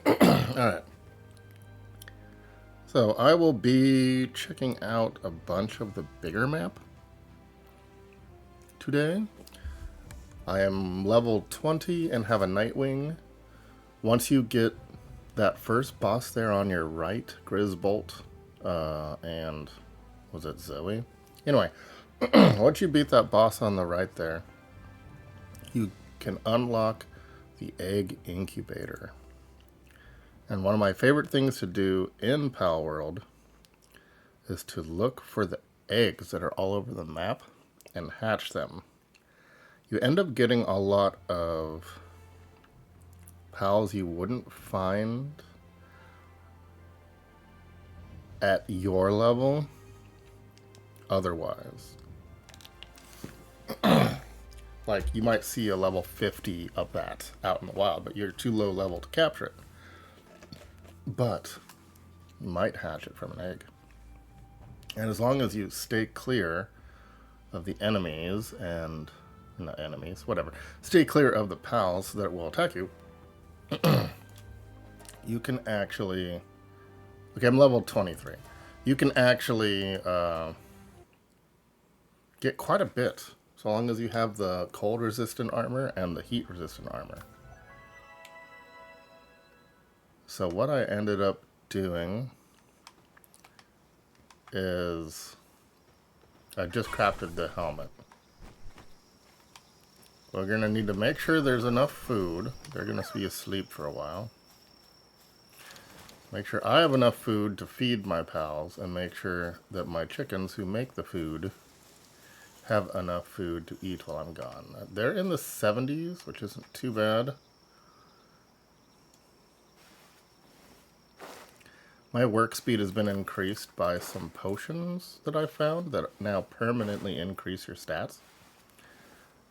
Alright. So I will be checking out a bunch of the bigger map today. I am level 20 and have a Nitewing. Once you get that first boss there on your right, Grisbolt, and was it Zoe? Anyway, once you beat that boss on the right there, you can unlock the egg incubator. And one of my favorite things to do in Palworld is to look for the eggs that are all over the map and hatch them. You end up getting a lot of pals you wouldn't find at your level otherwise. Like, you might see a level 50 of that out in the wild, but you're too low level to capture it. But you might hatch it from an egg. And as long as you stay clear of the enemies and not enemies, whatever. Stay clear of the pals that will attack you. You can actually... Okay, I'm level 23. You can actually get quite a bit, so long as you have the cold-resistant armor and the heat-resistant armor. So what I ended up doing is I just crafted the helmet. We're going to need to make sure there's enough food. They're going to be asleep for a while. Make sure I have enough food to feed my pals, and make sure that my chickens who make the food have enough food to eat while I'm gone. They're in the 70s, which isn't too bad. My work speed has been increased by some potions that I found that now permanently increase your stats.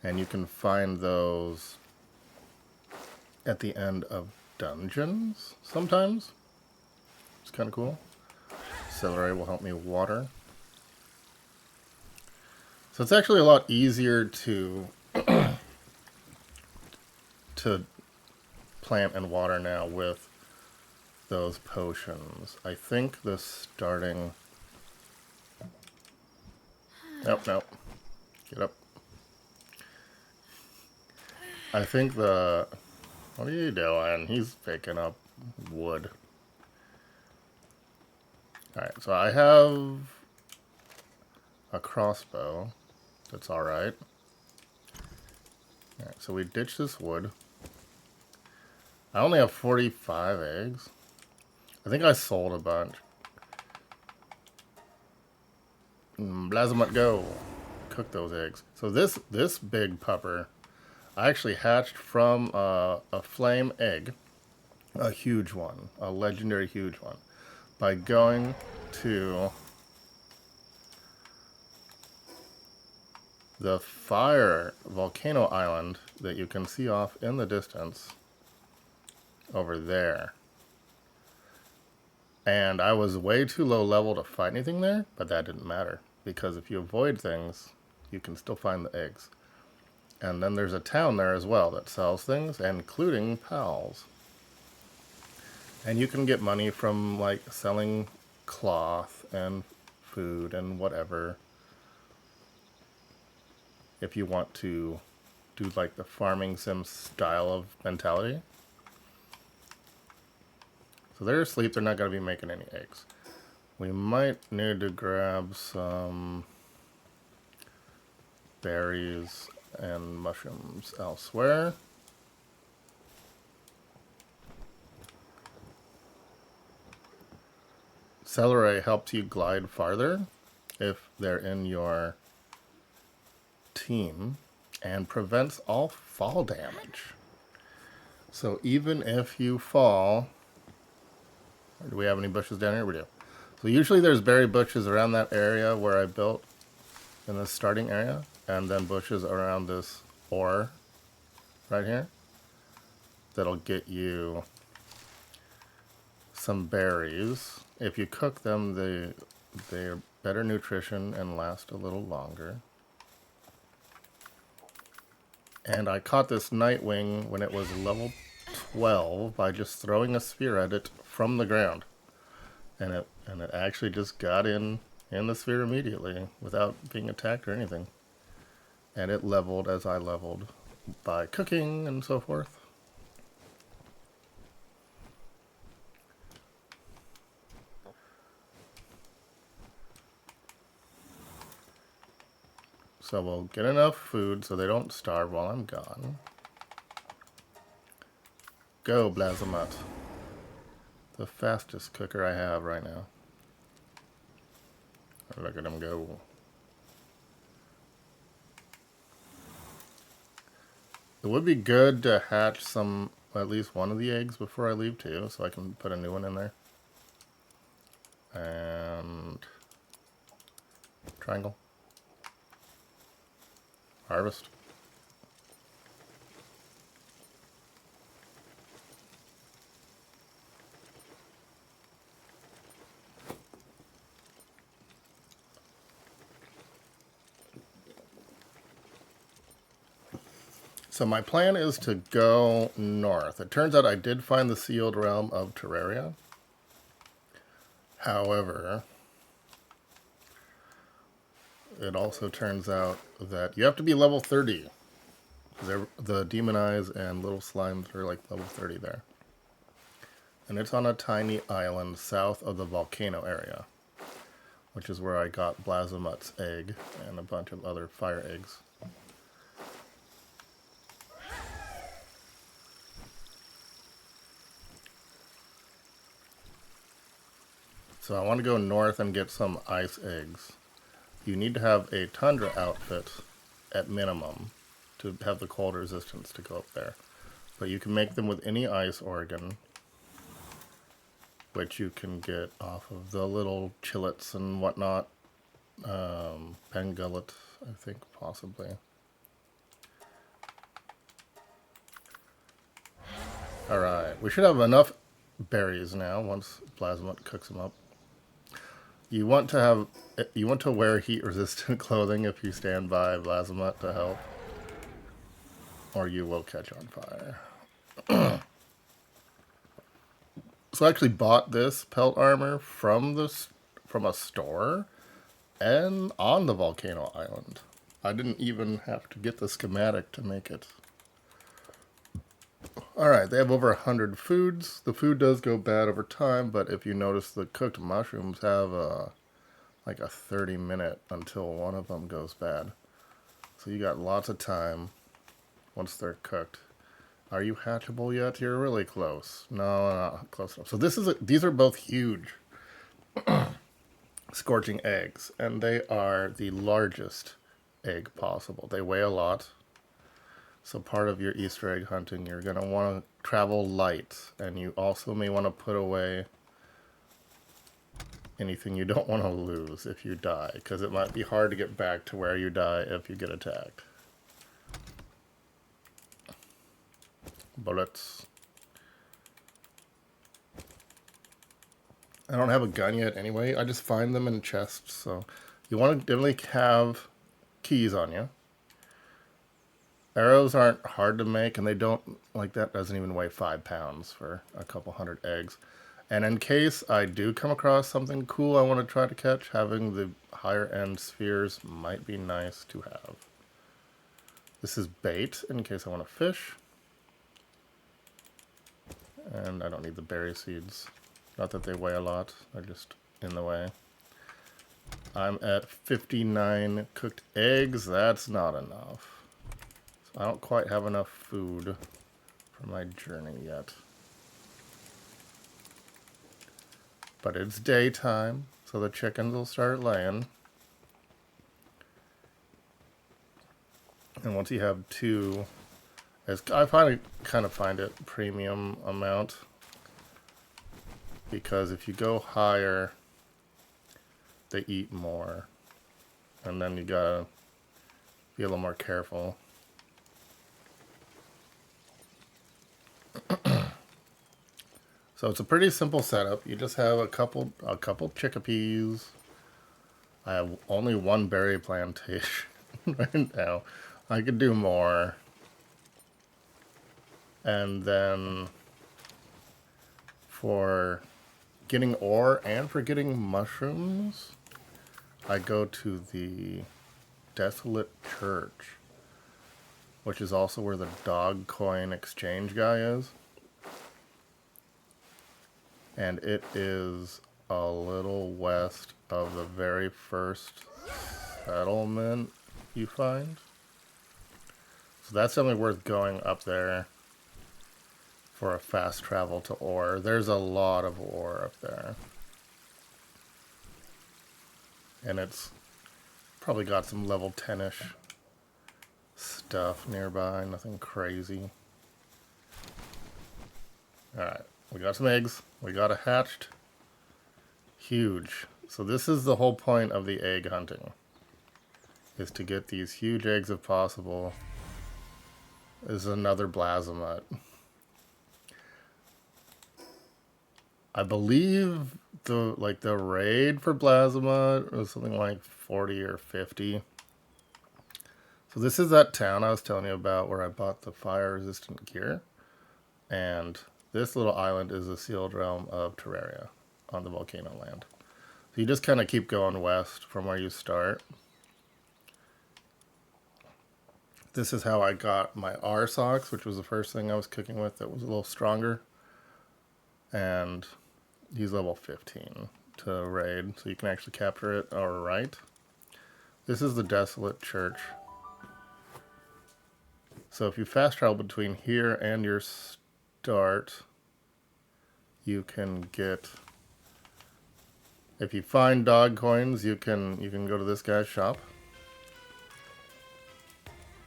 And you can find those at the end of dungeons sometimes. It's kind of cool. Celery will help me water. So it's actually a lot easier to to plant and water now with those potions. I think the starting... Nope. Get up. I think the... What are you doing? He's picking up wood. Alright, so I have a crossbow. That's alright. Alright, so we ditch this wood. I only have 45 eggs. I think I sold a bunch. Blazamutt, go. Cook those eggs. So this big pupper... I actually hatched from a flame egg, a huge one, a legendary huge one, by going to the fire volcano island that you can see off in the distance over there. And I was way too low level to fight anything there, but that didn't matter, because if you avoid things, you can still find the eggs. And then there's a town there as well that sells things, including pals. And you can get money from, like, selling cloth and food and whatever. If you want to do, like, the farming sim style of mentality. So they're asleep, they're not going to be making any eggs. We might need to grab some berries and mushrooms elsewhere. Celery helps you glide farther if they're in your team and prevents all fall damage. So even if you fall... Do we have any bushes down here? We do. So usually there's berry bushes around that area where I built in the starting area. And then bushes around this ore right here that'll get you some berries. If you cook them, they're better nutrition and last a little longer. And I caught this Nitewing when it was level 12 by just throwing a sphere at it from the ground. And it actually just got in the sphere immediately without being attacked or anything. And it leveled as I leveled by cooking and so forth. So we'll get enough food so they don't starve while I'm gone. Go, Blazamat. The fastest cooker I have right now. Look at him go. It would be good to hatch at least one of the eggs before I leave too, so I can put a new one in there. And triangle. Harvest. So my plan is to go north. It turns out I did find the sealed realm of Terraria. However, it also turns out that you have to be level 30. The demon eyes and little slimes are like level 30 there. And it's on a tiny island south of the volcano area, which is where I got Blazamut's egg and a bunch of other fire eggs. So I want to go north and get some ice eggs. You need to have a tundra outfit at minimum to have the cold resistance to go up there. But you can make them with any ice organ, which you can get off of the little chillets and whatnot. Pangullet, I think, possibly. Alright, we should have enough berries now once Blazamut cooks them up. You want to wear heat-resistant clothing if you stand by Blazamut to help, or you will catch on fire. So I actually bought this pelt armor from a store and on the volcano island. I didn't even have to get the schematic to make it. Alright, they have over 100 foods. The food does go bad over time, but if you notice, the cooked mushrooms have like a 30-minute until one of them goes bad. So you got lots of time once they're cooked. Are you hatchable yet? You're really close. No, not close enough. So these are both huge scorching eggs, and they are the largest egg possible. They weigh a lot. So part of your Easter egg hunting, you're going to want to travel light, and you also may want to put away anything you don't want to lose if you die, because it might be hard to get back to where you die if you get attacked. Bullets. I don't have a gun yet anyway. I just find them in chests, so you want to definitely have keys on you. Arrows aren't hard to make, and they don't, like, that doesn't even weigh 5 pounds for a couple hundred eggs. And in case I do come across something cool I want to try to catch, having the higher end spheres might be nice to have. This is bait in case I want to fish. And I don't need the berry seeds. Not that they weigh a lot, they're just in the way. I'm at 59 cooked eggs. That's not enough. So I don't quite have enough food for my journey yet. But it's daytime, so the chickens will start laying. And once you have two, I kind of find it premium amount, because if you go higher, they eat more, and then you gotta be a little more careful. So it's a pretty simple setup. You just have a couple chickpeas. I have only one berry plantation right now. I could do more. And then for getting ore and for getting mushrooms, I go to the Desolate Church, which is also where the dog coin exchange guy is. And it is a little west of the very first settlement you find. So that's definitely worth going up there for a fast travel to ore. There's a lot of ore up there. And it's probably got some level 10-ish stuff nearby, nothing crazy. Alright, we got some eggs. We got a hatched. Huge. So this is the whole point of the egg hunting, is to get these huge eggs if possible. This is another Blasomut. I believe the raid for Blasomut was something like 40 or 50. So this is that town I was telling you about where I bought the fire resistant gear. And this little island is the sealed realm of Terraria on the volcano land. So you just kind of keep going west from where you start. This is how I got my R socks, which was the first thing I was cooking with that was a little stronger. And he's level 15 to raid, so you can actually capture it. Alright. This is the Desolate Church. So if you fast travel between here and your start, you can get, if you find dog coins, you can go to this guy's shop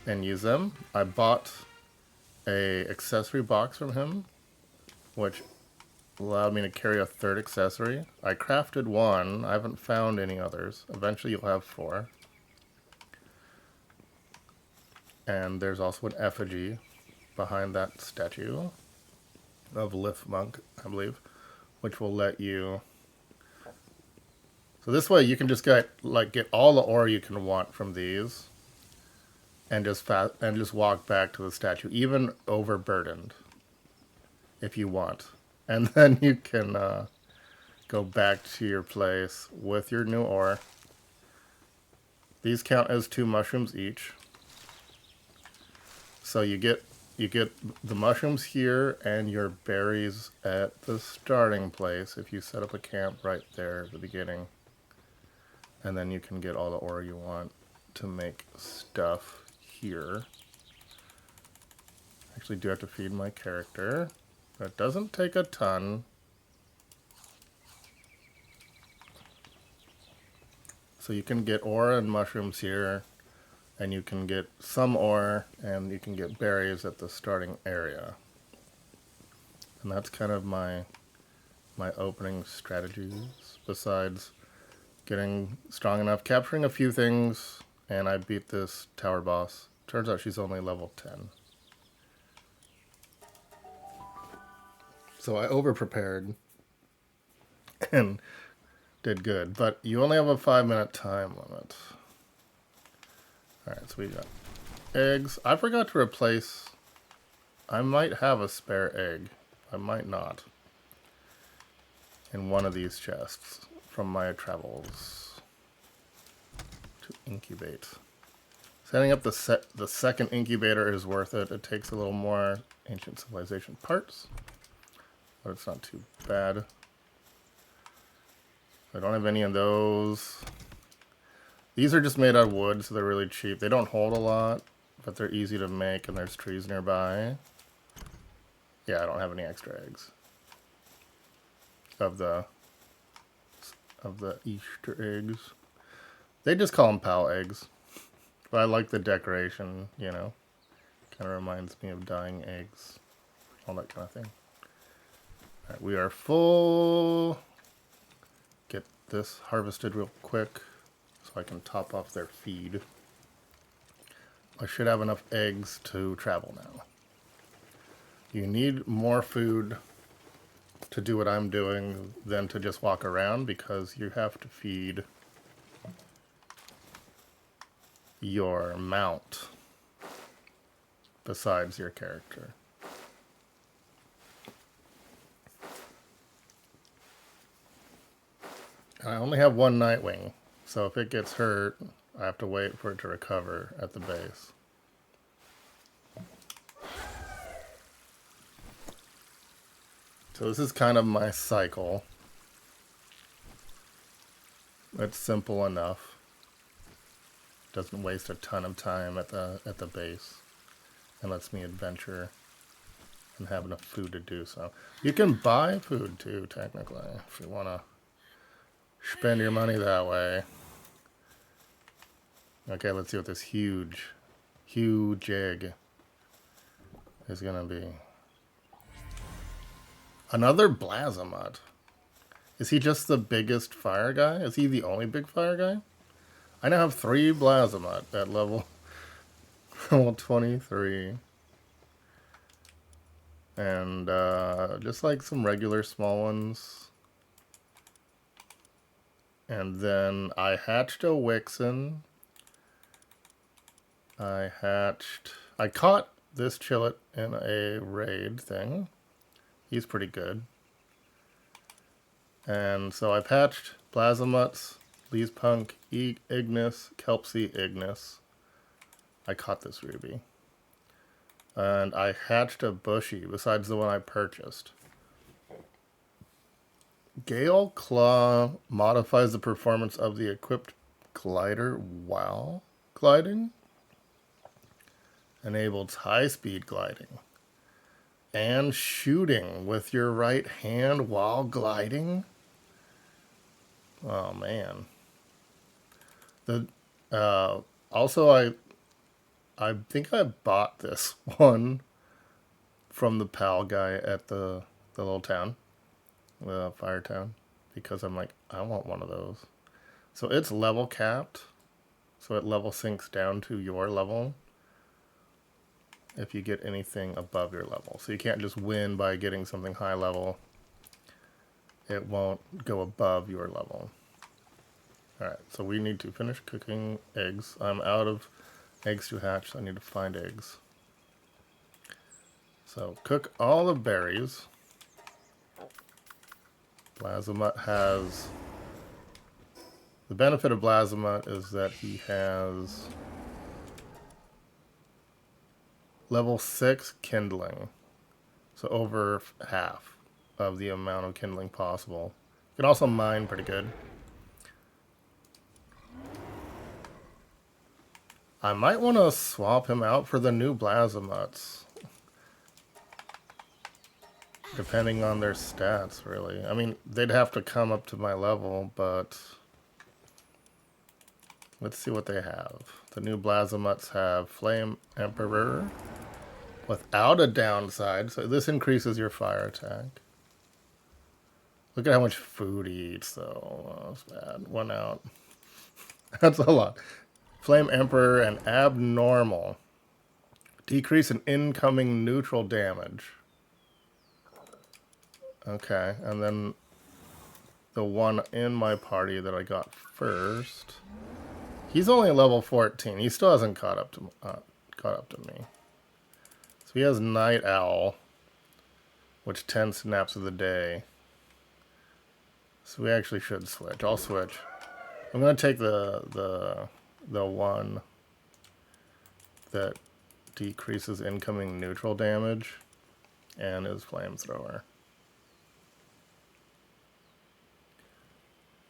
and use them. I bought a accessory box from him, which allowed me to carry a third accessory. I crafted one. I haven't found any others. Eventually you'll have 4. And there's also an effigy behind that statue of Lith Monk, I believe, which will let you. So this way you can just get all the ore you can want from these, and just walk back to the statue, even overburdened, if you want, and then you can go back to your place with your new ore. These count as 2 mushrooms each. So you get the mushrooms here and your berries at the starting place if you set up a camp right there at the beginning. And then you can get all the ore you want to make stuff here. Actually do have to feed my character. That doesn't take a ton. So you can get ore and mushrooms here. And you can get some ore, and you can get berries at the starting area. And that's kind of my opening strategies, besides getting strong enough, capturing a few things, and I beat this tower boss. Turns out she's only level 10. So I over-prepared and did good, but you only have a 5-minute time limit. Alright, so we got eggs. I forgot to replace. I might have a spare egg. I might not. In one of these chests from my travels to incubate. Setting up the second incubator is worth it. It takes a little more ancient civilization parts, but it's not too bad. I don't have any of those. These are just made out of wood, so they're really cheap. They don't hold a lot, but they're easy to make, and there's trees nearby. Yeah, I don't have any extra eggs. Of the Easter eggs. They just call them pal eggs. But I like the decoration, you know. Kind of reminds me of dying eggs. All that kind of thing. Alright, we are full. Get this harvested real quick, so I can top off their feed. I should have enough eggs to travel now. You need more food to do what I'm doing than to just walk around, because you have to feed your mount besides your character. I only have one Nitewing, so if it gets hurt, I have to wait for it to recover at the base. So this is kind of my cycle. It's simple enough. Doesn't waste a ton of time at the base, and lets me adventure and have enough food to do so. You can buy food too, technically, if you want to spend your money that way. Okay, let's see what this huge egg is gonna be. Another Blazamut. Is he just the biggest fire guy? Is he the only big fire guy? I now have 3 Blazamut at level 23. And just like some regular small ones. And then I hatched a Wixen. I caught this Chillet in a raid thing. He's pretty good. And so I've hatched Blazamuts, Leespunk, Ignis, Kelpsy, Ignis. I caught this ruby. And I hatched a Bushy besides the one I purchased. Gale Claw modifies the performance of the equipped glider while gliding. Enables high-speed gliding. And shooting with your right hand while gliding. Oh man. Also I think I bought this one from the PAL guy at the little town, the fire town, because I'm like, I want one of those. So it's level capped, so it level syncs down to your level if you get anything above your level. So you can't just win by getting something high level. It won't go above your level. Alright, so we need to finish cooking eggs. I'm out of eggs to hatch, so I need to find eggs. So cook all the berries. Blazamut has... The benefit of Blazamut is that he has level 6 kindling. So over half of the amount of kindling possible. You can also mine pretty good. I might want to swap him out for the new Blazamuts. Depending on their stats, really. I mean, they'd have to come up to my level, but... Let's see what they have. The new Blazamuts have Flame Emperor without a downside, so this increases your fire attack. Look at how much food he eats, though. Oh, that's bad. 1 out. That's a lot. Flame Emperor and Abnormal. Decrease in incoming neutral damage. Okay, and then the one in my party that I got first. He's only level 14. He still hasn't caught up to me. So he has Night Owl, which 10 snaps of the day. So we actually should switch. I'll switch. I'm gonna take the one that decreases incoming neutral damage and his flamethrower.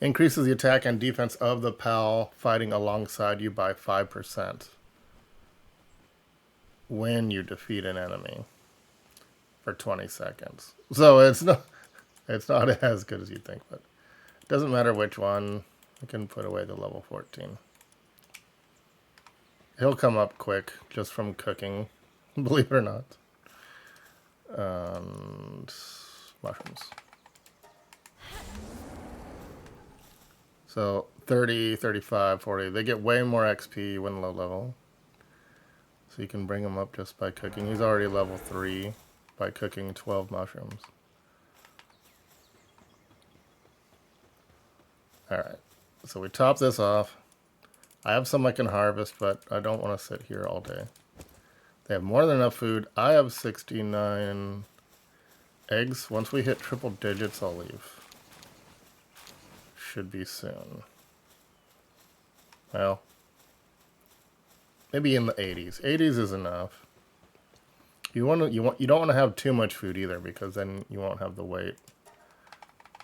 Increases the attack and defense of the pal fighting alongside you by 5% when you defeat an enemy for 20 seconds. So it's not as good as you think, but it doesn't matter which one. I can put away the level 14. He'll come up quick just from cooking, believe it or not. And mushrooms. So 30, 35, 40. They get way more XP when low level. So you can bring him up just by cooking. He's already level 3 by cooking 12 mushrooms. Alright, so we top this off. I have some I can harvest, but I don't want to sit here all day. They have more than enough food. I have 69 eggs. Once we hit triple digits, I'll leave. should be soon. Well, maybe in the 80s. 80s is enough. You don't want to have too much food either, because then you won't have the weight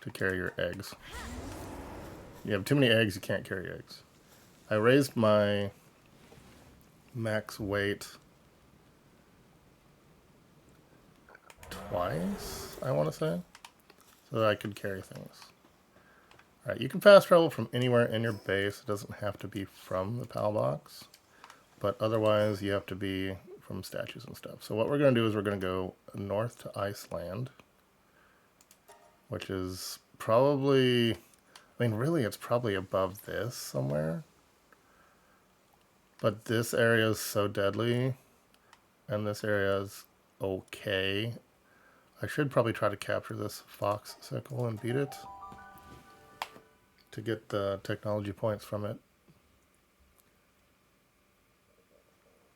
to carry your eggs. You have too many eggs, you can't carry eggs. I raised my max weight twice, I want to say, so that I could carry things. Alright, you can fast travel from anywhere in your base. It doesn't have to be from the PAL box, but otherwise you have to be from statues and stuff. So what we're going to do is we're going to go north to Iceland, which is probably, I mean, really it's probably above this somewhere. But this area is so deadly, and this area is okay. I should probably try to capture this fox sickle and beat it to get the technology points from it.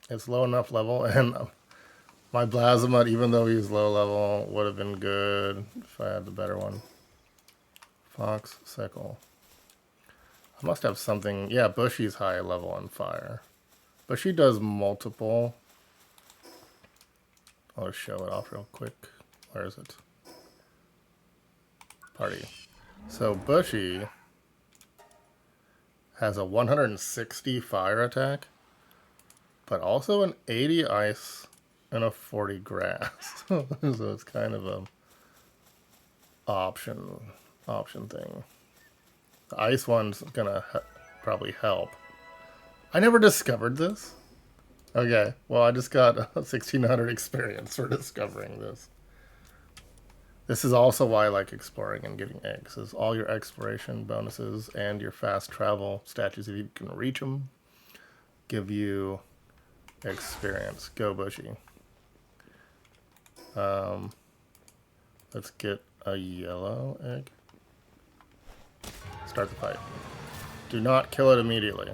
It's low enough level, and my Blasmut, even though he's low level, would have been good if I had the better one. Fox sickle. I must have something. Yeah, Bushy's high level on fire. Bushy does multiple. I'll just show it off real quick. Where is it? Party. So Bushy has a 160 fire attack, but also an 80 ice and a 40 grass. So it's kind of a option thing. The ice one's gonna probably help. I never discovered this. Okay, well I just got 1600 experience for discovering this. This is also why I like exploring and getting eggs, is all your exploration bonuses and your fast travel statues, if you can reach them, give you experience. Go Bushy. Let's get a yellow egg. Start the fight. Do not kill it immediately.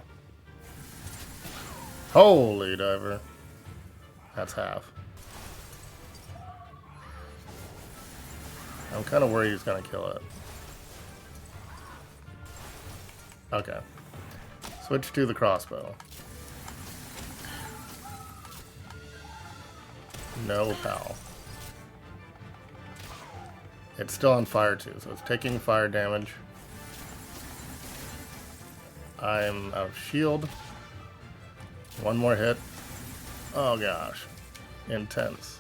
Holy diver. That's half. I'm kind of worried he's going to kill it. Okay. Switch to the crossbow. No PAL. It's still on fire too, so it's taking fire damage. I'm out of shield. One more hit. Oh gosh. Intense.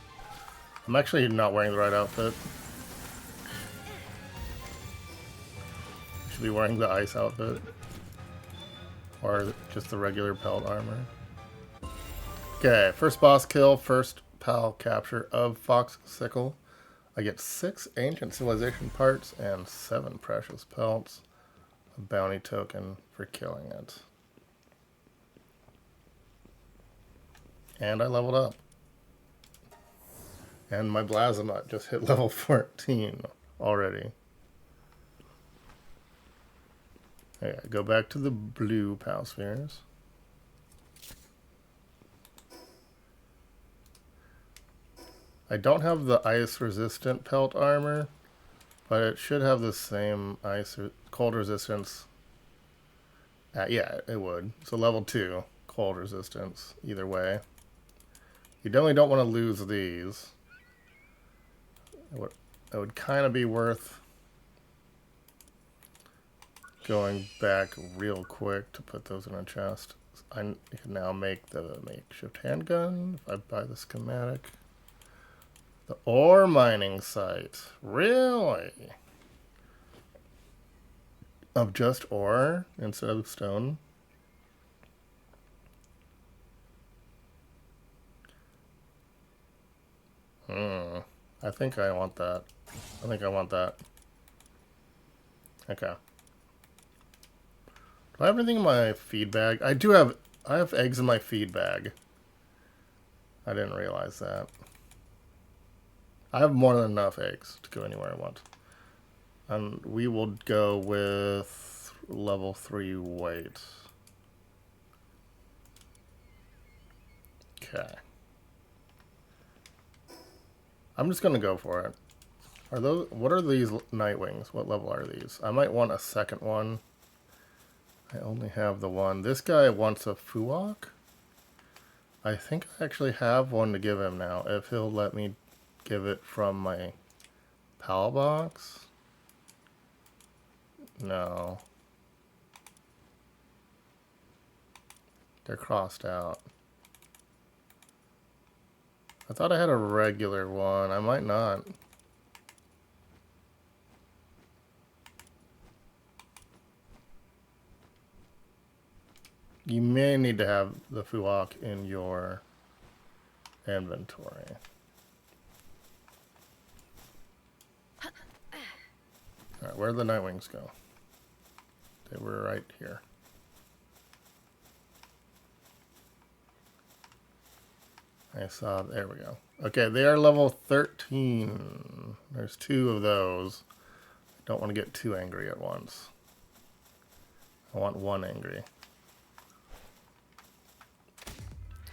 I'm actually not wearing the right outfit. I should be wearing the ice outfit. Or just the regular pelt armor. Okay, first boss kill, first PAL capture of Fox Sickle. I get 6 ancient civilization parts and 7 precious pelts. A bounty token for killing it. And I leveled up. And my Blasmut just hit level 14 already. Okay, go back to the blue PAL spheres. I don't have the ice resistant pelt armor, but it should have the same ice cold resistance. Yeah, it would. So level 2 cold resistance either way. You definitely don't want to lose these. It would kind of be worth going back real quick to put those in a chest. I can now make the makeshift handgun if I buy the schematic. The ore mining site. Really? Of just ore instead of stone? I think I want that. I think I want that. Okay. Do I have anything in my feed bag? I have eggs in my feed bag. I didn't realize that. I have more than enough eggs to go anywhere I want. And we will go with level 3 weight. Okay. I'm just going to go for it. Are those, what are these Nitewings? What level are these? I might want a second one. I only have the one. This guy wants a Fuwok. I think I actually have one to give him now, if he'll let me give it from my PAL box. No. They're crossed out. I thought I had a regular one. I might not. You may need to have the Fuwok in your inventory. Alright, where'd the Nitewings go? They were right here. I saw, there we go. Okay, they are level 13. There's 2 of those. I don't want to get too angry at once. I want 1 angry.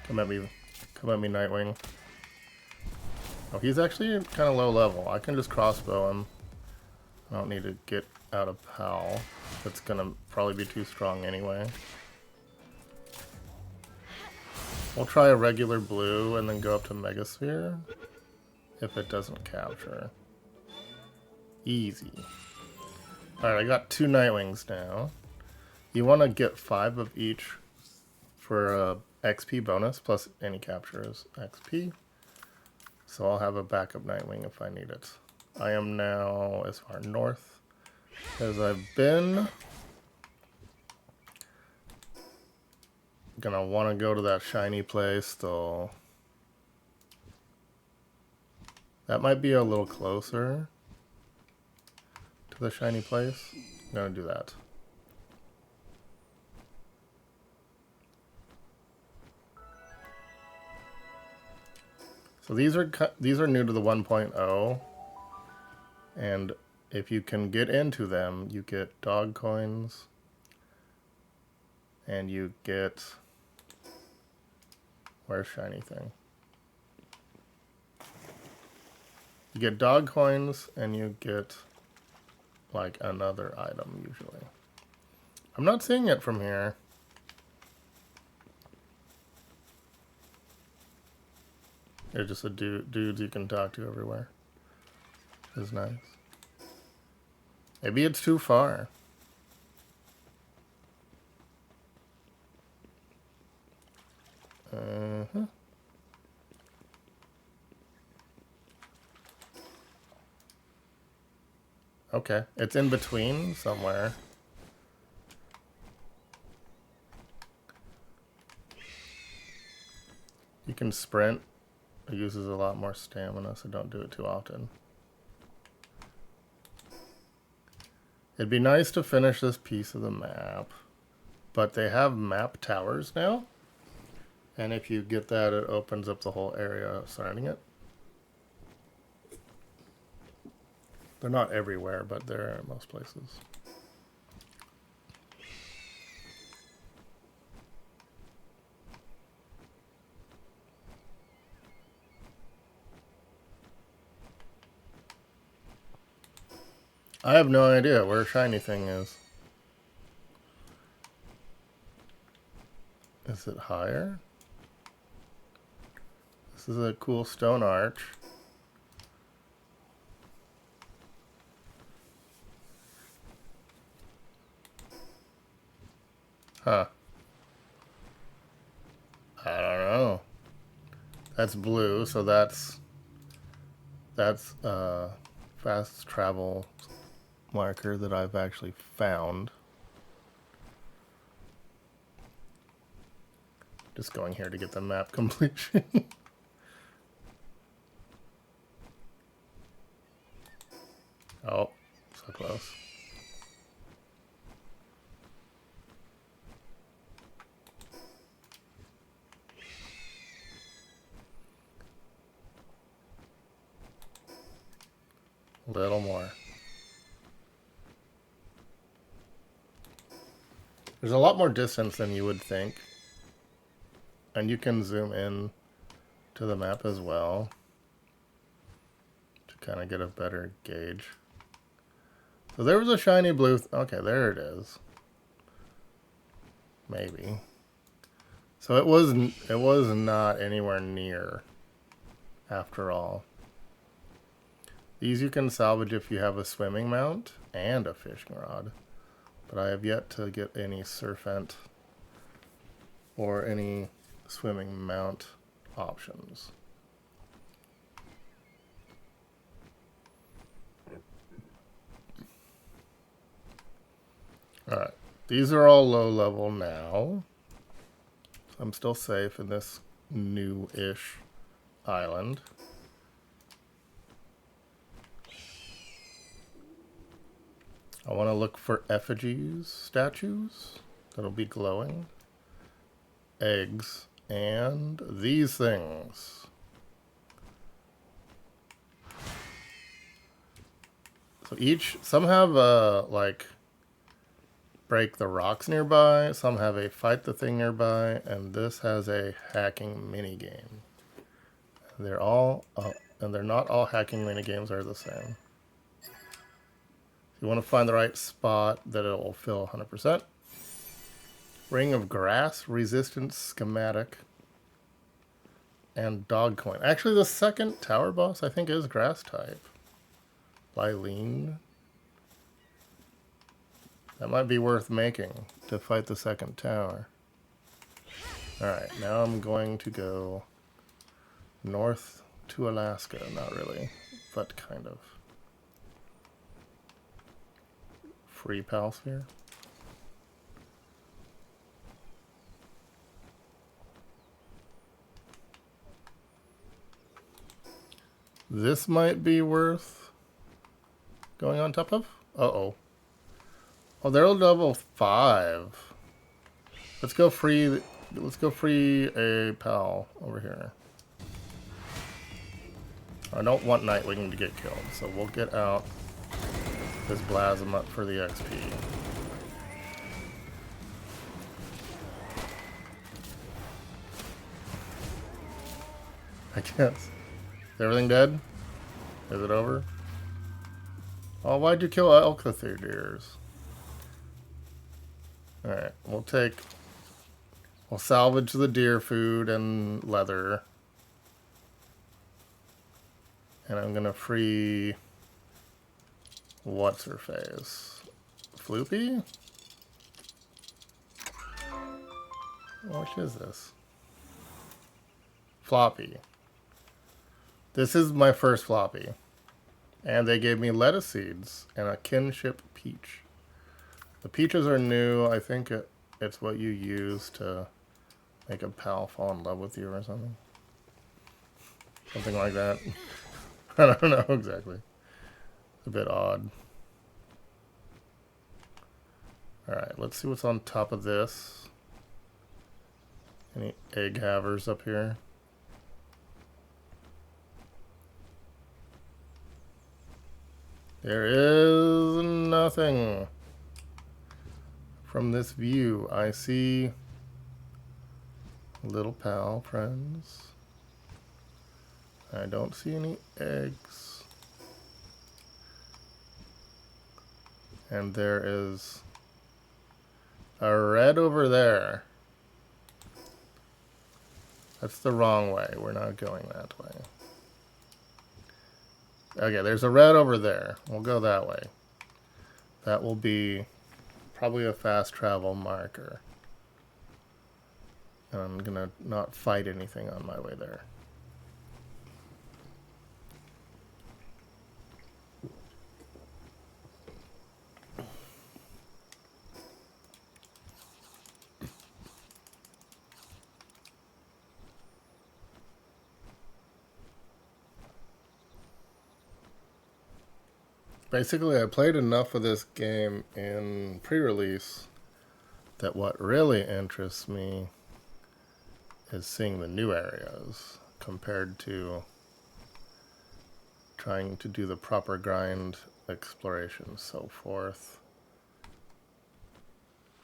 Come at me, Nitewing. Oh, he's actually kind of low level. I can just crossbow him. I don't need to get out of PAL. That's gonna probably be too strong anyway. We'll try a regular blue and then go up to Megasphere if it doesn't capture. Easy. Alright, I got 2 Nitewings now. You want to get 5 of each for a XP bonus, plus any capture is XP. So I'll have a backup Nitewing if I need it. I am now as far north as I've been. Gonna want to go to that shiny place though. That might be a little closer to the shiny place. I'm gonna do that. So these are new to the 1.0, and if you can get into them, you get dog coins, and you get, where's shiny thing? You get dog coins, and you get like another item usually. I'm not seeing it from here. They're just a dudes you can talk to everywhere. Is nice. Maybe it's too far. Okay, it's in between somewhere. You can sprint. It uses a lot more stamina, so don't do it too often. It'd be nice to finish this piece of the map, but they have map towers now, and if you get that, it opens up the whole area surrounding it. They're not everywhere, but they're at most places. I have no idea where shiny thing is. Is it higher? This is a cool stone arch. Huh. I don't know. That's blue, so that's fast travel marker that I've actually found. Just going here to get the map completion. Oh, so close. A little more. There's a lot more distance than you would think. And you can zoom in to the map as well to to kind of get a better gauge. So there was a shiny blue. Okay, there it is. Maybe. So it was not anywhere near, after all. These you can salvage if you have a swimming mount and a fishing rod. But I have yet to get any surfent or any swimming mount options. Alright, these are all low level now. I'm still safe in this new-ish island. I want to look for effigies, statues that'll be glowing, eggs, and these things. So some have like break the rocks nearby, some have a fight the thing nearby, and this has a hacking mini game. They're all and they're not all hacking mini games are the same. You want to find the right spot that it will fill 100%. Ring of Grass, Resistance Schematic, and Dog Coin. Actually, the second tower boss, I think, is Grass type. Lylene. That might be worth making to fight the second tower. Alright, now I'm going to go north to Alaska. Not really, but kind of. Free Palsphere. This might be worth going on top of. Uh-oh. Oh, they're level 5. Let's go free a pal over here. I don't want Nitewing to get killed, so we'll get out this Blasma for the XP. I guess. Is everything dead? Is it over? Oh, why'd you kill Alcathirs? Alright, we'll salvage the deer food and leather. And I'm gonna free what's her face? Floopy? Which is this? Floppy. This is my first floppy. And they gave me lettuce seeds and a kinship peach. The peaches are new. I think it's what you use to make a pal fall in love with you or something. Something like that. I don't know exactly. It's a bit odd. Alright, let's see what's on top of this. Any egg havers up here? There is nothing. From this view, I see little pal friends. I don't see any eggs. And there is a red over there. That's the wrong way. We're not going that way. Okay, there's a red over there. We'll go that way. That will be probably a fast travel marker. And I'm gonna not fight anything on my way there. Basically, I played enough of this game in pre-release that what really interests me is seeing the new areas compared to trying to do the proper grind, exploration, so forth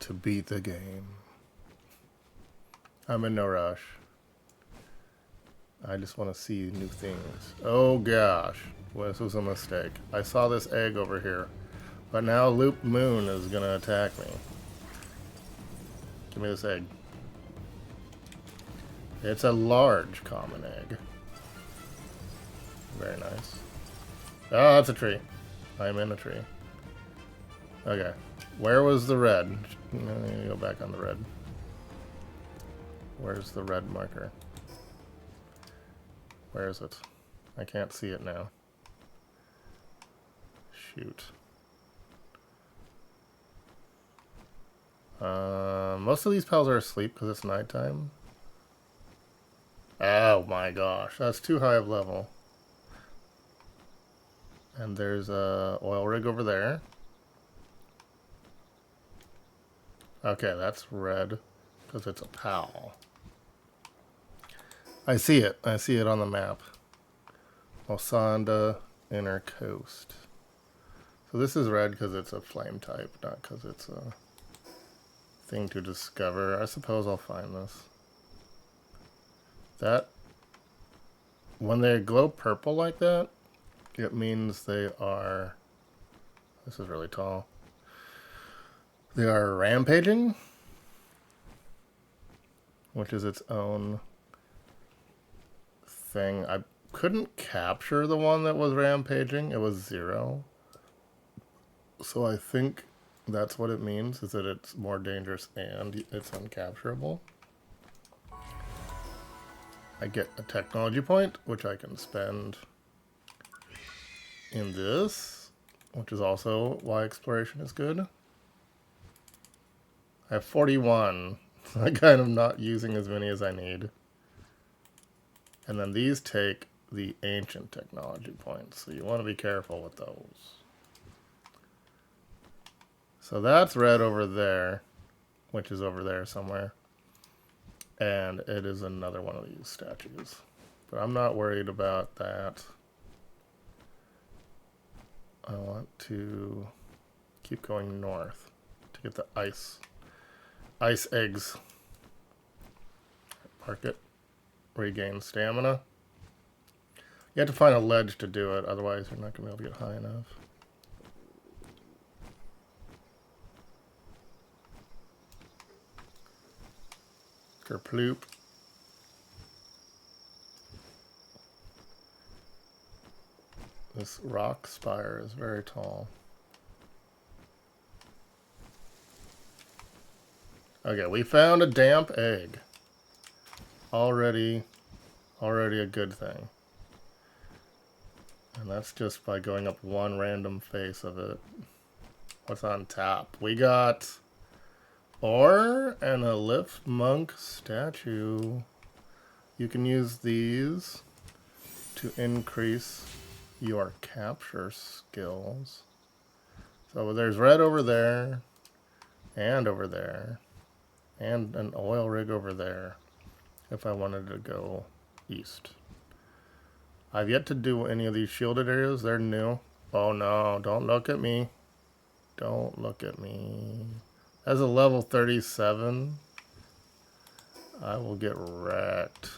to beat the game. I'm in no rush. I just want to see new things. Oh gosh, well, this was a mistake. I saw this egg over here, but now Loop Moon is gonna attack me. Give me this egg. It's a large common egg. Very nice. Oh, that's a tree. I'm in a tree. Okay. Where was the red? Go back on the red. Where's the red marker? Where is it? I can't see it now. Shoot. Most of these pals are asleep because it's nighttime. Oh my gosh, that's too high of level. And there's a oil rig over there. Okay, that's red because it's a pal. I see it. I see it on the map. Osanda Inner Coast. So this is red because it's a flame type, not because it's a thing to discover. I suppose I'll find this. That, when they glow purple like that, it means they are, this is really tall, they are rampaging, which is its own thing. I couldn't capture the one that was rampaging. It was 0. So I think that's what it means, is that it's more dangerous and it's uncapturable. I get a technology point, which I can spend in this, which is also why exploration is good. I have 41, so I'm kind of not using as many as I need. And then these take the ancient technology points, so you want to be careful with those. So that's red over there, which is over there somewhere. And it is another one of these statues. But I'm not worried about that. I want to keep going north to get the ice eggs. Park it. Regain stamina. You have to find a ledge to do it, otherwise you're not going to be able to get high enough. Kerploop. This rock spire is very tall. Okay, we found a damp egg. Already a good thing. And that's just by going up one random face of it. What's on top? We got ore and a lift monk statue. You can use these to increase your capture skills. So there's red over there, and over there, and an oil rig over there if I wanted to go east. I've yet to do any of these shielded areas. They're new. Oh no, don't look at me. Don't look at me. As a level 37, I will get wrecked.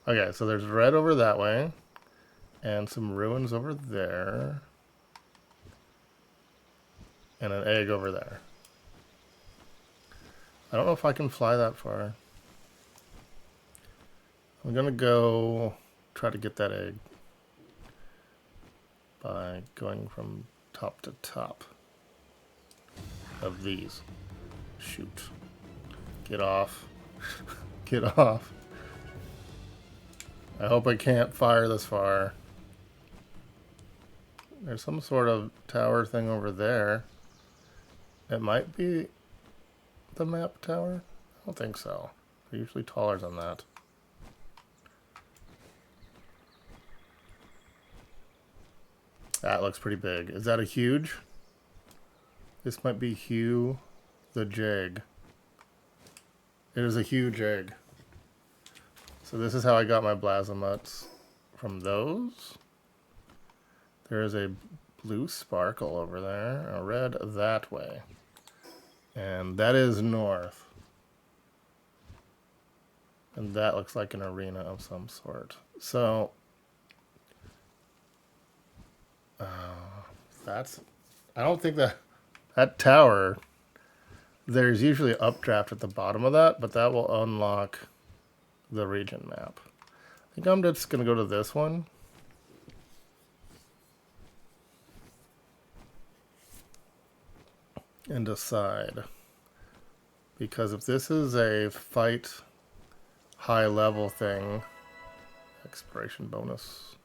Okay, so there's red over that way, and some ruins over there, and an egg over there. I don't know if I can fly that far. I'm gonna go try to get that egg by going from top to top of these. Shoot. Get off. Get off. I hope I can't fire this far. There's some sort of tower thing over there. It might be the map tower? I don't think so. They're usually taller than that. That looks pretty big. Is that a huge? This might be Hugh the Jeg. It is a huge egg. So this is how I got my Blazimuts. From those. There is a blue sparkle over there. A red that way. And that is north. And that looks like an arena of some sort. So, that's... I don't think that tower... There's usually updraft at the bottom of that, but that will unlock the region map. I think I'm just going to go to this one. And decide. Because if this is a fight high level thing, exploration bonus,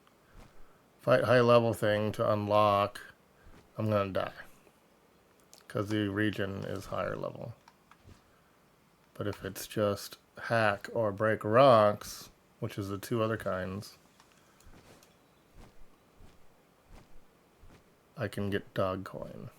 fight high level thing to unlock, I'm going to die. Because the region is higher level. But if it's just hack or break rocks, which is the two other kinds, I can get dog coin.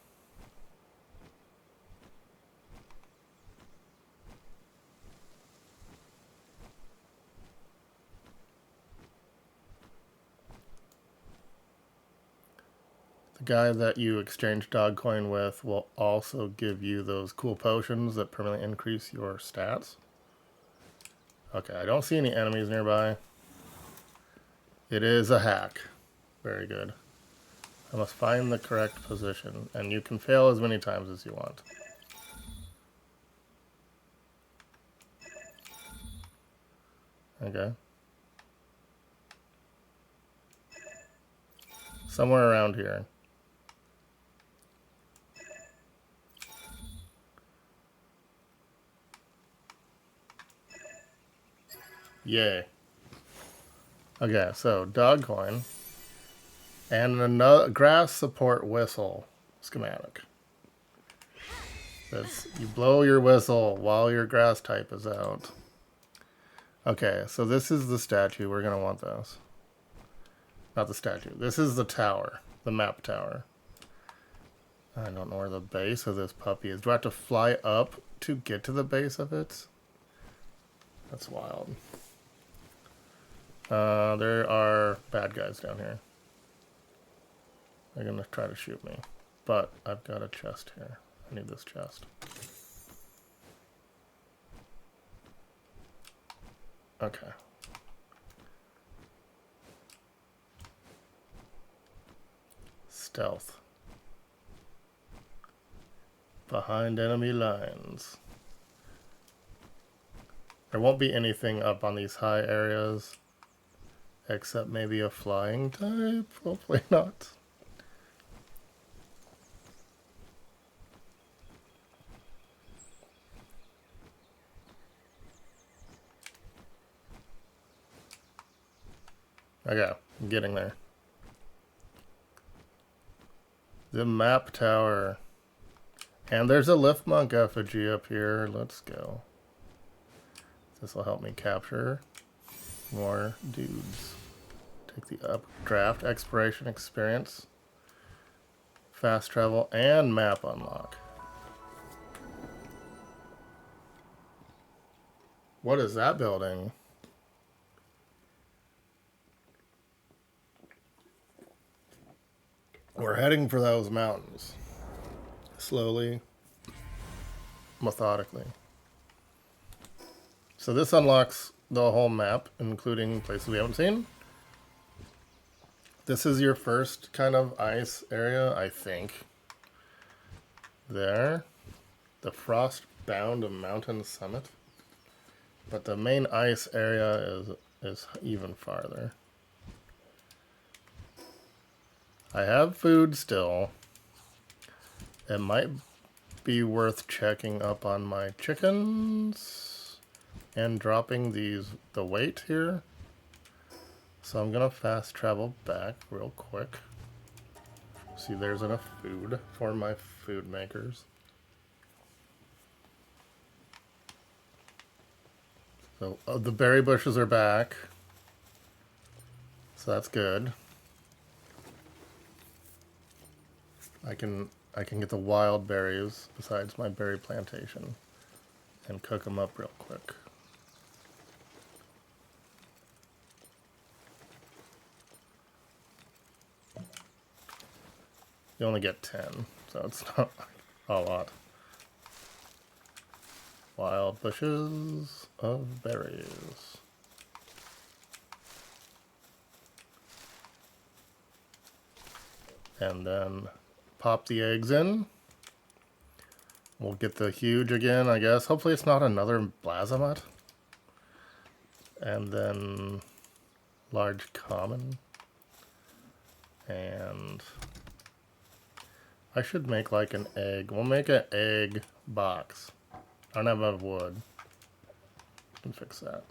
The guy that you exchange dog coin with will also give you those cool potions that permanently increase your stats. Okay, I don't see any enemies nearby. It is a hack. Very good. I must find the correct position, and you can fail as many times as you want. Okay. Somewhere around here. Yay. Okay, so dog coin and another grass support whistle schematic. That's, you blow your whistle while your grass type is out. Okay, so this is the statue. We're going to want this. Not the statue. This is the tower, the map tower. I don't know where the base of this puppy is. Do I have to fly up to get to the base of it? That's wild. There are bad guys down here. They're gonna try to shoot me. But I've got a chest here. I need this chest. Okay. Stealth. Behind enemy lines. There won't be anything up on these high areas. Except maybe a flying type? Hopefully not. Okay, I'm getting there. The map tower. And there's a lift monk effigy up here. Let's go. This will help me capture more dudes. Take the updraft, exploration experience, fast travel, and map unlock. What is that building? We're heading for those mountains. Slowly, methodically. So this unlocks the whole map, including places we haven't seen. This is your first kind of ice area, I think. There. The frost-bound mountain summit. But the main ice area is even farther. I have food still. It might be worth checking up on my chickens and dropping the weight here. So I'm gonna fast travel back real quick. See, there's enough food for my food makers. So the berry bushes are back. So that's good. I can get the wild berries besides my berry plantation and cook them up real quick. You only get 10, so it's not a lot. wild bushes of berries. And then pop the eggs in. We'll get the huge again, I guess. Hopefully it's not another Blazimat. And then large common. And I should make like an egg. We'll make an egg box. I don't have enough wood. Can fix that.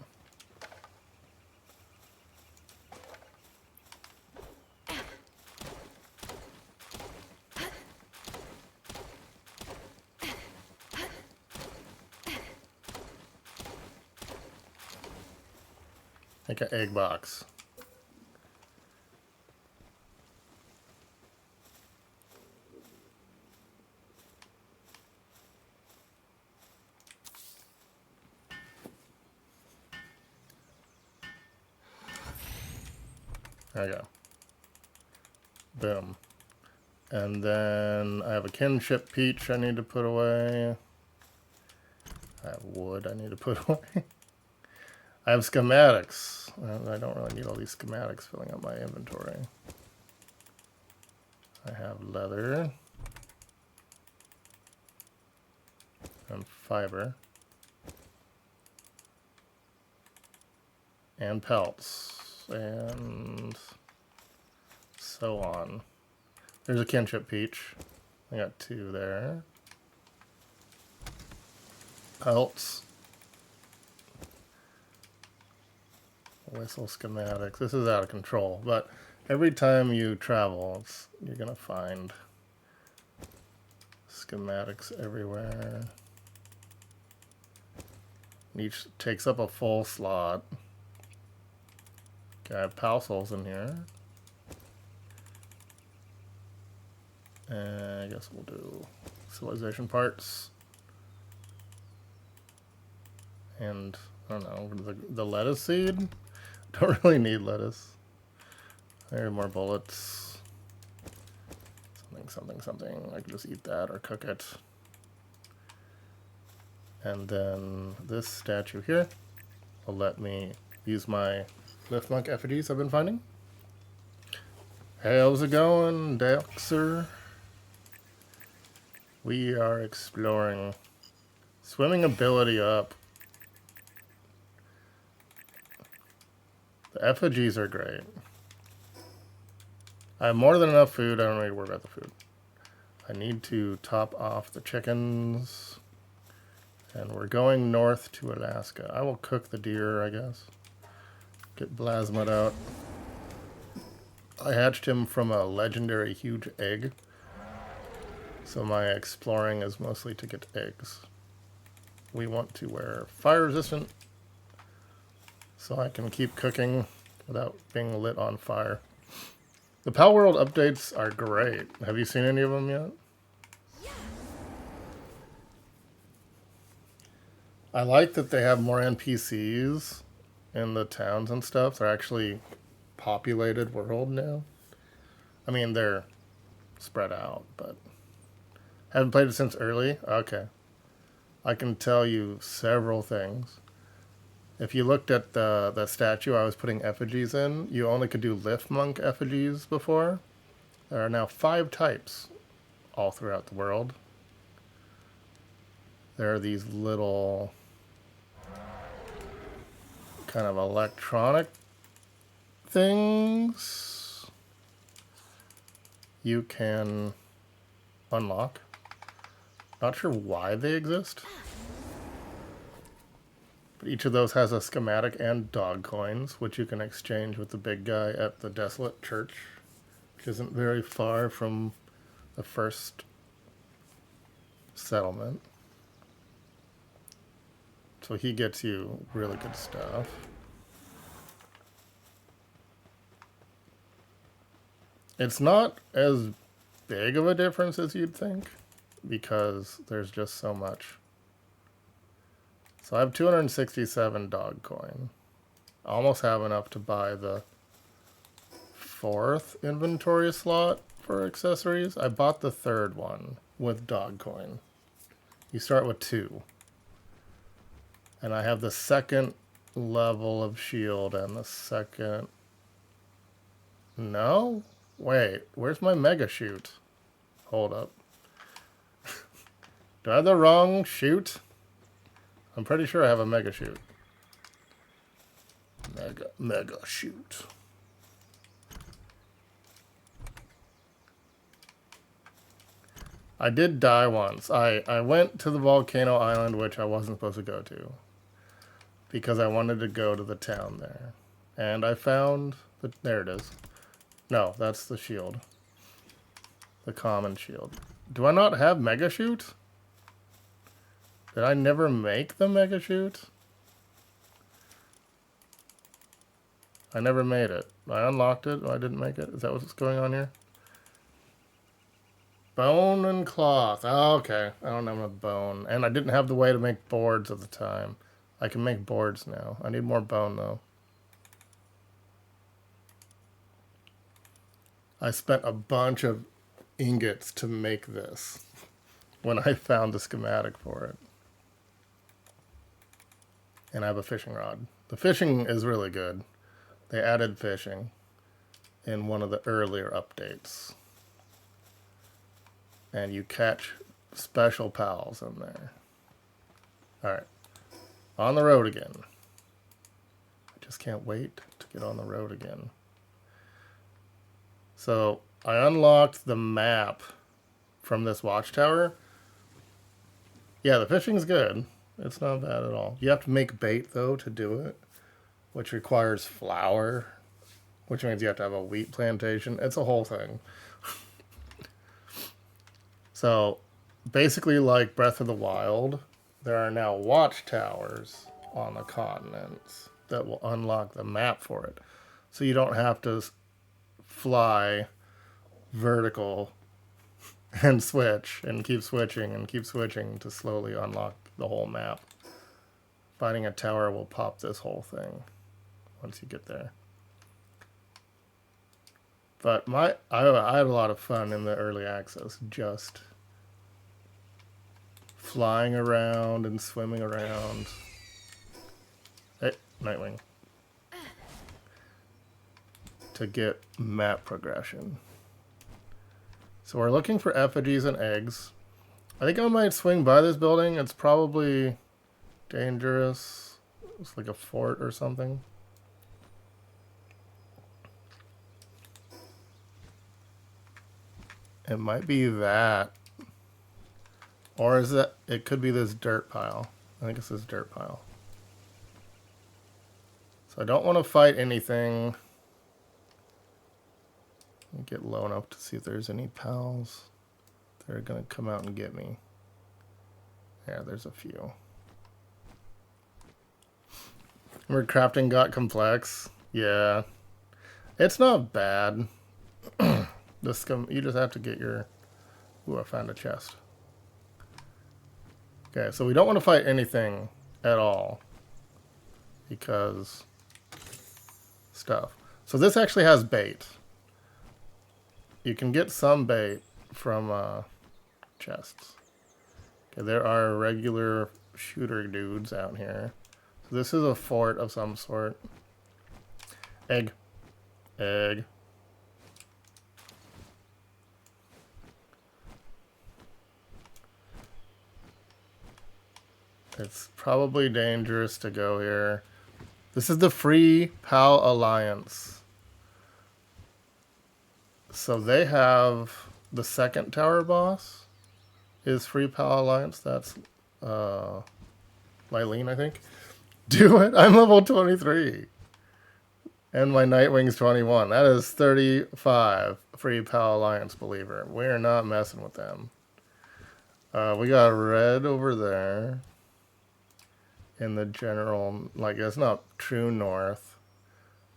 Make an egg box. There we go. Boom. And then I have a kinship peach I need to put away. I have wood I need to put away. I have schematics. I don't really need all these schematics filling up my inventory. I have leather. And fiber. And pelts. And so on. There's a kinship peach. I got 2 there. Pelts. Whistle schematics. This is out of control, but every time you travel, you're gonna find schematics everywhere. Each takes up a full slot. Okay, I have parcels in here. And I guess we'll do civilization parts. And, I don't know, the lettuce seed? Don't really need lettuce. There are more bullets. Something. I can just eat that or cook it. And then this statue here will let me use my lift monk effigies I've been finding. Hey, how's it going, Dexter? We are exploring. Swimming ability up. The effigies are great. I have more than enough food. I don't need to worry about the food. I need to top off the chickens. And we're going north to Alaska. I will cook the deer, I guess. Get Blazimat out. I hatched him from a legendary huge egg. So my exploring is mostly to get eggs. We want to wear fire resistant so I can keep cooking without being lit on fire. The Palworld updates are great. Have you seen any of them yet? I like that they have more NPCs in the towns and stuff. They're actually populated world now. I mean, they're spread out, but haven't played it since early? Okay. I can tell you several things. If you looked at the statue I was putting effigies in, you only could do lift monk effigies before. There are now 5 types all throughout the world. There are these little kind of electronic things you can unlock. Not sure why they exist. But each of those has a schematic and dog coins, which you can exchange with the big guy at the Desolate Church, which isn't very far from the first settlement. So he gets you really good stuff. It's not as big of a difference as you'd think, because there's just so much. So I have 267 dog coin. I almost have enough to buy the 4th inventory slot for accessories. I bought the 3rd one with dog coin. You start with 2. And I have the second level of shield and the second... No? Wait, where's my mega shoot? Hold up. Do I have the wrong shoot? I'm pretty sure I have a mega shoot. Mega shoot. I did die once. I went to the volcano island, which I wasn't supposed to go to, because I wanted to go to the town there. And I found... there it is. No, that's the shield. The common shield. Do I not have mega shoot? Did I never make the mega shoot? I never made it. I unlocked it. I didn't make it. Is that what's going on here? Bone and cloth. Oh, okay. I don't have a bone. And I didn't have the way to make boards at the time. I can make boards now. I need more bone, though. I spent a bunch of ingots to make this when I found the schematic for it. And I have a fishing rod. The fishing is really good. They added fishing in one of the earlier updates. And you catch special pals in there. Alright. On the road again. I just can't wait to get on the road again. So, I unlocked the map from this watchtower. Yeah, the fishing's good. It's not bad at all. You have to make bait, though, to do it, which requires flour, which means you have to have a wheat plantation. It's a whole thing. So, basically like Breath of the Wild, there are now watchtowers on the continents that will unlock the map for it. So you don't have to fly vertical and switch and keep switching to slowly unlock the whole map. Finding a tower will pop this whole thing once you get there. But I had a lot of fun in the early access, just flying around and swimming around. Hey, Nitewing. To get map progression. So we're looking for effigies and eggs. I think I might swing by this building. It's probably dangerous. It's like a fort or something. It might be that. Or is it? It could be this dirt pile. I think it's this dirt pile. So I don't want to fight anything. Get low enough to see if there's any pals. They're going to come out and get me. Yeah, there's a few. Remember crafting got complex? Yeah. It's not bad. You just have to get your... Ooh, I found a chest. Okay, so we don't want to fight anything at all. Because... stuff. So this actually has bait. You can get some bait from chests. Okay, there are regular shooter dudes out here. So this is a fort of some sort. Egg. Egg. It's probably dangerous to go here. This is the Free Pal Alliance. So they have the second tower boss is Free Pal Alliance. That's Lylene, I think. Do it. I'm level 23. And my Nitewing's 21. That is 35 Free Pal Alliance believer. We're not messing with them. We got red over there. In the general, like, it's not true north.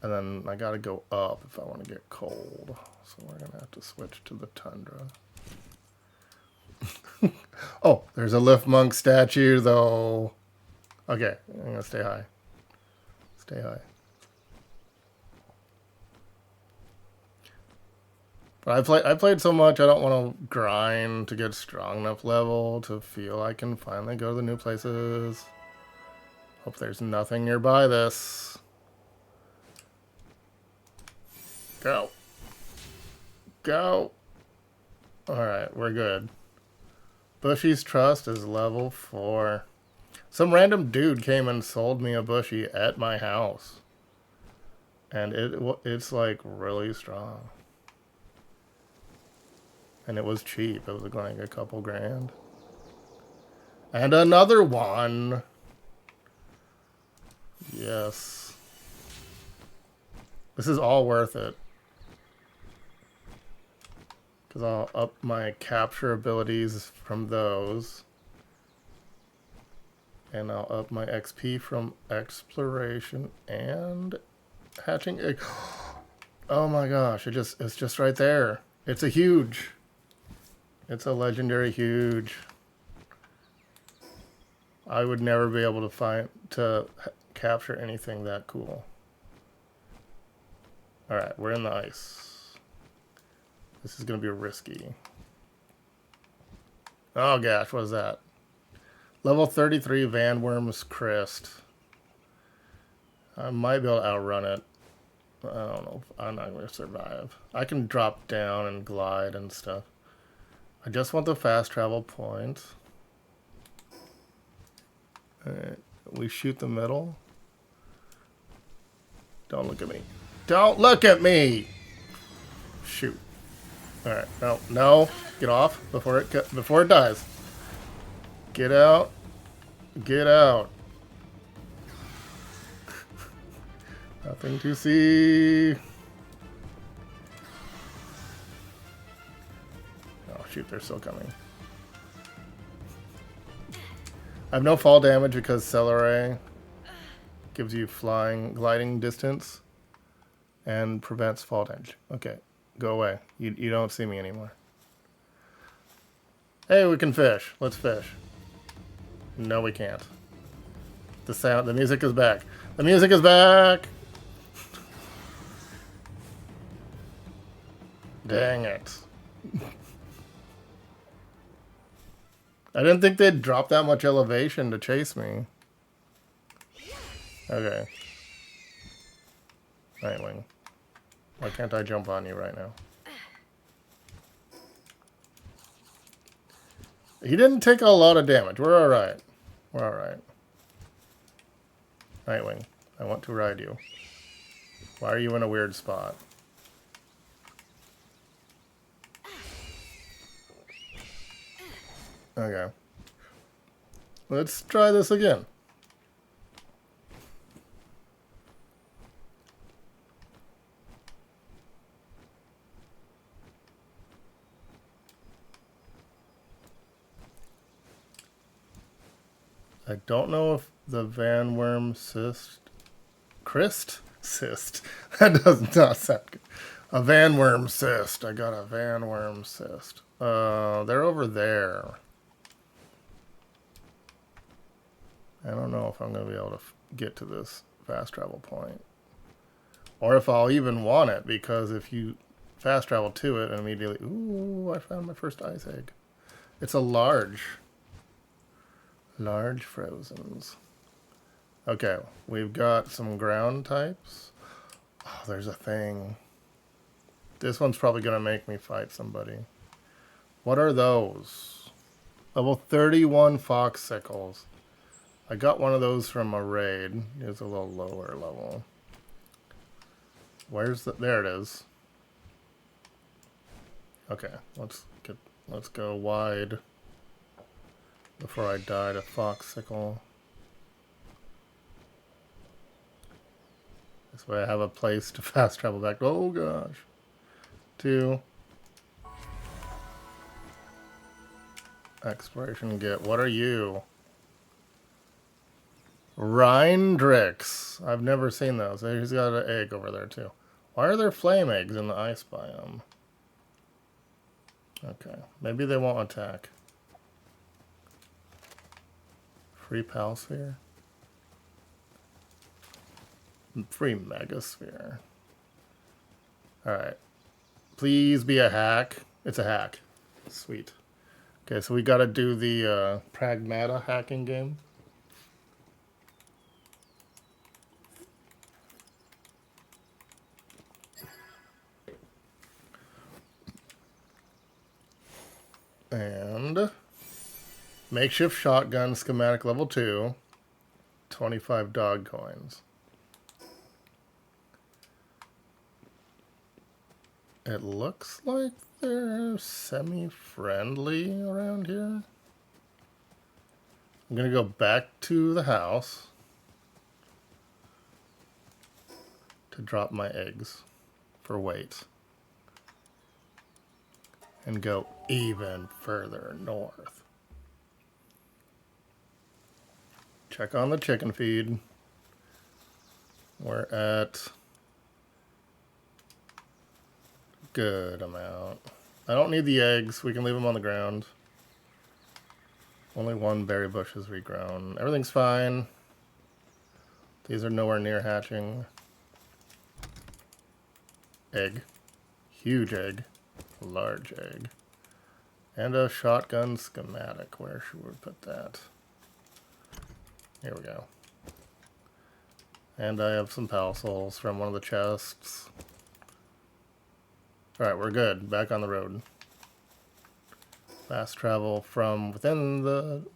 And then I gotta go up if I want to get cold. So we're gonna have to switch to the tundra. Oh, there's a Lift Monk statue, though. Okay, I'm gonna stay high. Stay high. But I played so much, I don't want to grind to get strong enough level to feel I can finally go to the new places. Hope there's nothing nearby this. Go. Go. Alright, we're good. Bushy's Trust is level 4. Some random dude came and sold me a Bushy at my house. And it's like really strong. And it was cheap. It was like a couple grand. And another one. Yes. This is all worth it. Because I'll up my capture abilities from those. And I'll up my XP from exploration and hatching egg. Oh my gosh, it's just right there. It's a huge. It's a legendary huge. I would never be able to capture anything that cool. Alright, we're in the ice. This is going to be risky. Oh gosh, what is that? Level 33 Vanworm's Crest. I might be able to outrun it. I don't know. I'm not going to survive. I can drop down and glide and stuff. I just want the fast travel point. Alright, we shoot the middle. Don't look at me. Don't look at me! Shoot. Alright, no, no. Get off before it dies. Get out. Get out. Nothing to see. Oh shoot, they're still coming. I have no fall damage because Celeray gives you gliding distance and prevents fall damage. Okay, go away. You don't see me anymore. Hey, we can fish. Let's fish. No, we can't. The music is back. The music is back! Dang it. I didn't think they'd drop that much elevation to chase me. Okay. Nitewing. Why can't I jump on you right now? He didn't take a lot of damage. We're alright. We're alright. Nitewing, I want to ride you. Why are you in a weird spot? Okay. Let's try this again. I don't know if the Vanworm cyst. That does not sound good. A Vanworm cyst. I got a Vanworm cyst. They're over there. I don't know if I'm going to be able to get to this fast travel point. Or if I'll even want it, because if you fast travel to it and immediately... Ooh, I found my first ice egg. It's a large frozens. Okay, we've got some ground types. Oh, there's a thing. This one's probably going to make me fight somebody. What are those? Level 31 foxsickles. I got one of those from a raid. It's a little lower level. Where's the... There it is. Okay, let's go wide before I die to foxsicle. This way I have a place to fast travel back. Oh gosh. 2. Exploration get. What are you? Rhindrix. I've never seen those. He's got an egg over there too. Why are there flame eggs in the ice biome? Okay. Maybe they won't attack. Free Palsphere. Free Megasphere. Alright. Please be a hack. It's a hack. Sweet. Okay, so we gotta do the Pragmata hacking game. And makeshift shotgun schematic level 2. 25 dog coins. It looks like they're semi-friendly around here. I'm gonna go back to the house to drop my eggs for weight. And go even further north. Check on the chicken feed. We're at good amount. I don't need the eggs. We can leave them on the ground. Only one berry bush is regrown. Everything's fine. These are nowhere near hatching. Egg. Huge egg. Large egg. And a shotgun schematic. Where should we put that? Here we go. And I have some pal souls from one of the chests. Alright, we're good. Back on the road. Fast travel from within the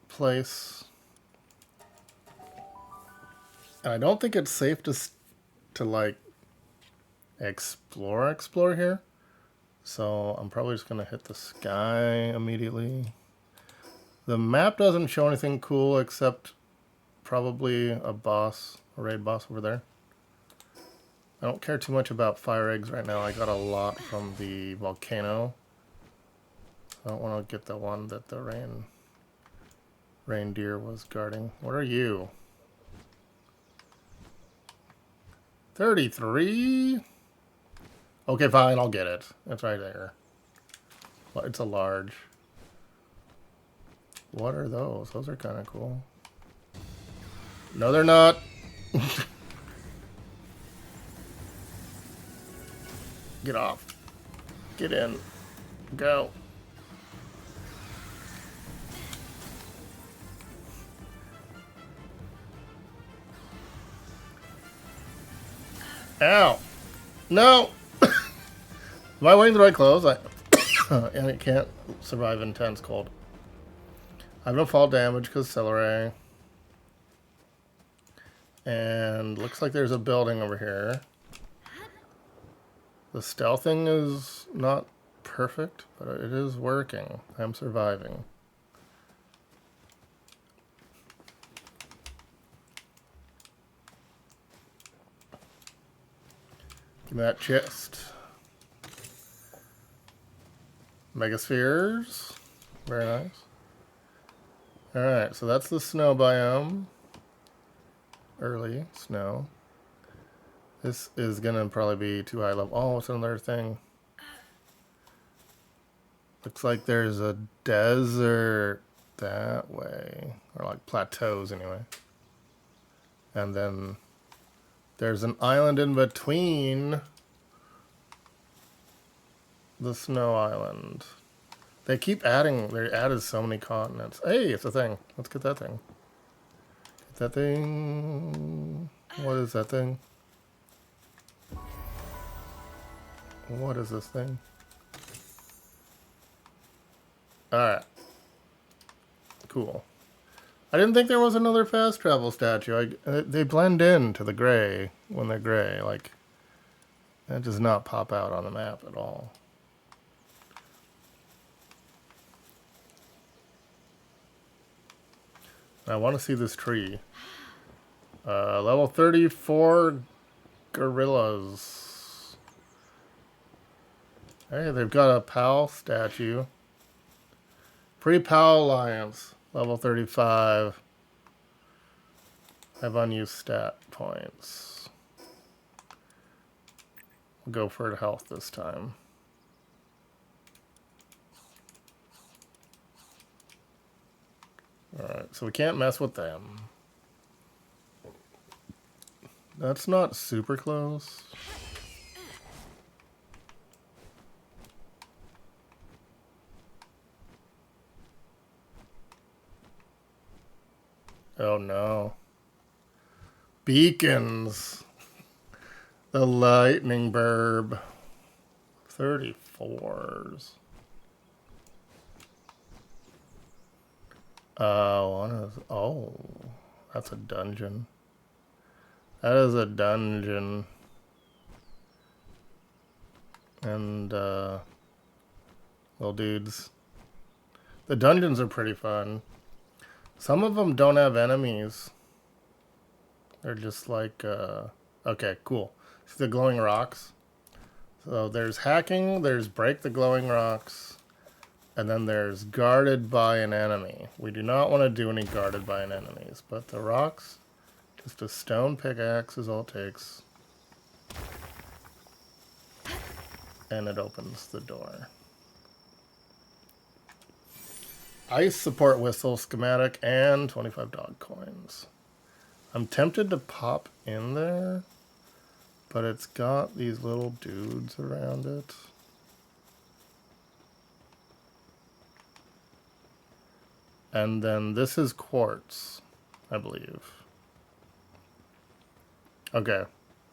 place. And I don't think it's safe to like explore here. So I'm probably just gonna hit the sky immediately. The map doesn't show anything cool except probably a boss, a raid boss over there. I don't care too much about fire eggs right now. I got a lot from the volcano. I don't want to get the one that the reindeer was guarding. What are you? 33? Okay, fine, I'll get it. It's right there. Well, it's a large. What are those? Those are kind of cool. No, they're not. Get off. Get in. Go. Ow. No. Am I wearing the right clothes? And it can't survive intense cold. I have no fall damage because celery. And looks like there's a building over here. The stealthing is not perfect, but it is working. I'm surviving. Give me that chest. Megaspheres. Very nice. Alright, so that's the snow biome. Early snow. This is gonna probably be too high level. Oh, it's another thing. Looks like there's a desert that way. Or like plateaus anyway. And then there's an island in between the snow island. They keep adding, they added so many continents. Hey, it's a thing. Let's get that thing. Get that thing. What is that thing? What is this thing? Alright. Cool. I didn't think there was another fast travel statue. They blend in to the gray when they're gray. Like, that does not pop out on the map at all. I want to see this tree. Level 34 gorillas. Hey, they've got a PAL statue. Pre-PAL Alliance. Level 35. I have unused stat points. We'll go for health this time. Alright, so we can't mess with them. That's not super close. Oh no. Beacons. The lightning burb. 34s. Oh, that's a dungeon. That is a dungeon. And, little dudes. The dungeons are pretty fun. Some of them don't have enemies. They're just like, okay, cool. See the glowing rocks? So there's hacking, there's break the glowing rocks, and then there's guarded by an enemy. We do not want to do any guarded by an enemies, but the rocks, just a stone pickaxe is all it takes. And it opens the door. Ice support whistle schematic and 25 dog coins. I'm tempted to pop in there, but it's got these little dudes around it. And then this is quartz, I believe. Okay,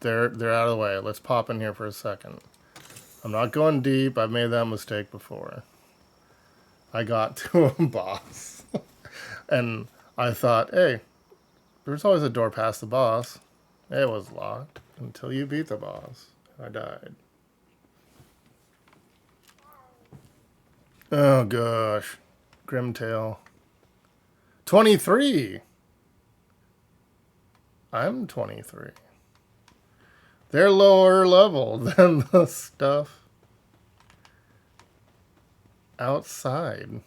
they're out of the way. Let's pop in here for a second. I'm not going deep. I've made that mistake before. I got to a boss. And I thought, hey, there's always a door past the boss. It was locked until you beat the boss. I died. Oh gosh. Grimtail. 23! I'm 23. They're lower level than the stuff outside.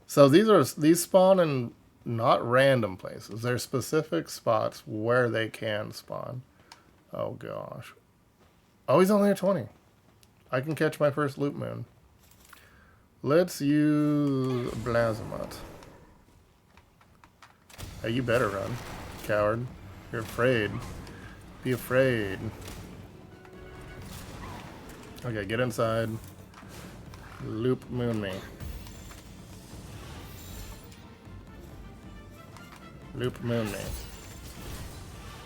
So these spawn in not random places. They're specific spots where they can spawn. Oh gosh. Oh, he's only at 20. I can catch my first loop moon. Let's use Blazimat. Hey, you better run, coward. You're afraid. Be afraid. Okay, get inside. Loop moon me. Loop moon me.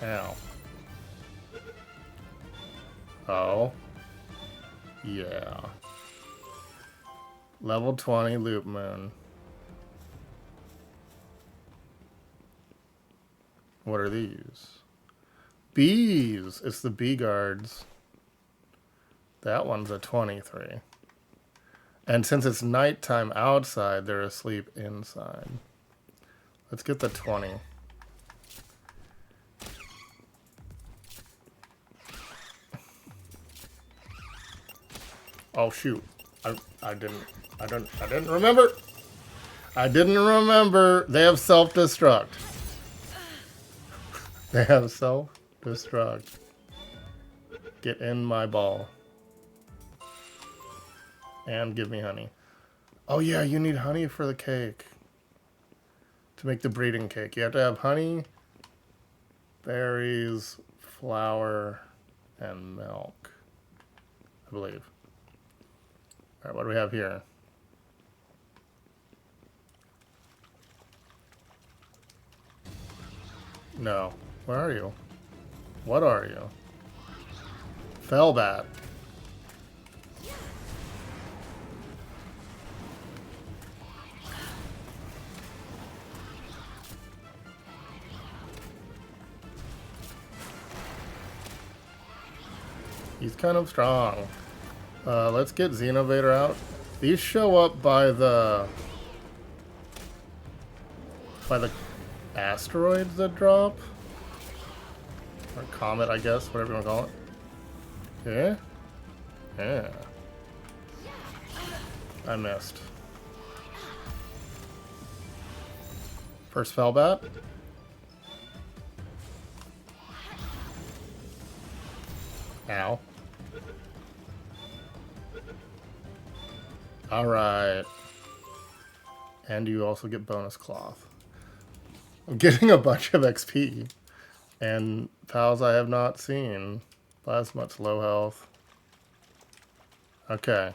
Ow. Oh. Yeah. Level 20 loop moon. What are these? Bees! It's the bee guards. That one's a 23. And since it's nighttime outside, they're asleep inside. Let's get the 20. Oh shoot. I didn't remember. I didn't remember. They have self-destruct. They have self-destruct. Get in my ball. And give me honey. Oh yeah, you need honey for the cake. To make the breeding cake. You have to have honey, berries, flour, and milk. I believe. Alright, what do we have here? No. Where are you? What are you? Fellbat. He's kind of strong. Let's get Xenovator out. These show up by the asteroids that drop. Or comet, I guess, whatever you want to call it. Yeah? Yeah. I missed. First Fellbat. Ow. Alright. And you also get bonus cloth. I'm getting a bunch of XP. And pals I have not seen. Plasma's low health. Okay.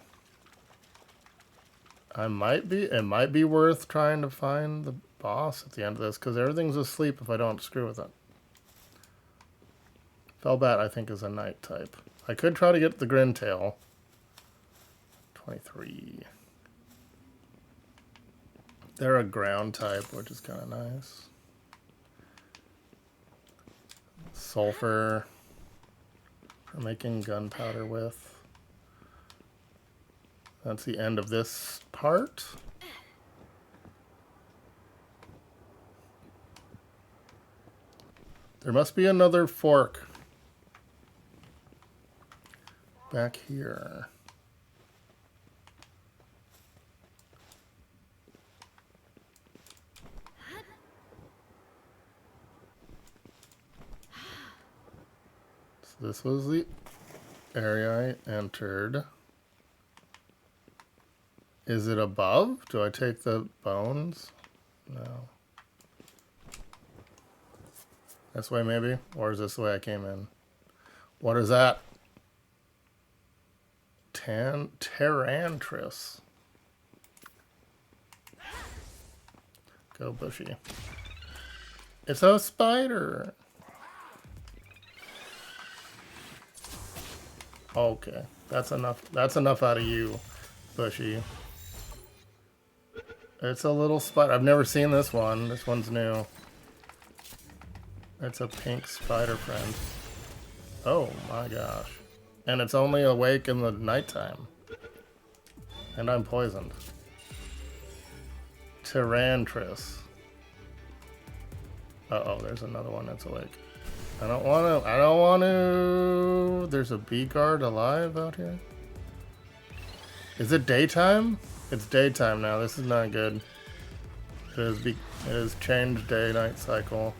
It might be worth trying to find the boss at the end of this, because everything's asleep if I don't screw with it. Fellbat, I think, is a night type. I could try to get the Grintail. 23. They're a ground type, which is kind of nice. Sulfur for making gunpowder with. That's the end of this part. There must be another fork back here. So this was the area I entered. Is it above? Do I take the bones? No. This way maybe? Or is this the way I came in? What is that? Terrantris. Go bushy. It's a spider. Okay, that's enough. That's enough out of you, bushy. It's a little spider. I've never seen this one. This one's new. It's a pink spider friend. Oh my gosh. And it's only awake in the nighttime. And I'm poisoned. Terrantris. Uh-oh, there's another one that's awake. I don't want to. There's a bee guard alive out here. Is it daytime? It's daytime now. This is not good. It is changed day-night cycle.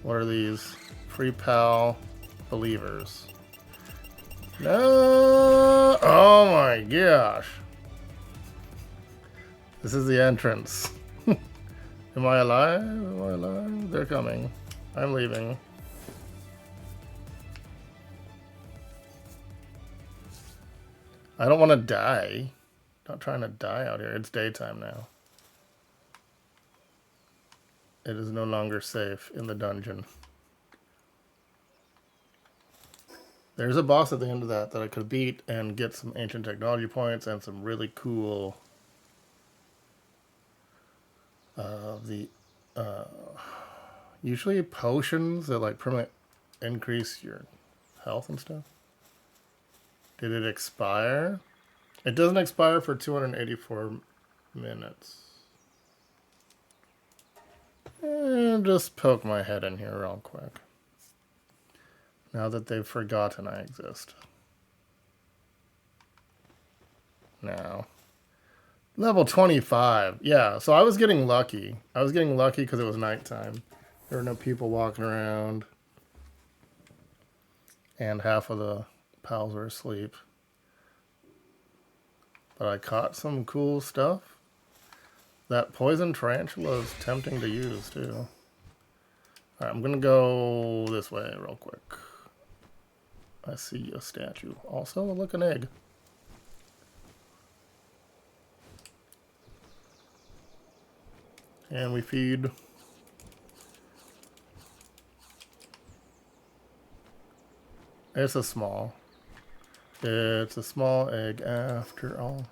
What are these? Free pal believers. No! Oh my gosh. This is the entrance. Am I alive? Am I alive? They're coming. I'm leaving. I don't want to die. Not trying to die out here. It's daytime now. It is no longer safe in the dungeon. There's a boss at the end of that I could beat and get some ancient technology points and some really cool usually potions that like permanently increase your health and stuff. Did it expire? It doesn't expire for 284 minutes. And just poke my head in here real quick. Now that they've forgotten I exist. Now. Level 25. Yeah, so I was getting lucky. I was getting lucky because it was nighttime. There were no people walking around. And half of the pals were asleep. But I caught some cool stuff. That poison tarantula is tempting to use, too. Alright, I'm going to go this way real quick. I see a statue. Also, look, an egg. And we feed. It's a small egg after all.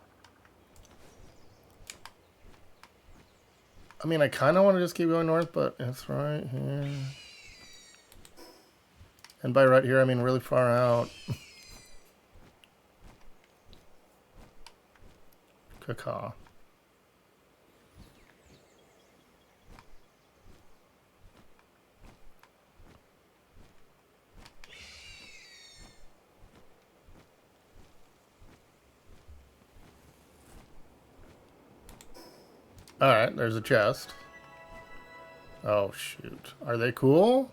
I mean, I kind of want to just keep going north, but it's right here. And by right here, I mean really far out. Caca. Alright, there's a chest. Oh, shoot. Are they cool?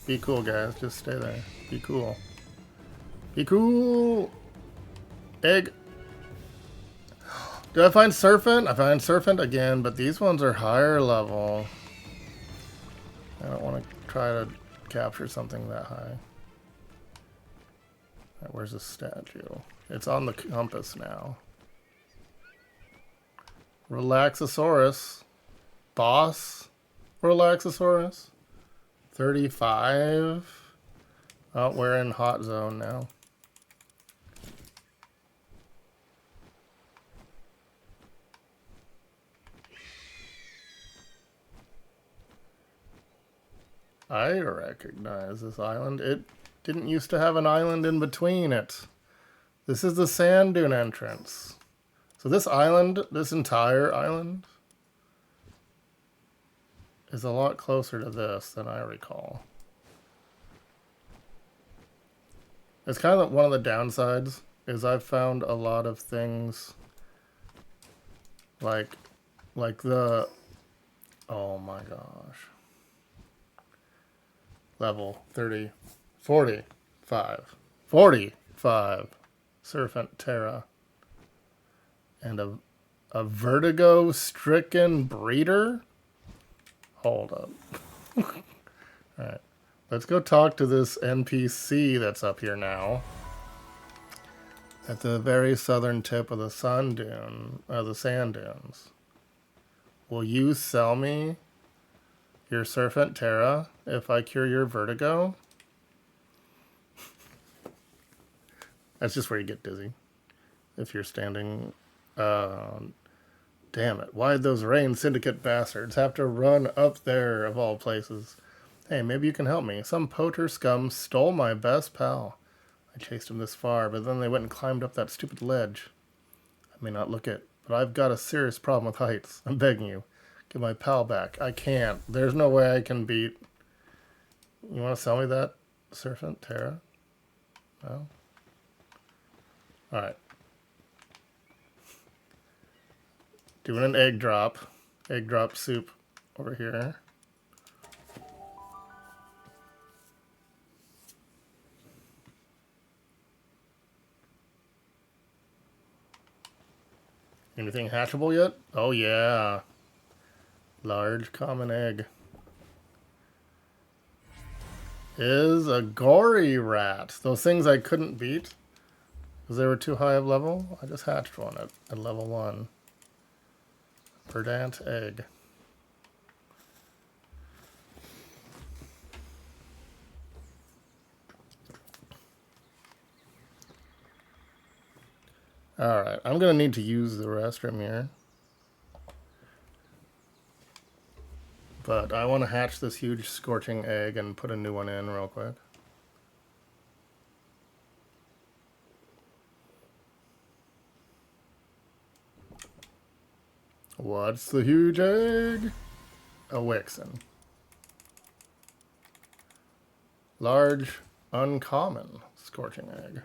Be cool, guys. Just stay there. Be cool. Be cool! Egg! Do I find Serpent? I find Serpent again, but these ones are higher level. I don't want to try to capture something that high. Alright, where's the statue? It's on the compass now. Relaxosaurus. Boss Relaxosaurus. 35. Oh, we're in hot zone now. I recognize this island. It didn't used to have an island in between it. This is the sand dune entrance. So this island, this entire island, is a lot closer to this than I recall. It's kind of one of the downsides is I've found a lot of things like the, oh my gosh, level 30, 45 Serpent Terra and a vertigo stricken breeder. Hold up. Alright. Let's go talk to this NPC that's up here now. At the very southern tip of the sand dunes. Will you sell me your Serpent Terra if I cure your vertigo? That's just where you get dizzy. If you're standing... damn it. Why'd those Rain Syndicate bastards have to run up there of all places? Hey, maybe you can help me. Some poacher scum stole my best pal. I chased him this far, but then they went and climbed up that stupid ledge. I may not look it, but I've got a serious problem with heights. I'm begging you. Get my pal back. I can't. There's no way I can beat... You want to sell me that Serpent Terra? No? Alright. Doing an egg drop. Egg drop soup over here. Anything hatchable yet? Oh yeah. Large common egg. Is a gory rat. Those things I couldn't beat because they were too high of level. I just hatched one at level 1. Verdant egg. Alright, I'm going to need to use the restroom here. But I want to hatch this huge scorching egg and put a new one in real quick. What's the huge egg? A Wixen. Large, uncommon scorching egg.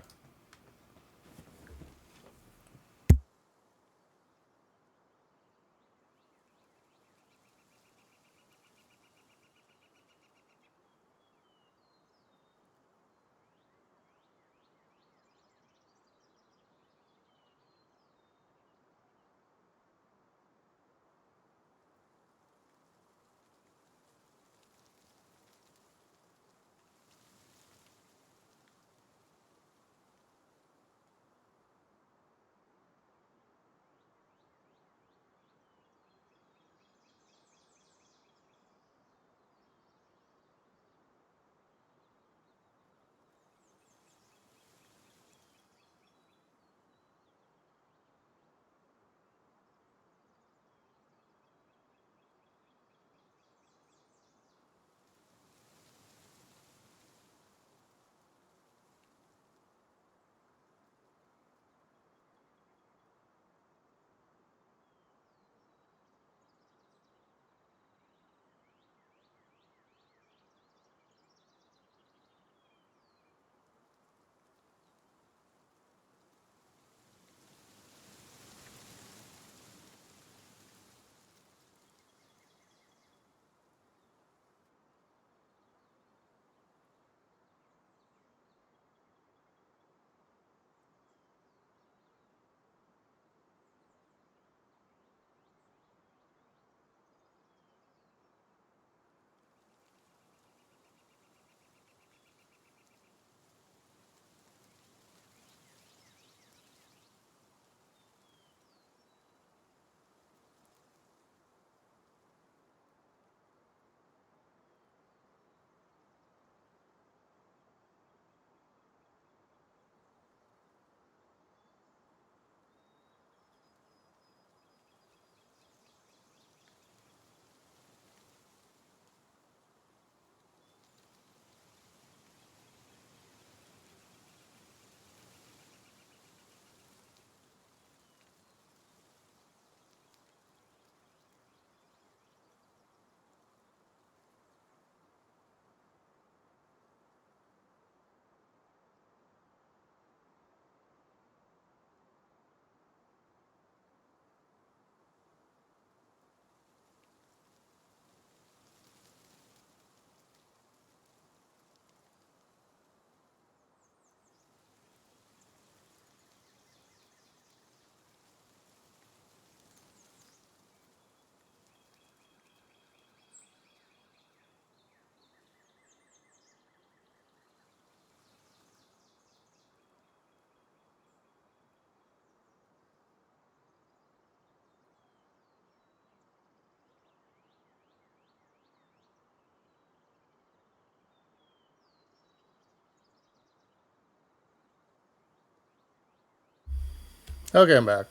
Okay, I'm back.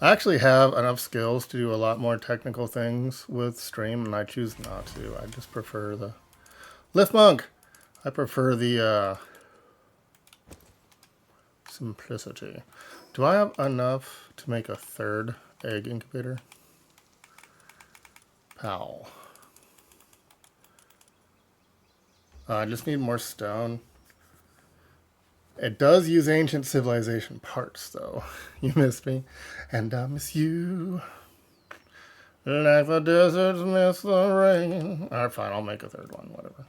I actually have enough skills to do a lot more technical things with stream, and I choose not to. I just prefer the Lift Monk. I prefer the simplicity. Do I have enough to make a third egg incubator? Pow. I just need more stone. It does use ancient civilization parts, though. You missed me, and I miss you. Like the deserts miss the rain. Alright, fine, I'll make a third one, whatever.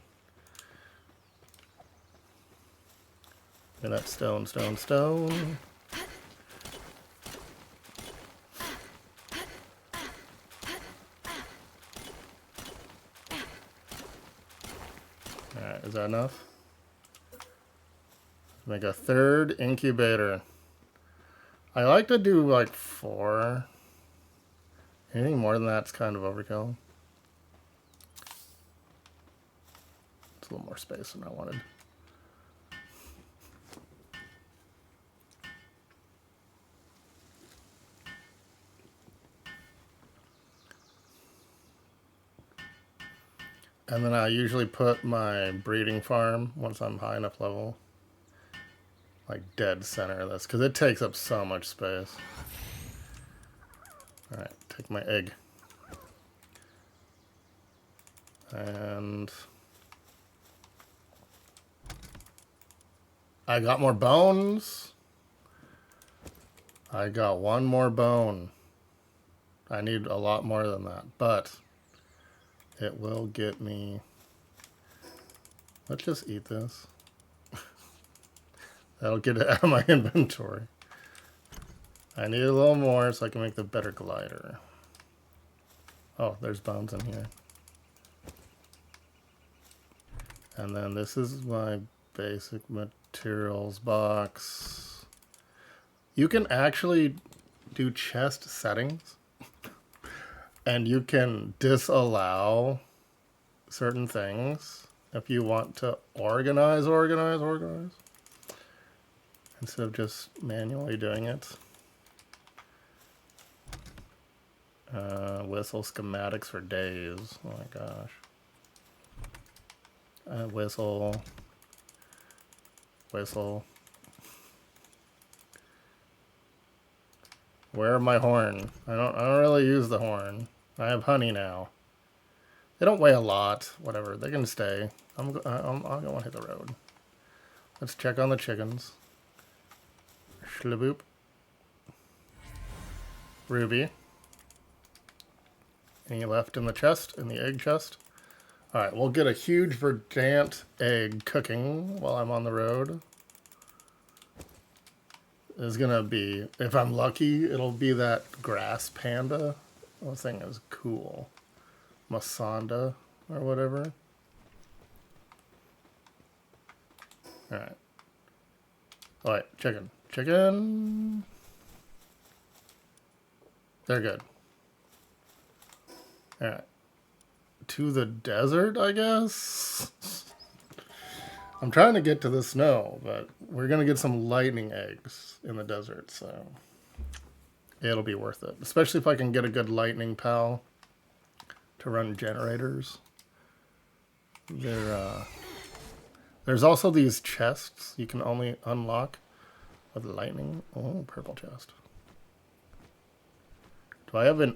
And that's stone, stone, stone. Alright, is that enough? Make a third incubator. I like to do like 4. Anything more than that's kind of overkill. It's a little more space than I wanted. And then I usually put my breeding farm, once I'm high enough level, like dead center of this, because it takes up so much space. Alright, take my egg. And I got more bones. I got 1 more bone. I need a lot more than that, but it will get me... Let's just eat this. That'll get it out of my inventory. I need a little more so I can make the better glider. Oh, there's bones in here. And then this is my basic materials box. You can actually do chest settings. And you can disallow certain things if you want to organize. Instead of just manually doing it. Whistle schematics for days. Oh my gosh. Whistle. Where my horn? I don't really use the horn. I have honey now. They don't weigh a lot. Whatever. They can stay. I don't want to hit the road. Let's check on the chickens. Schlaboop. Ruby. Any left in the chest? In the egg chest? Alright, we'll get a huge verdant egg cooking while I'm on the road. It's gonna be, if I'm lucky, it'll be that grass panda. This thing is cool. Masanda or whatever. Alright. Alright, chicken. Chicken. They're good. Alright. To the desert, I guess? I'm trying to get to the snow, but we're going to get some lightning eggs in the desert, so it'll be worth it. Especially if I can get a good lightning pal to run generators. There's also these chests you can only unlock with lightning. Oh, purple chest. Do I have a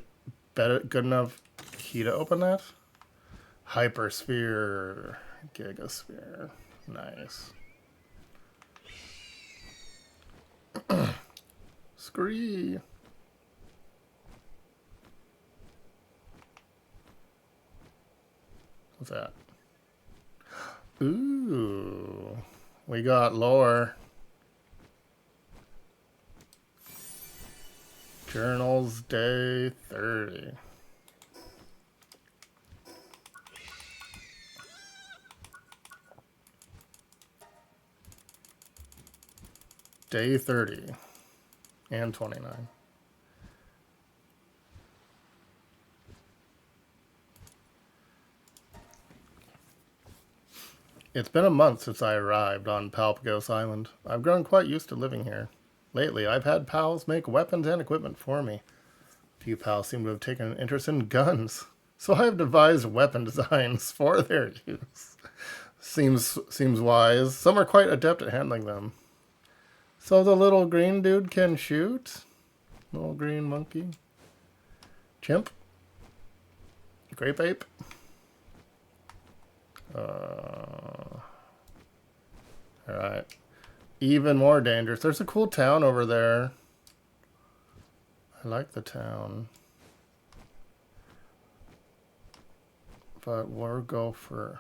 good enough key to open that? Hypersphere. Gigasphere. Nice. Scree. What's that? Ooh. We got lore. Journals day 30. Day 30 and 29. It's been a month since I arrived on Palpagos Island. I've grown quite used to living here. Lately, I've had pals make weapons and equipment for me. Few pals seem to have taken an interest in guns, so I have devised weapon designs for their use. Seems wise. Some are quite adept at handling them. So the little green dude can shoot? Little green monkey? Chimp? Grape ape? Alright. Even more dangerous. There's a cool town over there. I like the town. But we'll go for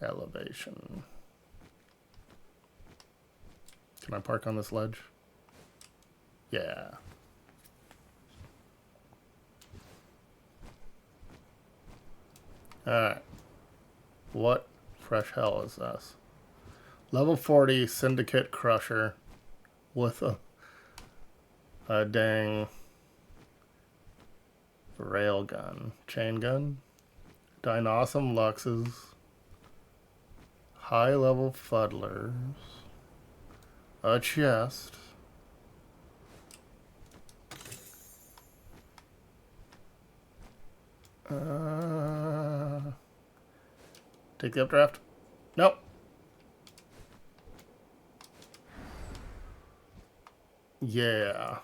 elevation. Can I park on this ledge? Yeah. Alright. What fresh hell is this? Level 40 Syndicate Crusher with a dang rail gun. Chain gun. Dinossum Luxes. High level Fuddlers. A chest. Take the updraft. Nope. Yeah.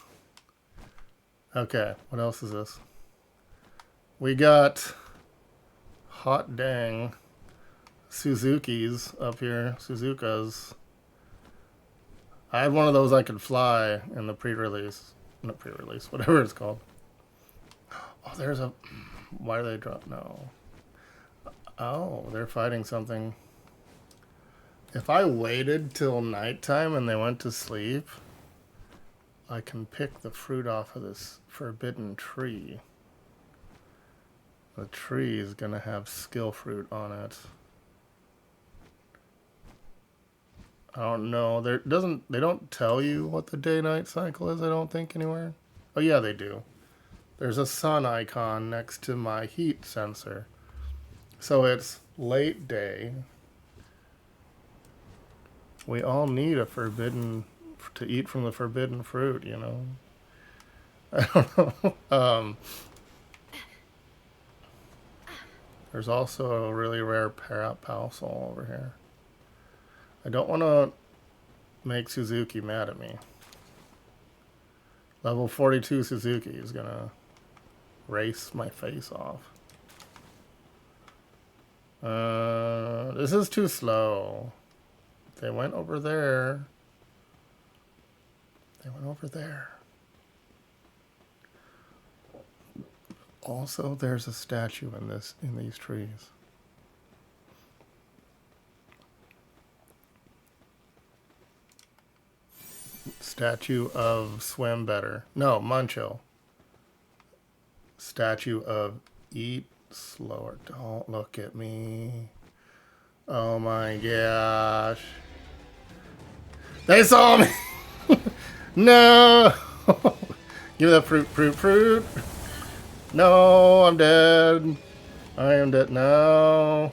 Okay, what else is this? We got hot dang Suzuki's up here. Suzuka's. I had one of those I could fly in the pre-release. Not pre-release, whatever it's called. Oh, there's a... Why do they drop? No. Oh, they're fighting something. If I waited till nighttime and they went to sleep, I can pick the fruit off of this forbidden tree. The tree is gonna have skill fruit on it. I don't know. They don't tell you what the day-night cycle is, I don't think, anywhere. Oh yeah, they do. There's a sun icon next to my heat sensor. So it's late day. We all need a forbidden to eat from the forbidden fruit, you know. I don't know. There's also a really rare Palworld over here. I don't want to make Suzuki mad at me. Level 42 Suzuki is gonna race my face off. This is too slow. They went over there. They went over there. Also, there's a statue in these trees. Statue of Swim Better. No, Muncho. Statue of Eat Slower. Don't look at me. Oh my gosh. They saw me! No! Give me that fruit. No, I'm dead. I am dead. No.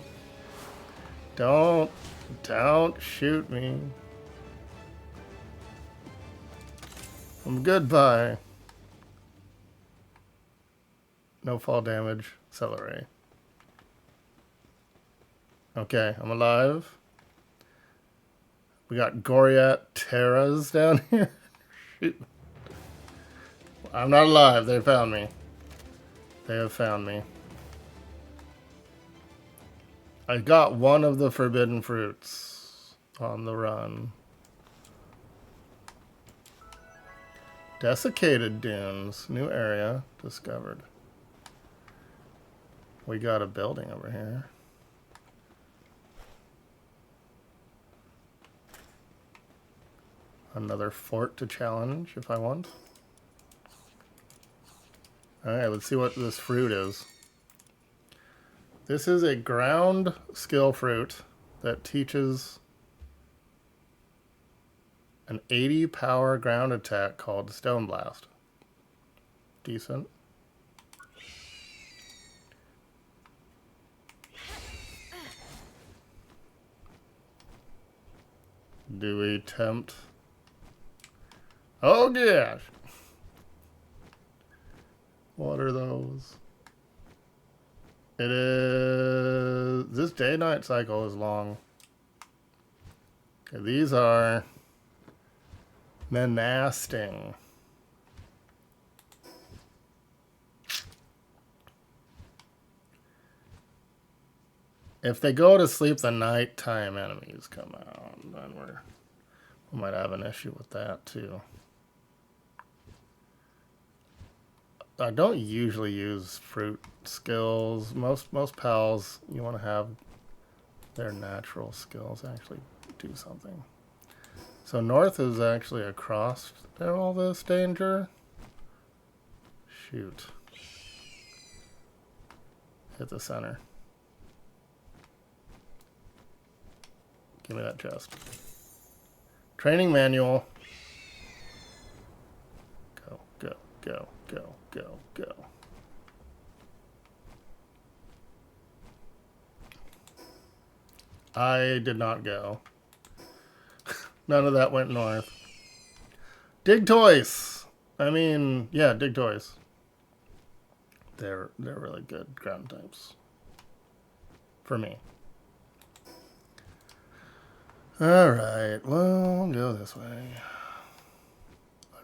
Don't shoot me. Goodbye. No fall damage. Celery. Okay, I'm alive. We got Goriat Terras down here. Shoot. I'm not alive. They found me. They have found me. I got one of the forbidden fruits on the run. Desiccated dunes. New area discovered. We got a building over here. Another fort to challenge if I want. Alright, let's see what this fruit is. This is a ground skill fruit that teaches an 80 power ground attack called Stone Blast. Decent. Do we tempt? Oh gosh! What are those? It is... This day-night cycle is long. Okay, these are... Menasting. If they go to sleep, the nighttime enemies come out. Then we might have an issue with that too. I don't usually use fruit skills. Most pals, you want to have their natural skills actually do something. So north is actually across all this danger. Shoot. Hit the center. Give me that chest. Training manual. Go, go, go, go, go, go. I did not go. None of that went north. Dig toys. I mean, yeah, dig toys. They're really good ground types. For me. Alright, well, we'll go this way.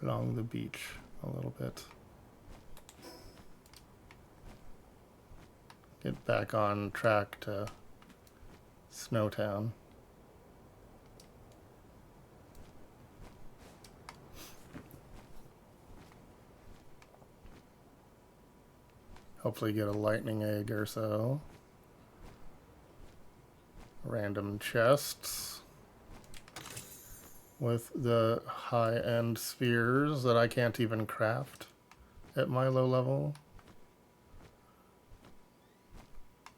Along the beach a little bit. Get back on track to Snowtown. Hopefully get a lightning egg or so. Random chests with the high-end spheres that I can't even craft at my low level.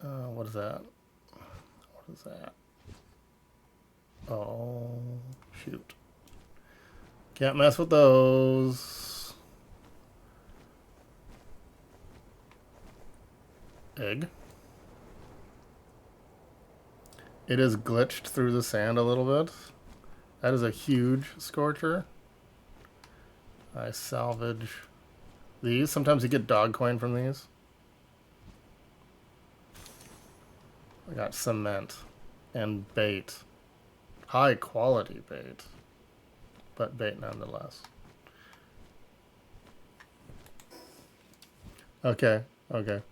What is that? What is that? Oh, shoot. Can't mess with those. Egg. It is glitched through the sand a little bit. That is a huge scorcher. I salvage these. Sometimes you get dog coin from these. I got cement and bait. High quality bait. But bait nonetheless. Okay, okay.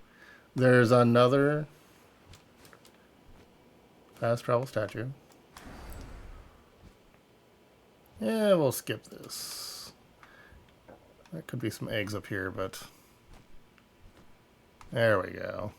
There's another fast travel statue. Yeah, we'll skip this. There could be some eggs up here, but there we go.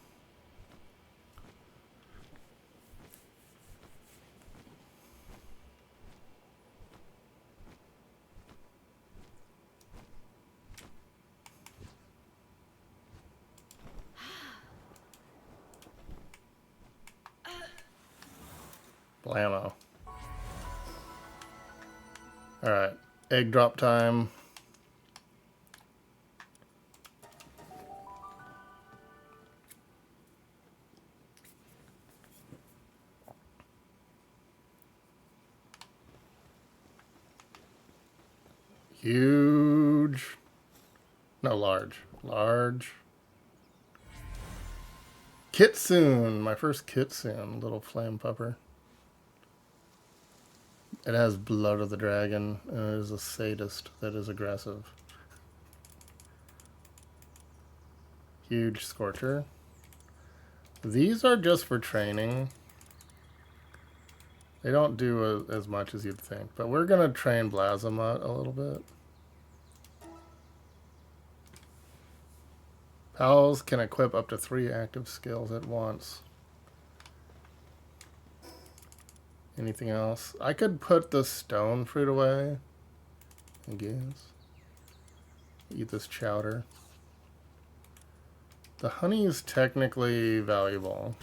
Blammo. Alright, egg drop time. Huge. No, large. Large. Kitsune. My first Kitsune. Little flame pupper. It has blood of the dragon, and it is a sadist that is aggressive. Huge scorcher. These are just for training. They don't do as much as you'd think, but we're going to train Blazimutt a little bit. Pals can equip up to 3 active skills at once. Anything else? I could put the stone fruit away, I guess. Eat this chowder. The honey is technically valuable.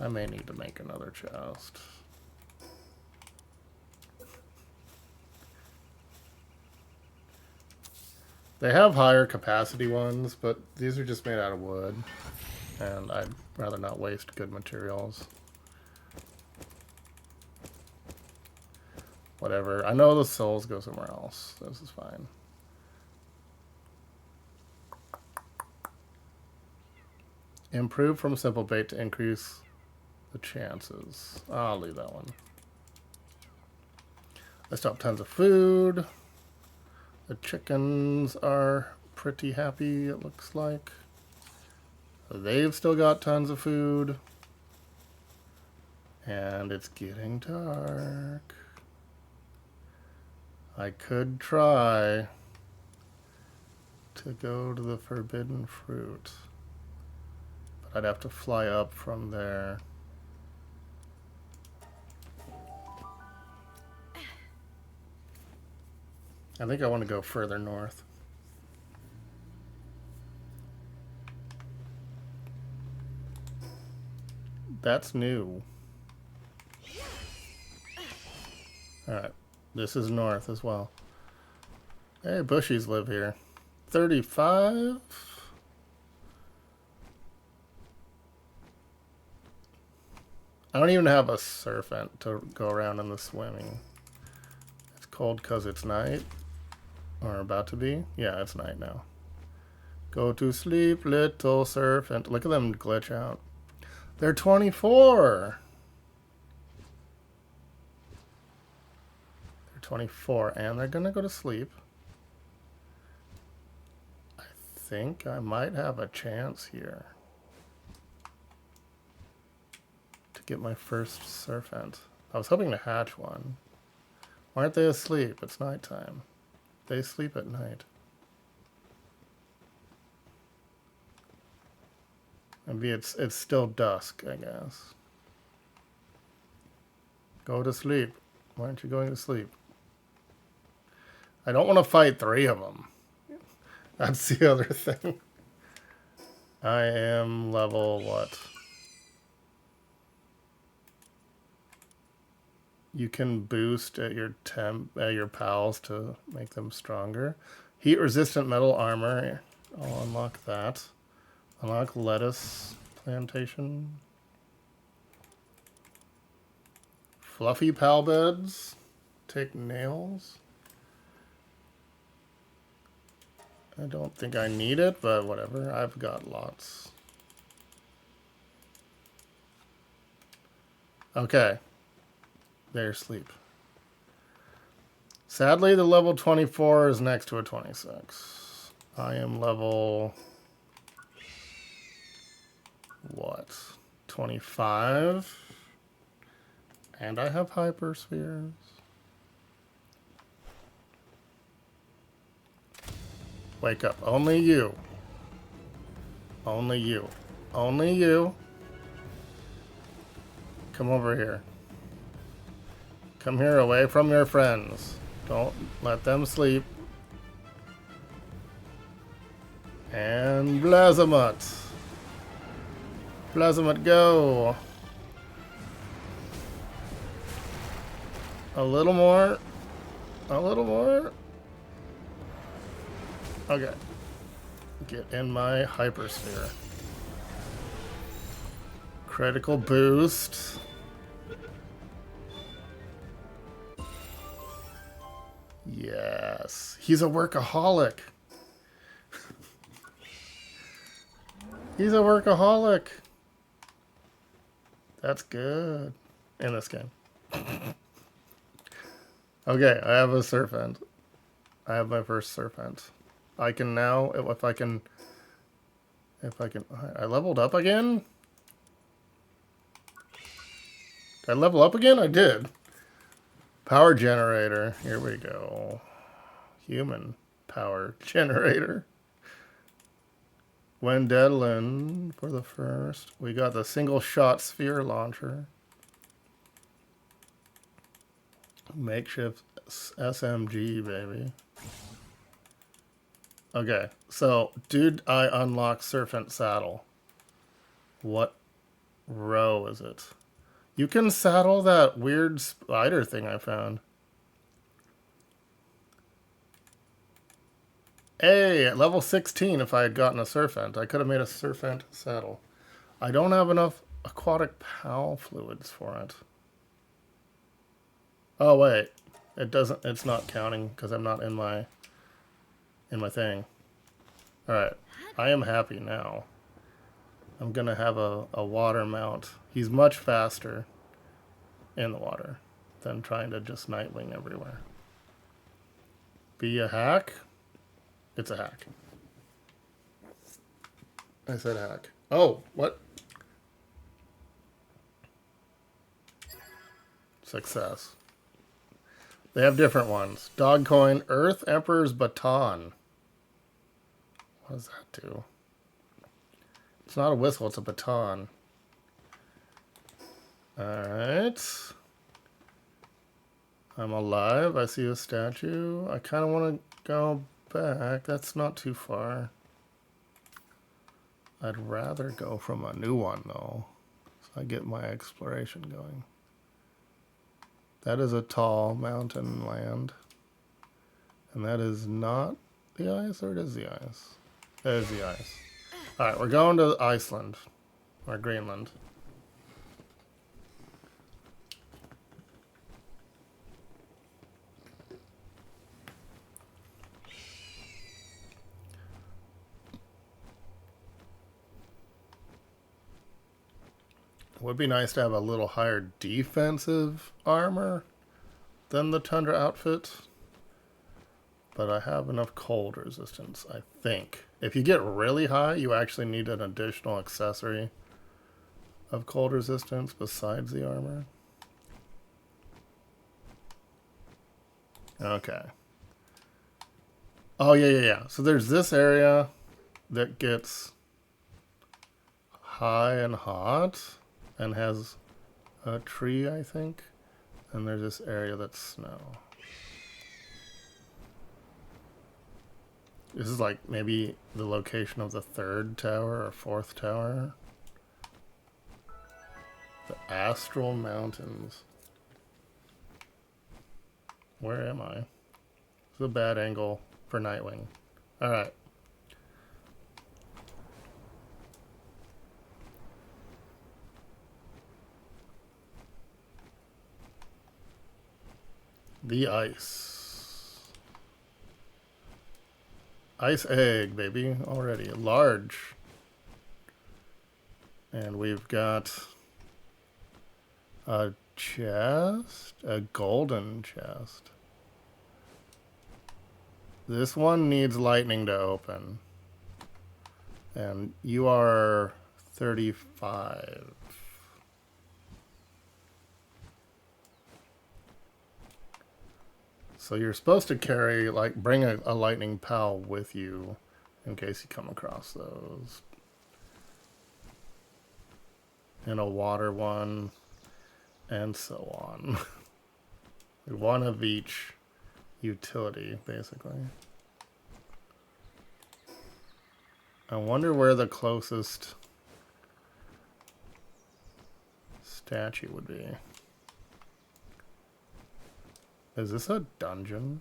I may need to make another chest. They have higher capacity ones, but these are just made out of wood. And I'd rather not waste good materials. Whatever. I know the souls go somewhere else. This is fine. Improve from simple bait to increase the chances. I'll leave that one. I still have tons of food. The chickens are pretty happy, it looks like. They've still got tons of food. And it's getting dark. I could try to go to the forbidden fruit. But I'd have to fly up from there. I think I want to go further north. That's new. Alright. This is north as well. Hey, bushies live here. 35? I don't even have a serpent to go around in the swimming. It's cold because it's night. Or about to be. Yeah, it's night now. Go to sleep, little serpent. Look at them glitch out. They're 24! They're 24, and they're gonna go to sleep. I think I might have a chance here to get my first serpent. I was hoping to hatch one. Why aren't they asleep? It's nighttime. They sleep at night. Maybe it's still dusk, I guess. Go to sleep. Why aren't you going to sleep? I don't want to fight 3 of them. That's the other thing. I am level what? You can boost at your your pals to make them stronger. Heat resistant metal armor. I'll unlock that. Unlock lettuce plantation. Fluffy pal beds. Take nails. I don't think I need it, but whatever. I've got lots. Okay. They're asleep. Sadly, the level 24 is next to a 26. I am level... what? 25? And I have hyperspheres. Wake up. Only you. Only you. Only you. Come over here. Come here away from your friends. Don't let them sleep. And Blazamut. Blazamut, go. A little more. A little more. Okay. Get in my hypersphere. Critical boost. Yes. He's a workaholic. He's a workaholic. That's good. In this game. Okay, I have a serpent. I have my first serpent. I can now, if I leveled up again? Did I level up again? I did. Power generator. Here we go. Human power generator. Wendelin for the first. We got the single shot sphere launcher. Makeshift SMG, baby. Okay, so did I unlock Serpent Saddle? What row is it? You can saddle that weird spider thing I found. Hey, at level 16, if I had gotten a Serpent, I could have made a Serpent saddle. I don't have enough aquatic pal fluids for it. Oh, wait. It doesn't. It's not counting because I'm not in my thing. All right. I am happy now. I'm gonna have a water mount. He's much faster in the water than trying to just Nitewing everywhere. Be a hack? It's a hack. I said hack. Oh, what? Success. They have different ones. Dog coin, Earth Emperor's baton. What does that do? It's not a whistle, it's a baton. Alright. I'm alive. I see a statue. I kind of want to go back. That's not too far. I'd rather go from a new one, though, so I get my exploration going. That is a tall mountain land. And that is not the ice, or it is the ice? That is the ice. Alright, we're going to Iceland. Or Greenland. It would be nice to have a little higher defensive armor than the Tundra outfit. But I have enough cold resistance, I think. If you get really high, you actually need an additional accessory of cold resistance besides the armor. Okay. Oh, yeah. So there's this area that gets high and hot and has a tree, I think. And there's this area that's snow. This is like maybe the location of the third tower or fourth tower. The Astral Mountains. Where am I? It's a bad angle for Nitewing. Alright. The ice. Ice egg, baby. Already. Large. And we've got a chest. A golden chest. This one needs lightning to open. And you are 35. So you're supposed to carry, like, bring a lightning pal with you in case you come across those. And a water one, and so on. One of each utility, basically. I wonder where the closest statue would be. Is this a dungeon?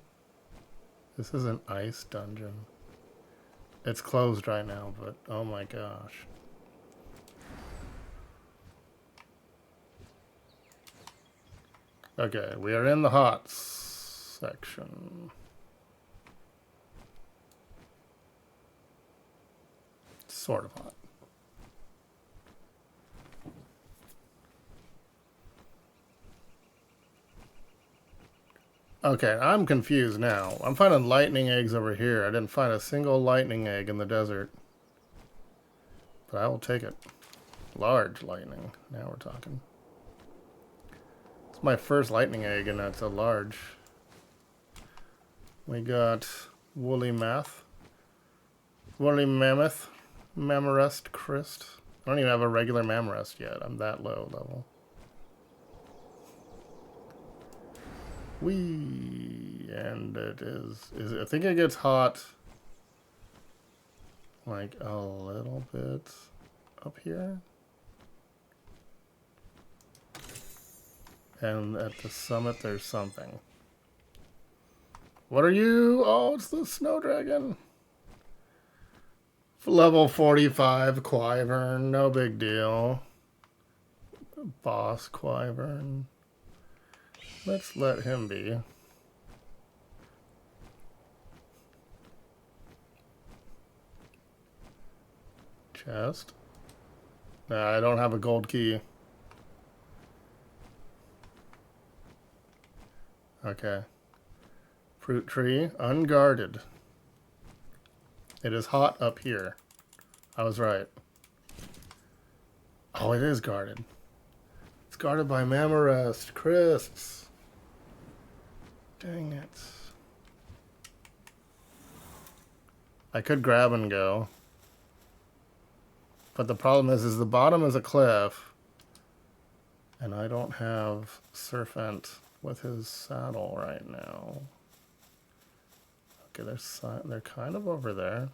This is an ice dungeon. It's closed right now, but oh my gosh. Okay, we are in the hot section. Sort of hot. Okay, I'm confused now. I'm finding lightning eggs over here. I didn't find a single lightning egg in the desert. But I will take it. Large lightning. Now we're talking. It's my first lightning egg, and that's a large. We got woolly mammoth. Woolly mammoth. Mammarest Christ. I don't even have a regular Mammarest yet. I'm that low level. And it is I think it gets hot like a little bit up here. And at the summit there's something. What are you? Oh, it's the snow dragon. Level 45 Wyvern, no big deal. Boss Wyvern. Let's let him be. Chest. Nah, I don't have a gold key. Okay. Fruit tree, unguarded. It is hot up here. I was right. Oh, it is guarded. It's guarded by Mamarest. Crisps. Dang it. I could grab and go. But the problem is the bottom is a cliff. And I don't have Serpent with his saddle right now. Okay, they're kind of over there.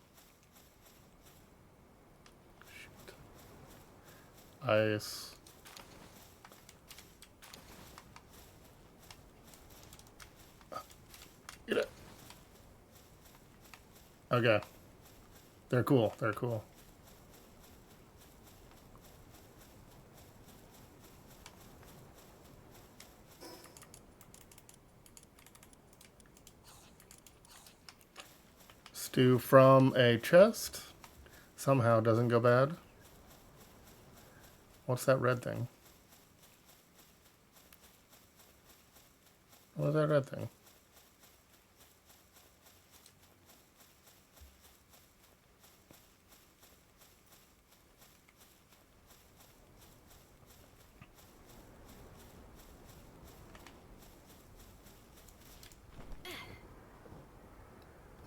Shoot. Ice. Get it. Okay. They're cool. They're cool. Stew from a chest. Somehow doesn't go bad. What's that red thing? What is that red thing?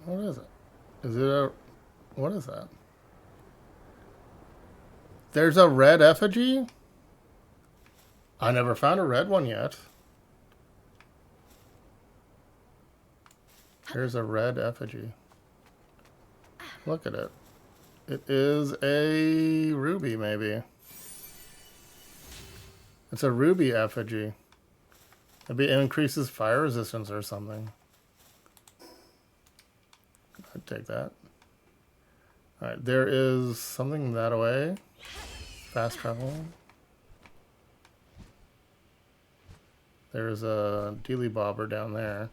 What is it? Is it a... What is that? There's a red effigy? I never found a red one yet. There's a red effigy. Look at it. It is a ruby, maybe. It's a ruby effigy. Maybe it increases fire resistance or something. I'd take that. Alright, there is something that way. Fast travel. There's a dealy bobber down there.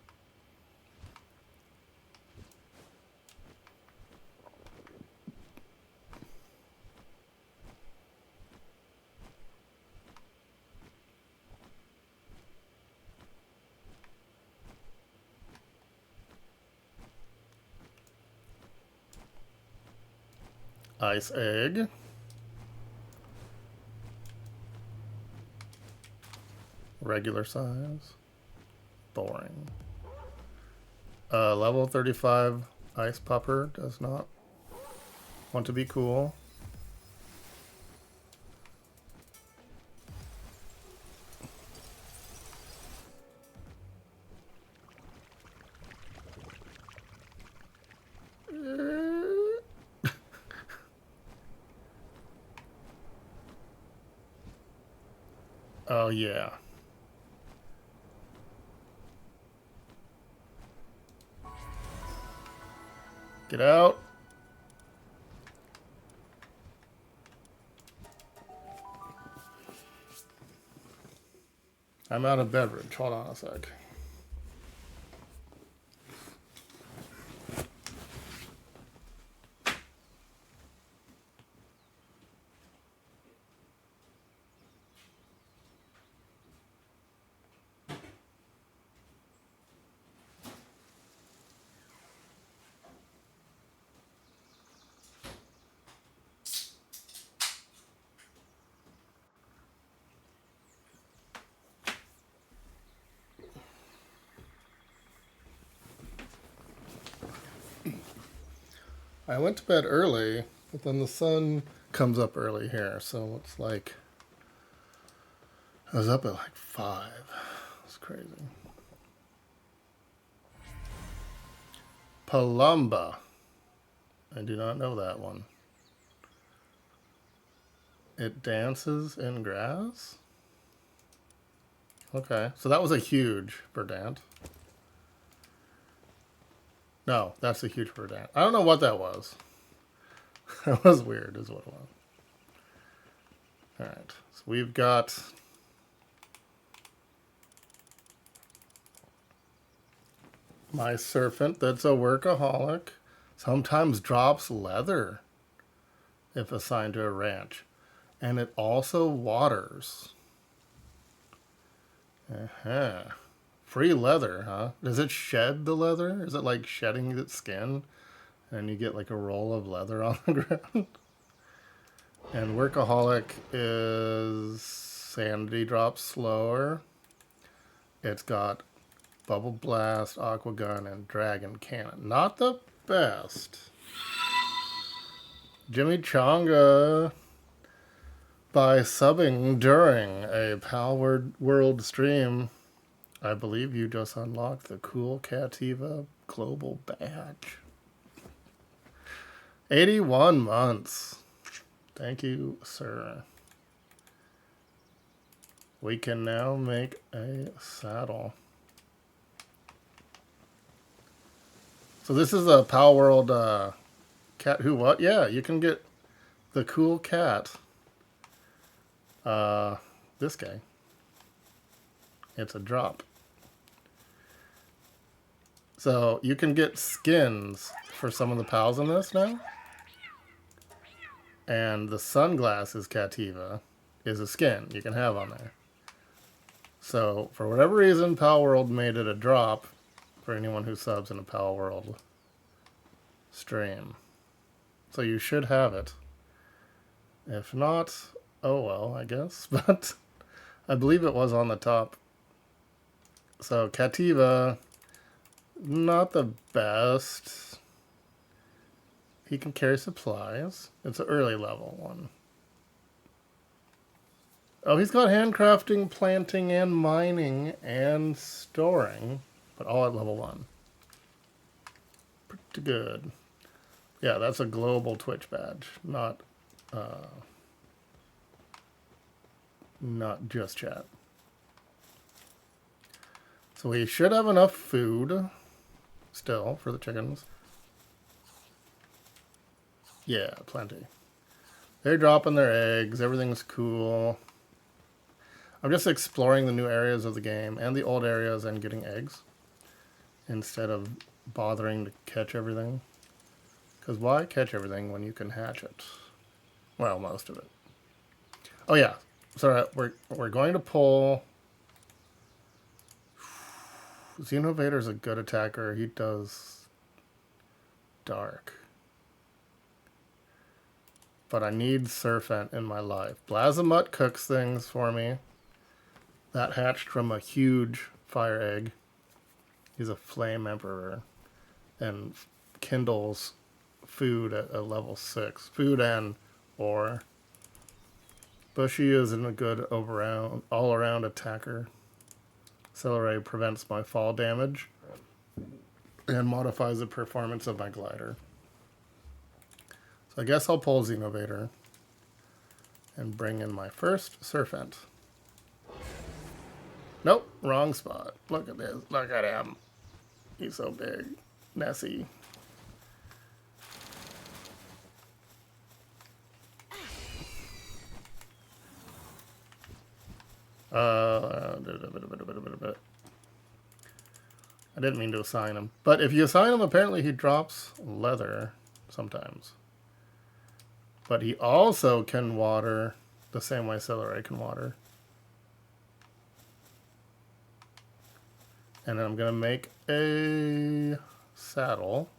Ice egg. Regular size. Boring. Level 35 ice pupper does not want to be cool. Oh yeah. Get out. I'm out of beverage. Hold on a sec. I went to bed early, but then the sun comes up early here, so it's like I was up at like 5. It's crazy. Palumba. I do not know that one. It dances in grass? Okay, so that was a huge verdant. No, that's a huge verdant. I don't know what that was. That was weird, is what it was. Alright, so we've got my serpent that's a workaholic. Sometimes drops leather. if assigned to a ranch. And it also waters. Uh-huh. Free leather, huh? Does it shed the leather? Is it like shedding its skin? And you get like a roll of leather on the ground? And Workaholic is sanity drops slower. It's got Bubble Blast, Aqua Gun, and Dragon Cannon. Not the best. Jimmy Chonga, by subbing during a Palworld stream, I believe you just unlocked the cool Cativa Global Badge. 81 months. Thank you, sir. We can now make a saddle. So this is a Palworld cat who what? Yeah, you can get the cool cat. This guy. It's a drop. So you can get skins for some of the pals in this now. And the sunglasses Cativa is a skin you can have on there. So for whatever reason, Palworld made it a drop for anyone who subs in a Palworld stream. So you should have it. If not, oh well, I guess. But I believe it was on the top. So Cativa, not the best. He can carry supplies. It's an early level one. Oh, he's got handcrafting, planting, and mining, and storing. But all at level 1. Pretty good. Yeah, that's a global Twitch badge. Not just chat. So we should have enough food still for the chickens. Yeah, plenty. They're dropping their eggs. Everything's cool. I'm just exploring the new areas of the game and the old areas and getting eggs instead of bothering to catch everything. Because why catch everything when you can hatch it? Well, most of it. Oh yeah. So we're going to pull... Xenovator's a good attacker. He does dark. But I need Serpent in my life. Blazamut cooks things for me. That hatched from a huge fire egg. He's a flame emperor. And kindles food at a level 6. Food and ore. Bushy isn't a good all-around attacker. Celery prevents my fall damage. And modifies the performance of my glider. So I guess I'll pull Xenovator and bring in my first Serpent. Nope, wrong spot. Look at this. Look at him. He's so big. Nessie. I didn't mean to assign him. But if you assign him, apparently he drops leather sometimes. But he also can water the same way Celery can water. And then I'm going to make a saddle.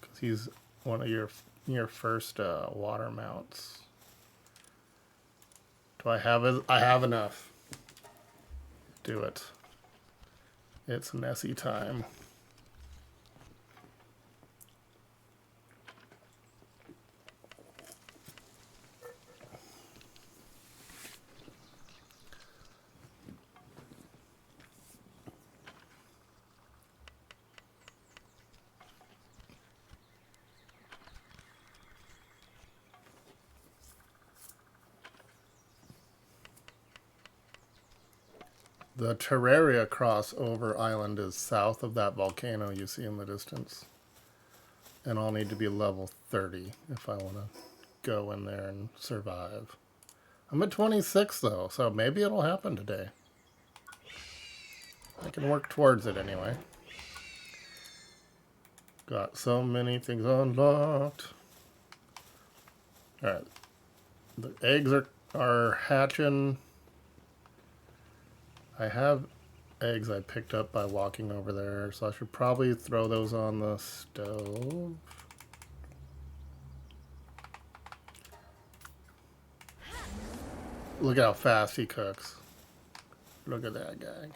Because he's one of your first water mounts. Do I have it? I have enough. Do it. It's Nessie time. The Terraria crossover island is south of that volcano you see in the distance. And I'll need to be level 30 if I want to go in there and survive. I'm at 26 though, so maybe it'll happen today. I can work towards it anyway. Got so many things unlocked. Alright. The eggs are hatching. I have eggs I picked up by walking over there, so I should probably throw those on the stove. Look at how fast he cooks. Look at that guy.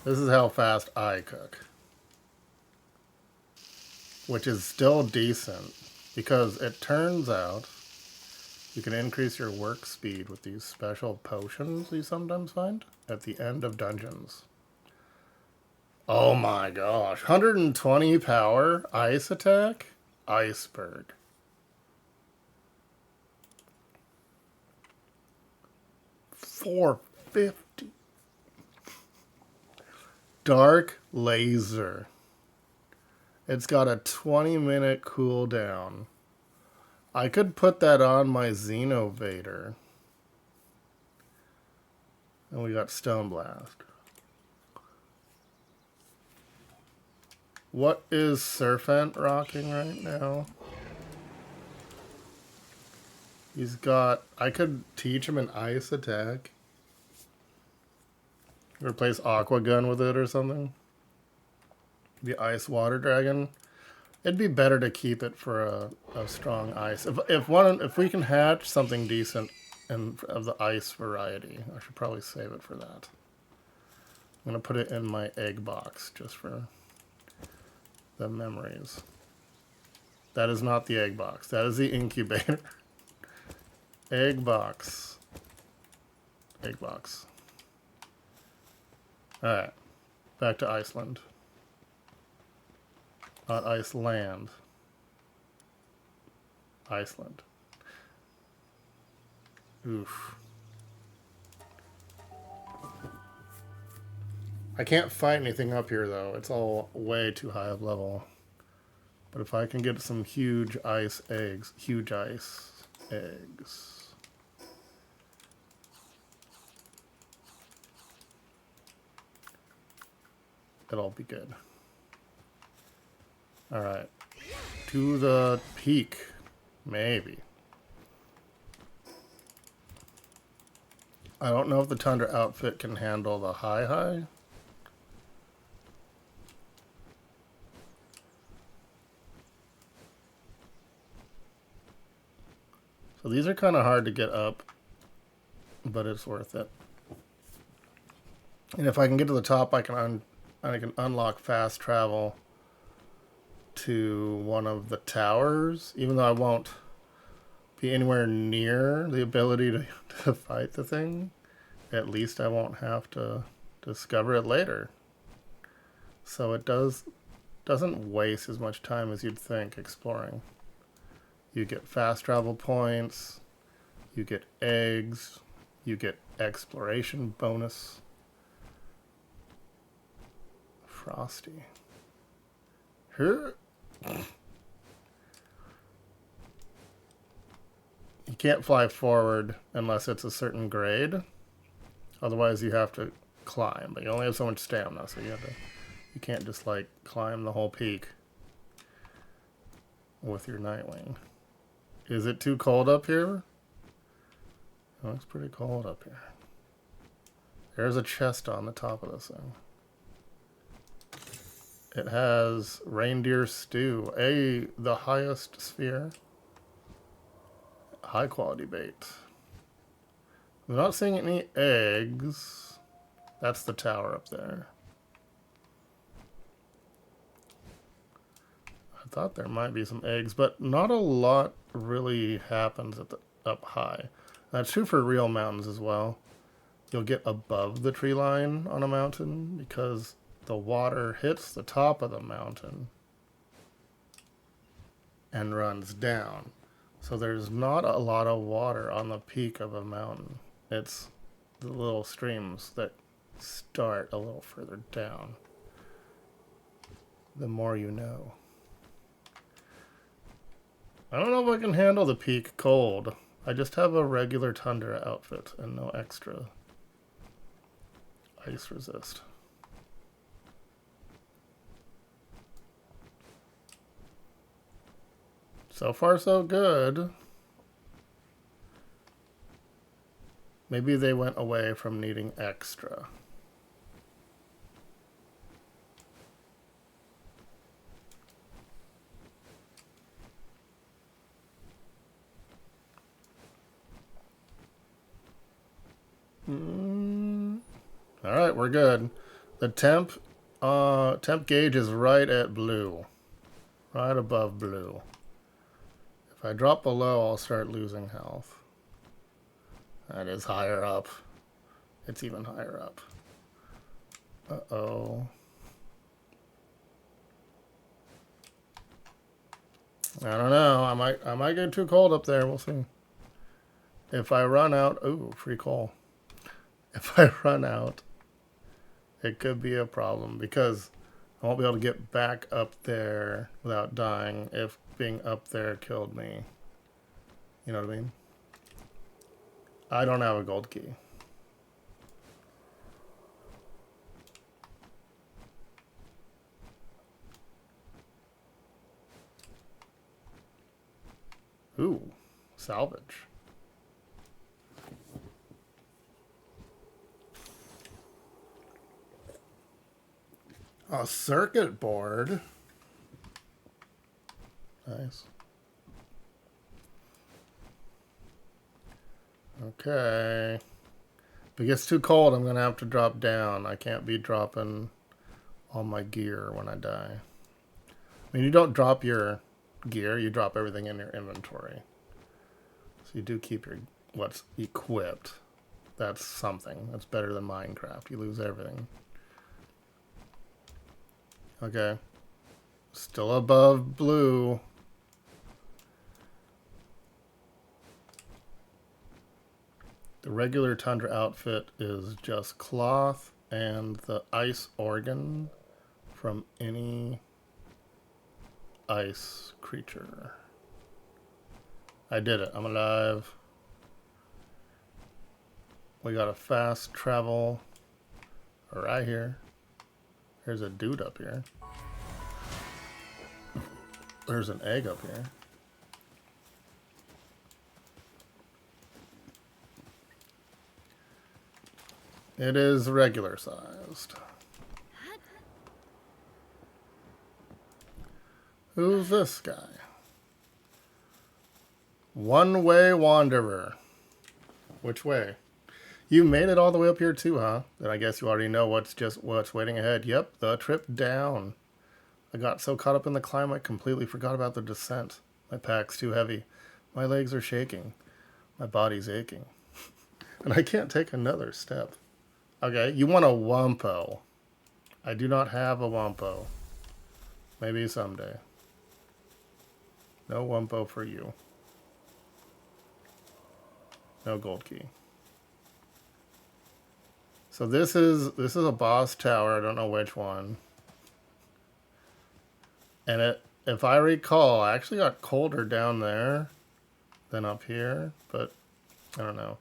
This is how fast I cook. Which is still decent, because it turns out you can increase your work speed with these special potions you sometimes find at the end of dungeons. Oh my gosh. 120 power ice attack? Iceberg. 450. Dark laser. It's got a 20-minute cooldown. I could put that on my Xenovator. And we got Stone Blast. What is Serpent rocking right now? He's got... I could teach him an ice attack. Replace Aqua Gun with it or something. The Ice Water Dragon. It'd be better to keep it for a strong ice. If we can hatch something decent of the ice variety, I should probably save it for that. I'm going to put it in my egg box just for the memories. That is not the egg box. That is the incubator. Egg box. Egg box. Alright. Back to Iceland. Not Iceland. Iceland. Oof. I can't fight anything up here, though. It's all way too high of level. But if I can get some huge ice eggs, huge ice eggs. It'll be good. Alright. To the peak. Maybe. I don't know if the Tundra outfit can handle the high. So these are kind of hard to get up, but it's worth it. And if I can get to the top, I can unlock fast travel to one of the towers, even though I won't be anywhere near the ability to fight the thing. At least I won't have to discover it later. So it doesn't waste as much time as you'd think exploring. You get fast travel points, you get eggs, you get exploration bonus. Frosty. You can't fly forward unless it's a certain grade. Otherwise you have to climb, but you only have so much stamina, so you can't just like climb the whole peak with your Nitewing. Is it too cold up here? Oh, it's pretty cold up here. There's a chest on the top of this thing. It has reindeer stew, the highest sphere. High quality bait. I'm not seeing any eggs. That's the tower up there. I thought there might be some eggs, but not a lot really happens at the up high. That's true for real mountains as well. You'll get above the tree line on a mountain because the water hits the top of the mountain and runs down. So there's not a lot of water on the peak of a mountain. It's the little streams that start a little further down. The more you know. I don't know if I can handle the peak cold. I just have a regular Tundra outfit and no extra ice resist. So far, so good. Maybe they went away from needing extra. All right, we're good. The temp gauge is right at blue. Right above blue. If I drop below, I'll start losing health. That is higher up. It's even higher up. Uh-oh. I don't know. I might get too cold up there. We'll see. If I run out... Ooh, free coal. If I run out, it could be a problem because I won't be able to get back up there without dying if being up there killed me. You know what I mean? I don't have a gold key. Ooh, salvage. A circuit board. Nice. Okay. If it gets too cold, I'm going to have to drop down. I can't be dropping all my gear when I die. I mean, you don't drop your gear, you drop everything in your inventory. So you do keep your what's equipped. That's something. That's better than Minecraft. You lose everything. Okay. Still above blue. The regular Tundra outfit is just cloth and the ice organ from any ice creature. I did it. I'm alive. We got a fast travel right here. There's a dude up here. There's an egg up here. It is regular sized. Who's this guy? One-way wanderer. Which way? You made it all the way up here too, huh? Then I guess you already know what's waiting ahead. Yep, the trip down. I got so caught up in the climb I completely forgot about the descent. My pack's too heavy. My legs are shaking. My body's aching. And I can't take another step. Okay, you want a Wumpo. I do not have a Wumpo. Maybe someday. No Wumpo for you. No gold key. So this is a boss tower. I don't know which one. And if I recall, I actually got colder down there than up here, but I don't know.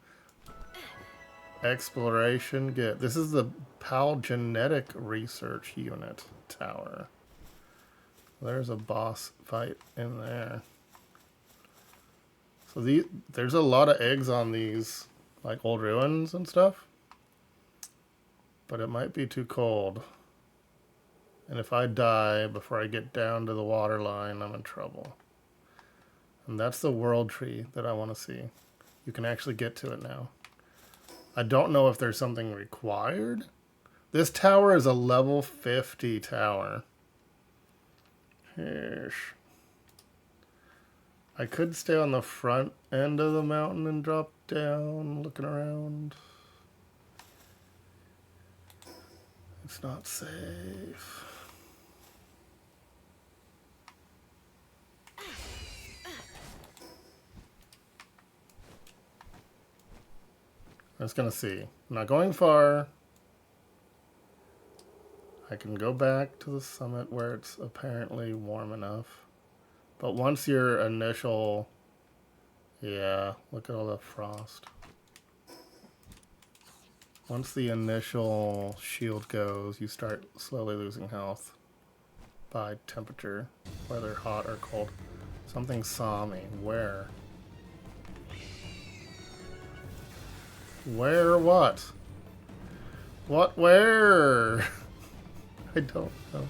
Exploration, get. This is the PAL Genetic Research Unit tower. There's a boss fight in there. So there's a lot of eggs on these, like old ruins and stuff. But it might be too cold. And if I die before I get down to the water line, I'm in trouble. And that's the world tree that I want to see. You can actually get to it now. I don't know if there's something required. This tower is a level 50 tower. Ish. I could stay on the front end of the mountain and drop down, looking around. It's not safe. I'm just gonna see. I'm not going far. I can go back to the summit where it's apparently warm enough. But once your initial... Yeah, look at all the frost. Once the initial shield goes, you start slowly losing health by temperature, whether hot or cold. Something saw me. Where? Where what? What where? I don't know.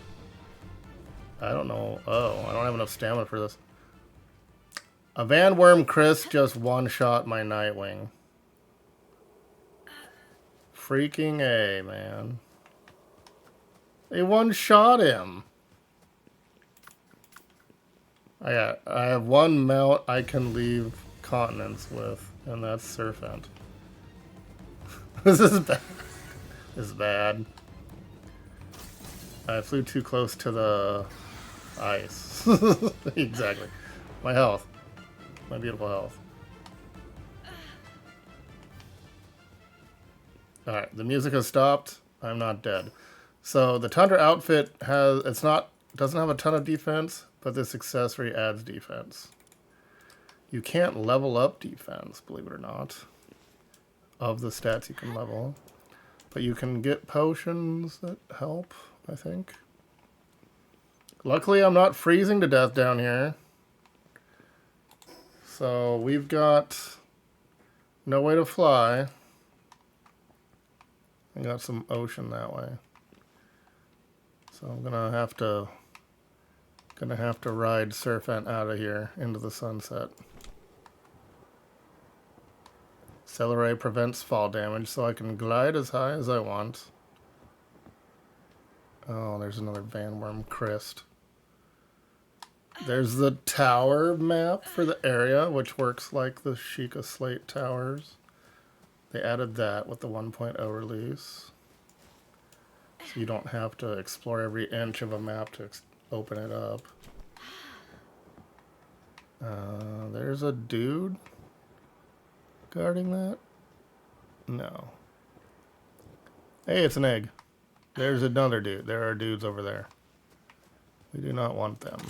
I don't know. Oh, I don't have enough stamina for this. A Vanworm Chris just one-shot my Nitewing. Freaking A, man. They one-shot him. I have one mount I can leave continents with, and that's Serpent. This is bad. This is bad. I flew too close to the ice. Exactly. My health. My beautiful health. Alright, the music has stopped. I'm not dead. So the Tundra outfit doesn't have a ton of defense, but this accessory adds defense. You can't level up defense, believe it or not, of the stats you can level. But you can get potions that help, I think. Luckily, I'm not freezing to death down here. So we've got no way to fly. I got some ocean that way. So I'm gonna have to ride Serpent out of here into the sunset. Celeray prevents fall damage, so I can glide as high as I want. Oh, there's another Vanworm Crest. There's the tower map for the area, which works like the Sheikah Slate towers. They added that with the 1.0 release. So you don't have to explore every inch of a map to open it up. There's a dude guarding that? No. Hey, it's an egg. There's another dude. There are dudes over there. We do not want them.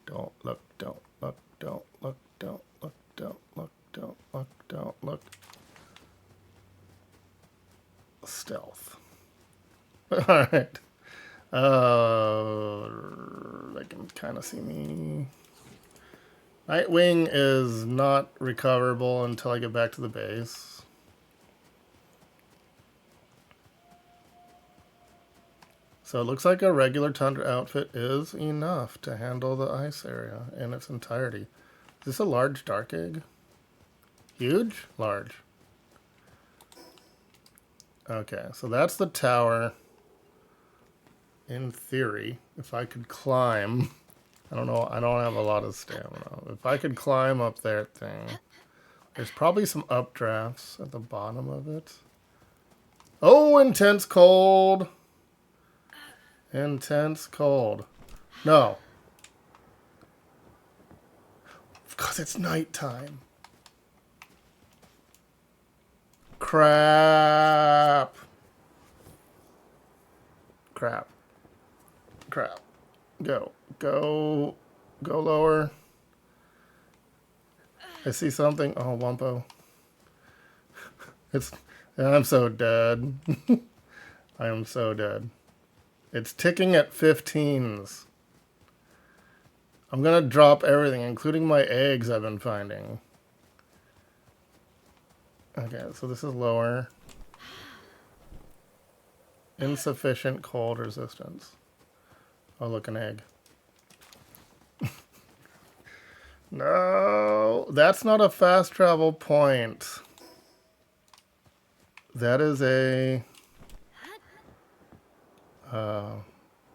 Don't look, don't look, don't look, don't look, don't look, don't look, don't look. Stealth. Alright. They can kind of see me. Nitewing is not recoverable until I get back to the base. So it looks like a regular Tundra outfit is enough to handle the ice area in its entirety. Is this a large dark egg? Huge? Large. Okay, so that's the tower. In theory, if I could climb... I don't know, I don't have a lot of stamina. If I could climb up that thing... There's probably some updrafts at the bottom of it. Oh, intense cold! Intense cold. No. Because it's nighttime. Crap. Crap. Crap. Go. Go. Go lower. I see something. Oh, Wumpo. I'm so dead. I am so dead. It's ticking at 15s. I'm gonna drop everything, including my eggs I've been finding. Okay, so this is lower. Insufficient cold resistance. Oh, look, an egg. No, that's not a fast travel point. That is a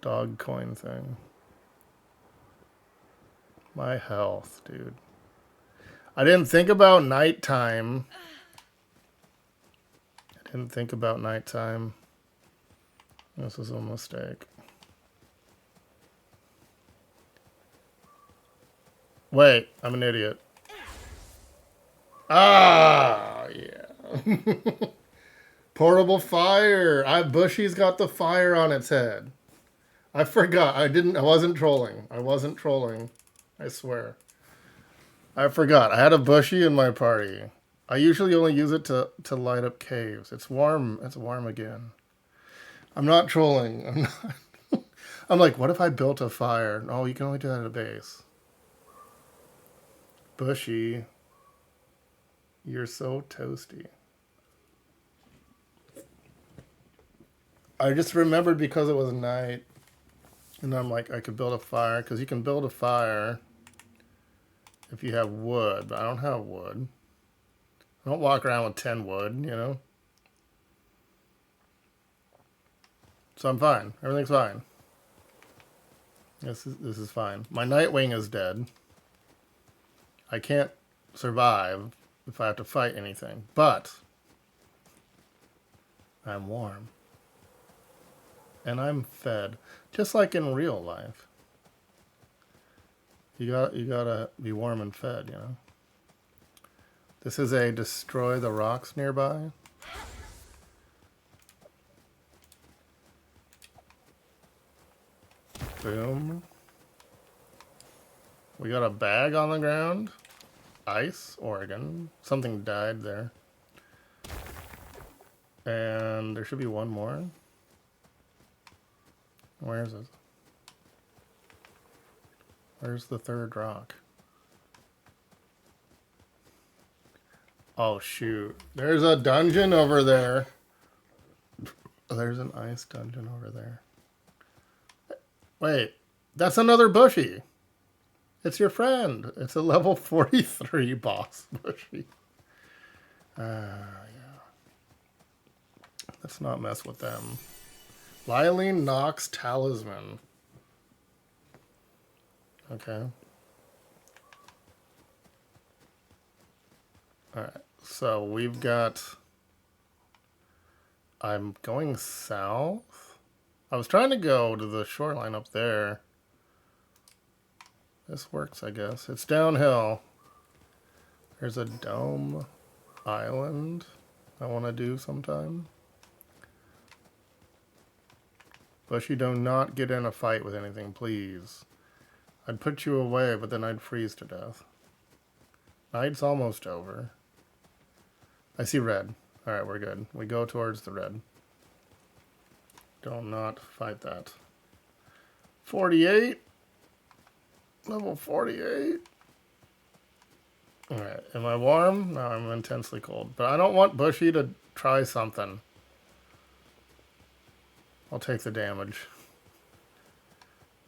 dog coin thing. My health, dude. I didn't think about nighttime. This was a mistake. Wait, I'm an idiot. Ah, yeah. Portable fire. Bushy's got the fire on its head. I forgot. I wasn't trolling. I swear. I forgot. I had a Bushy in my party. I usually only use it to light up caves. It's warm. It's warm again. I'm not trolling. I'm like, what if I built a fire? No, you can only do that at a base. Bushy, you're so toasty. I just remembered because it was night, and I'm like, I could build a fire, because you can build a fire if you have wood, but I don't have wood. I don't walk around with 10 wood, you know? So I'm fine. Everything's fine. This is fine. My Nitewing is dead. I can't survive if I have to fight anything, but I'm warm. And I'm fed, just like in real life. You gotta be warm and fed, you know. This is a destroy the rocks nearby. Boom. We got a bag on the ground. Ice, Oregon. Something died there. And there should be one more. Where is it? Where's the third rock? Oh, shoot. There's a dungeon over there. There's an ice dungeon over there. Wait, that's another Bushy. It's your friend. It's a level 43 boss Bushy. Yeah. Let's not mess with them. Lylene Knox Talisman. Okay. Alright, so we've got... I'm going south? I was trying to go to the shoreline up there. This works, I guess. It's downhill. There's a dome island I want to do sometime. Bushy, do not get in a fight with anything, please. I'd put you away, but then I'd freeze to death. Night's almost over. I see red. Alright, we're good. We go towards the red. Do not fight that. 48? Level 48? Alright, am I warm? No, I'm intensely cold. But I don't want Bushy to try something. I'll take the damage.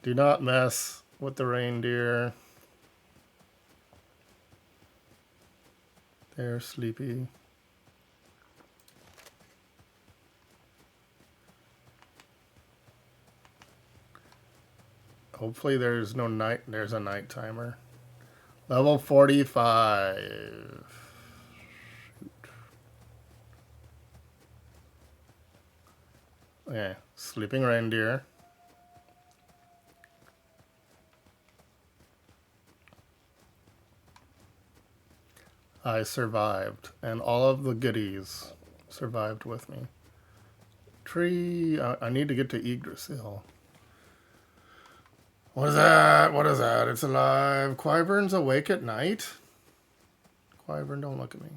Do not mess with the reindeer. They're sleepy. Hopefully there's no night. There's a night timer. Level 45. Okay, sleeping reindeer. I survived, and all of the goodies survived with me. Tree. I need to get to Yggdrasil. What is that? What is that? It's alive. Wyvern's awake at night? Wyvern, don't look at me.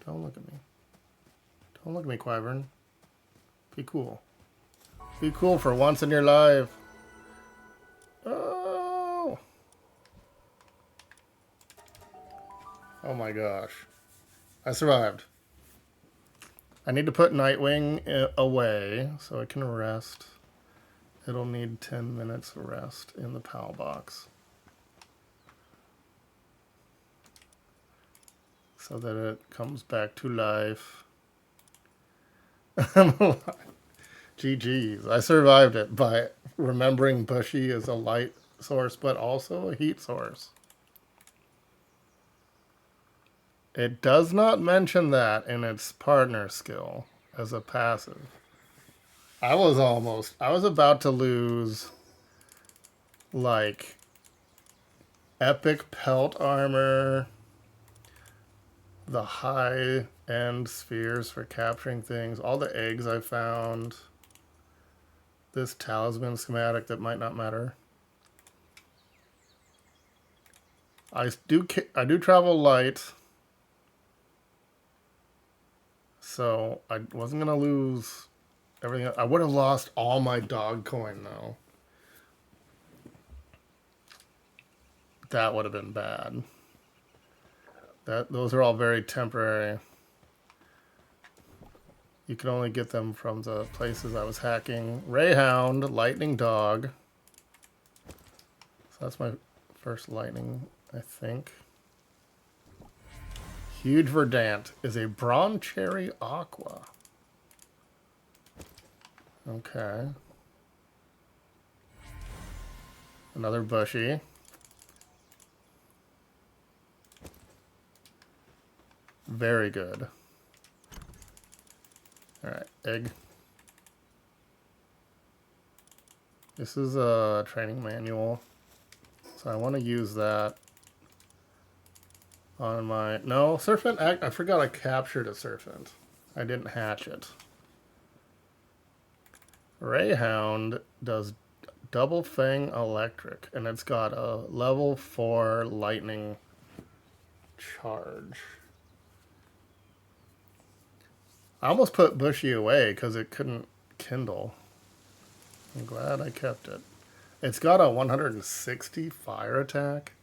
Don't look at me. Don't look at me, Wyvern. Be cool. Be cool for once in your life. Oh! Oh my gosh. I survived. I need to put Nitewing away so I can rest. It'll need 10 minutes of rest in the PAL box. So that it comes back to life. I'm alive. GG's. I survived it by remembering Bushy as a light source, but also a heat source. It does not mention that in its partner skill as a passive. I was about to lose, like, epic pelt armor, the high-end spheres for capturing things, all the eggs I found, this talisman schematic that might not matter. I do travel light, so I wasn't going to lose everything. I would have lost all my dog coin, though. That would have been bad. Those are all very temporary. You can only get them from the places I was hacking. Rayhound, Lightning Dog. So that's my first lightning, I think. Huge Verdant is a Brawn Cherry Aqua. Okay. Another Bushy. Very good. Alright, egg. This is a training manual. So I want to use that on my... No, Serpent, I forgot I captured a Serpent. I didn't hatch it. Rayhound does Double Fang Electric, and it's got a level 4 lightning charge. I almost put Bushy away because it couldn't kindle. I'm glad I kept it. It's got a 160 fire attack,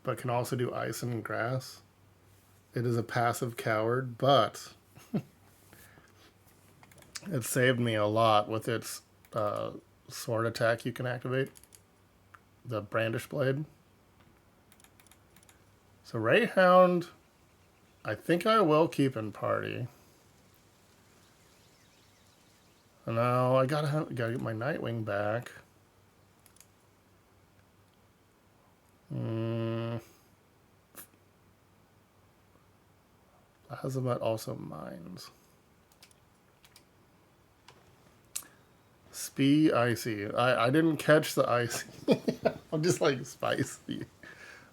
but can also do ice and grass. It is a passive coward, but it saved me a lot with its sword attack you can activate. The Brandish Blade. So Rayhound, I think I will keep in party. No, I gotta get my Nitewing back. Azamat also mines. Spee Icy. I didn't catch the icy. I'm just like spicy.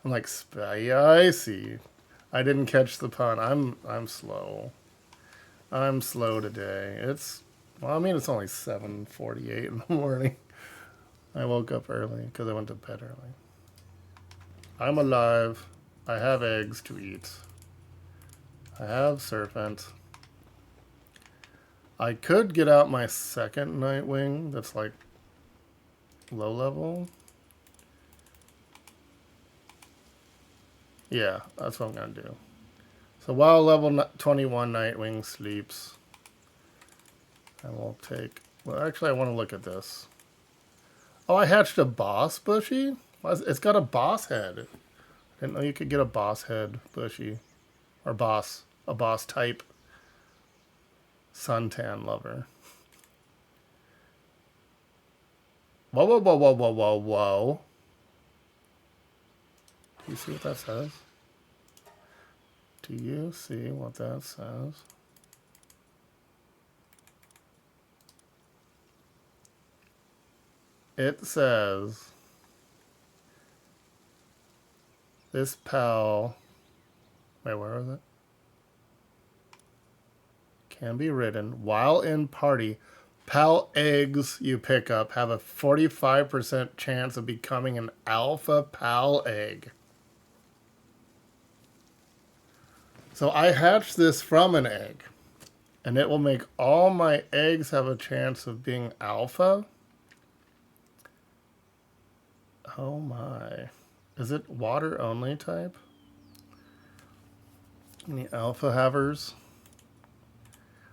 I'm like spicy. I didn't catch the pun. I'm slow. I'm slow today. Well, I mean, it's only 7:48 in the morning. I woke up early because I went to bed early. I'm alive. I have eggs to eat. I have Serpent. I could get out my second Nitewing that's like low level. Yeah, that's what I'm going to do. So while level 21 Nitewing sleeps, I will take... Well, actually, I want to look at this. Oh, I hatched a boss Bushy? It's got a boss head. I didn't know you could get a boss head Bushy. Or boss. A boss type suntan lover. Whoa, whoa, whoa, whoa, whoa, whoa, whoa. Do you see what that says? Do you see what that says? It says, this pal, wait, where is it? Can be ridden while in party. Pal eggs you pick up have a 45% chance of becoming an alpha pal egg. So I hatched this from an egg, and it will make all my eggs have a chance of being alpha. Oh my. Is it water only type? Any alpha havers?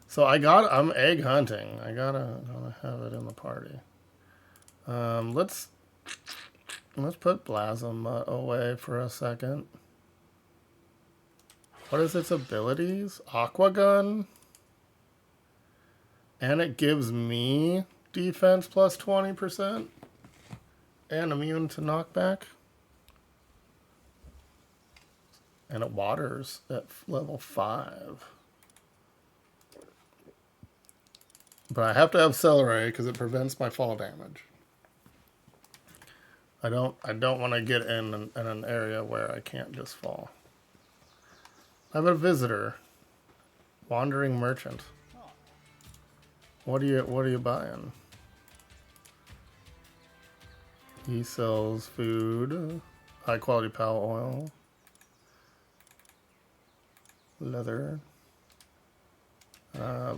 So I'm egg hunting. I gotta have it in the party. Let's put Blasm away for a second. What is its abilities? Aqua Gun. And it gives me defense plus 20%. And immune to knockback. And it waters at level 5. But I have to have Celery because it prevents my fall damage. I don't want to get in an area where I can't just fall. I have a visitor. Wandering merchant. What are you buying? He sells food, high quality pal oil, leather.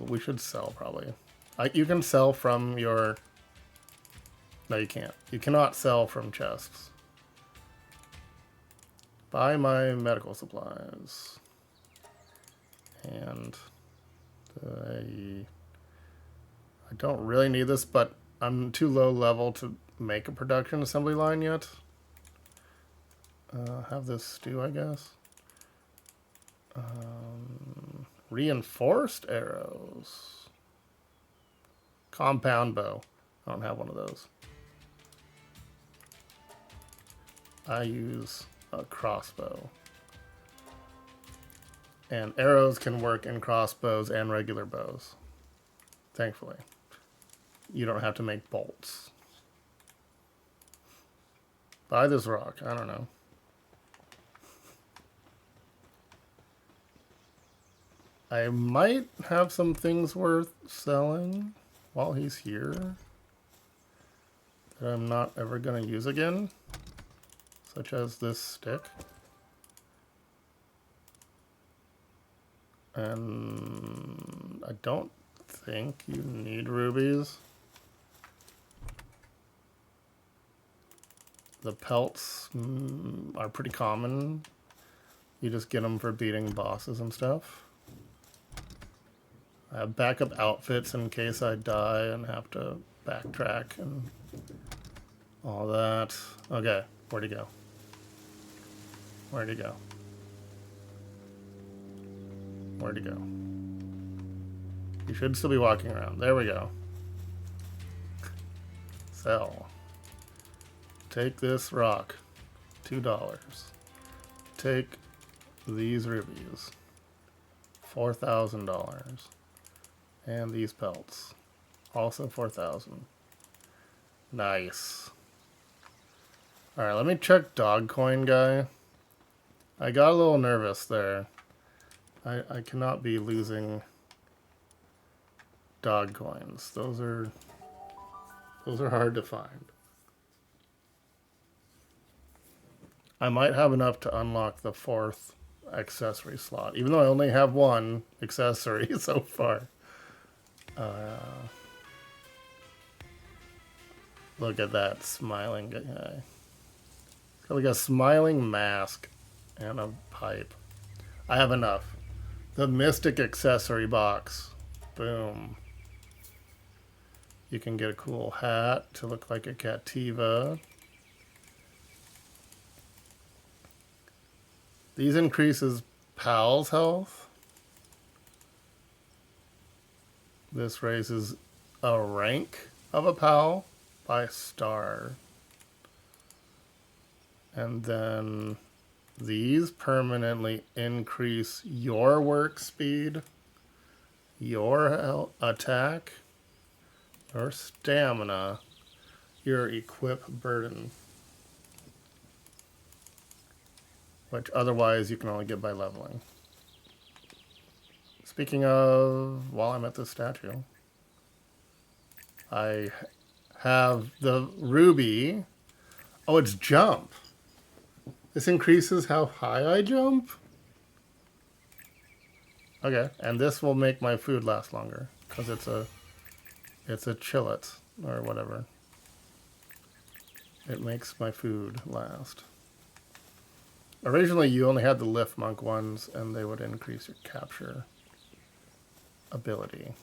We should sell probably. You can sell from your... No, you can't. You cannot sell from chests. Buy my medical supplies. And I don't really need this, but I'm too low level to make a production assembly line yet. Have this do, I guess. Reinforced arrows. Compound bow. I don't have one of those. I use a crossbow. And arrows can work in crossbows and regular bows. Thankfully. You don't have to make bolts. Buy this rock. I don't know. I might have some things worth selling while he's here that I'm not ever going to use again, such as this stick. And I don't think you need rubies. The pelts are pretty common. You just get them for beating bosses and stuff. I have backup outfits in case I die and have to backtrack and all that. Okay, where'd he go? Where'd he go? Where'd he go? You should still be walking around. There we go. Sell. Take this rock. $2. Take these rubies. $4,000. And these pelts. Also 4,000. Nice. Alright, let me check dog coin guy. I got a little nervous there. I cannot be losing dog coins. Those are hard to find. I might have enough to unlock the 4th accessory slot, even though I only have one accessory so far. Look at that smiling guy. Got like a smiling mask and a pipe. I have enough. The Mystic accessory box. Boom. You can get a cool hat to look like a Cativa. These increases Pal's health. This raises a rank of a Pal by a star. And then these permanently increase your work speed, your attack, your stamina, your equip burden. Which otherwise you can only get by leveling. Speaking of, while I'm at this statue, I have the ruby. Oh, it's jump. This increases how high I jump? Okay, and this will make my food last longer because it's a chillet or whatever. It makes my food last. Originally, you only had the lift monk ones, and they would increase your capture ability.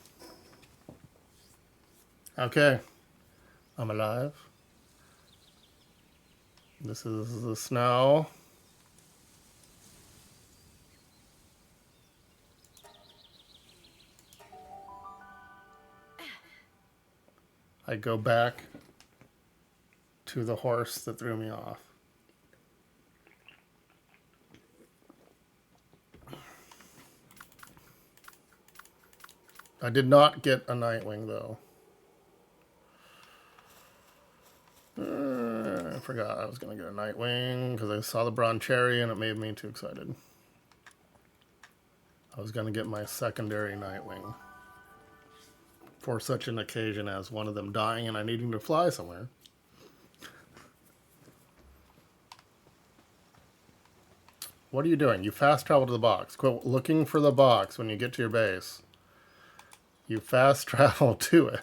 Okay, I'm alive. This is the snow. I go back to the horse that threw me off. I did not get a Nitewing, though. I forgot I was going to get a Nitewing because I saw the Bronze Cherry and it made me too excited. I was going to get my secondary Nitewing for such an occasion as one of them dying and I needing to fly somewhere. What are you doing? You fast travel to the box. Quit looking for the box when you get to your base. You fast travel to it.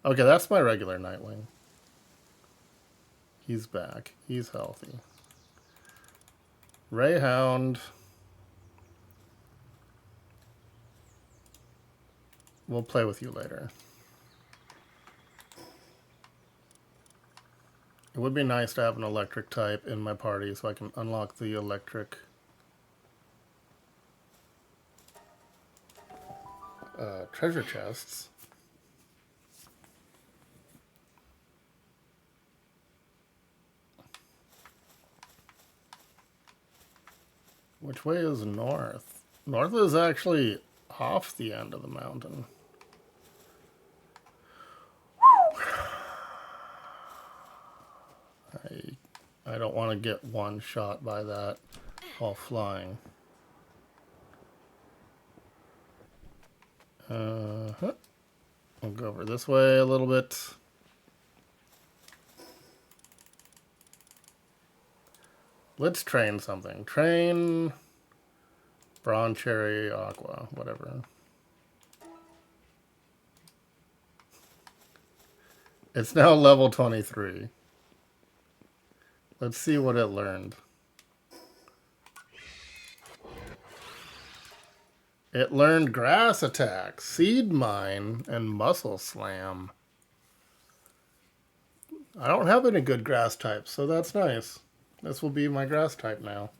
Okay, that's my regular Nitewing. He's back. He's healthy. Rayhound. We'll play with you later. It would be nice to have an electric type in my party so I can unlock the electric treasure chests. Which way is north? North is actually off the end of the mountain. I don't want to get one shot by that while flying. We'll go over this way a little bit. Let's train something. Train Bronze Cherry Aqua, whatever. It's now level 23. Let's see what it learned. It learned Grass Attack, Seed Mine, and Muscle Slam. I don't have any good grass types, so that's nice. This will be my grass type now.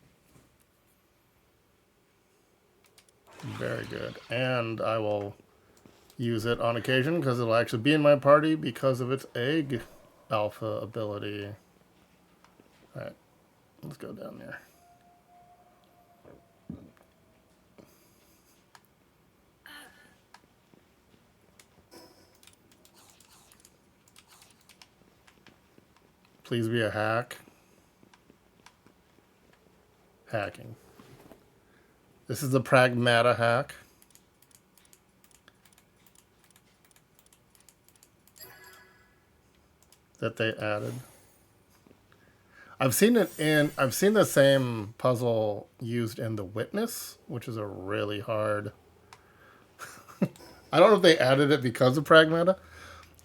Very good. And I will use it on occasion because it'll actually be in my party because of its egg alpha ability. Alright, let's go down there. Please be a hack. Hacking. This is the Pragmata hack. That they added. I've seen the same puzzle used in The Witness, which is a really hard. I don't know if they added it because of Pragmata.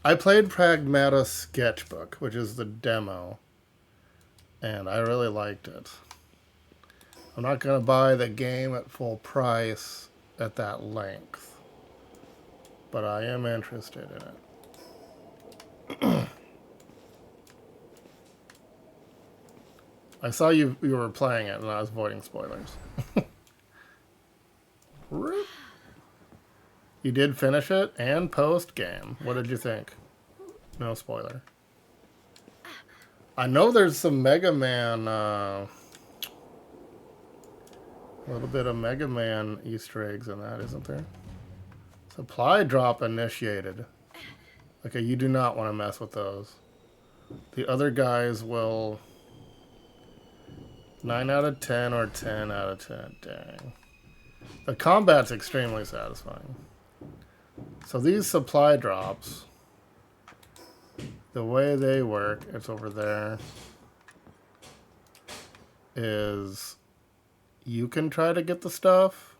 I played Pragmata Sketchbook, which is the demo, and I really liked it. I'm not going to buy the game at full price at that length, but I am interested in it. I saw you were playing it, and I was avoiding spoilers. You did finish it and post-game. What did you think? No spoiler. I know there's some Mega Man, a little bit of Mega Man Easter eggs in that, isn't there? Supply drop initiated. Okay, you do not want to mess with those. The other guys will... 9 out of 10 or 10 out of 10. Dang. The combat's extremely satisfying. So these supply drops, the way they work, it's over there, is you can try to get the stuff,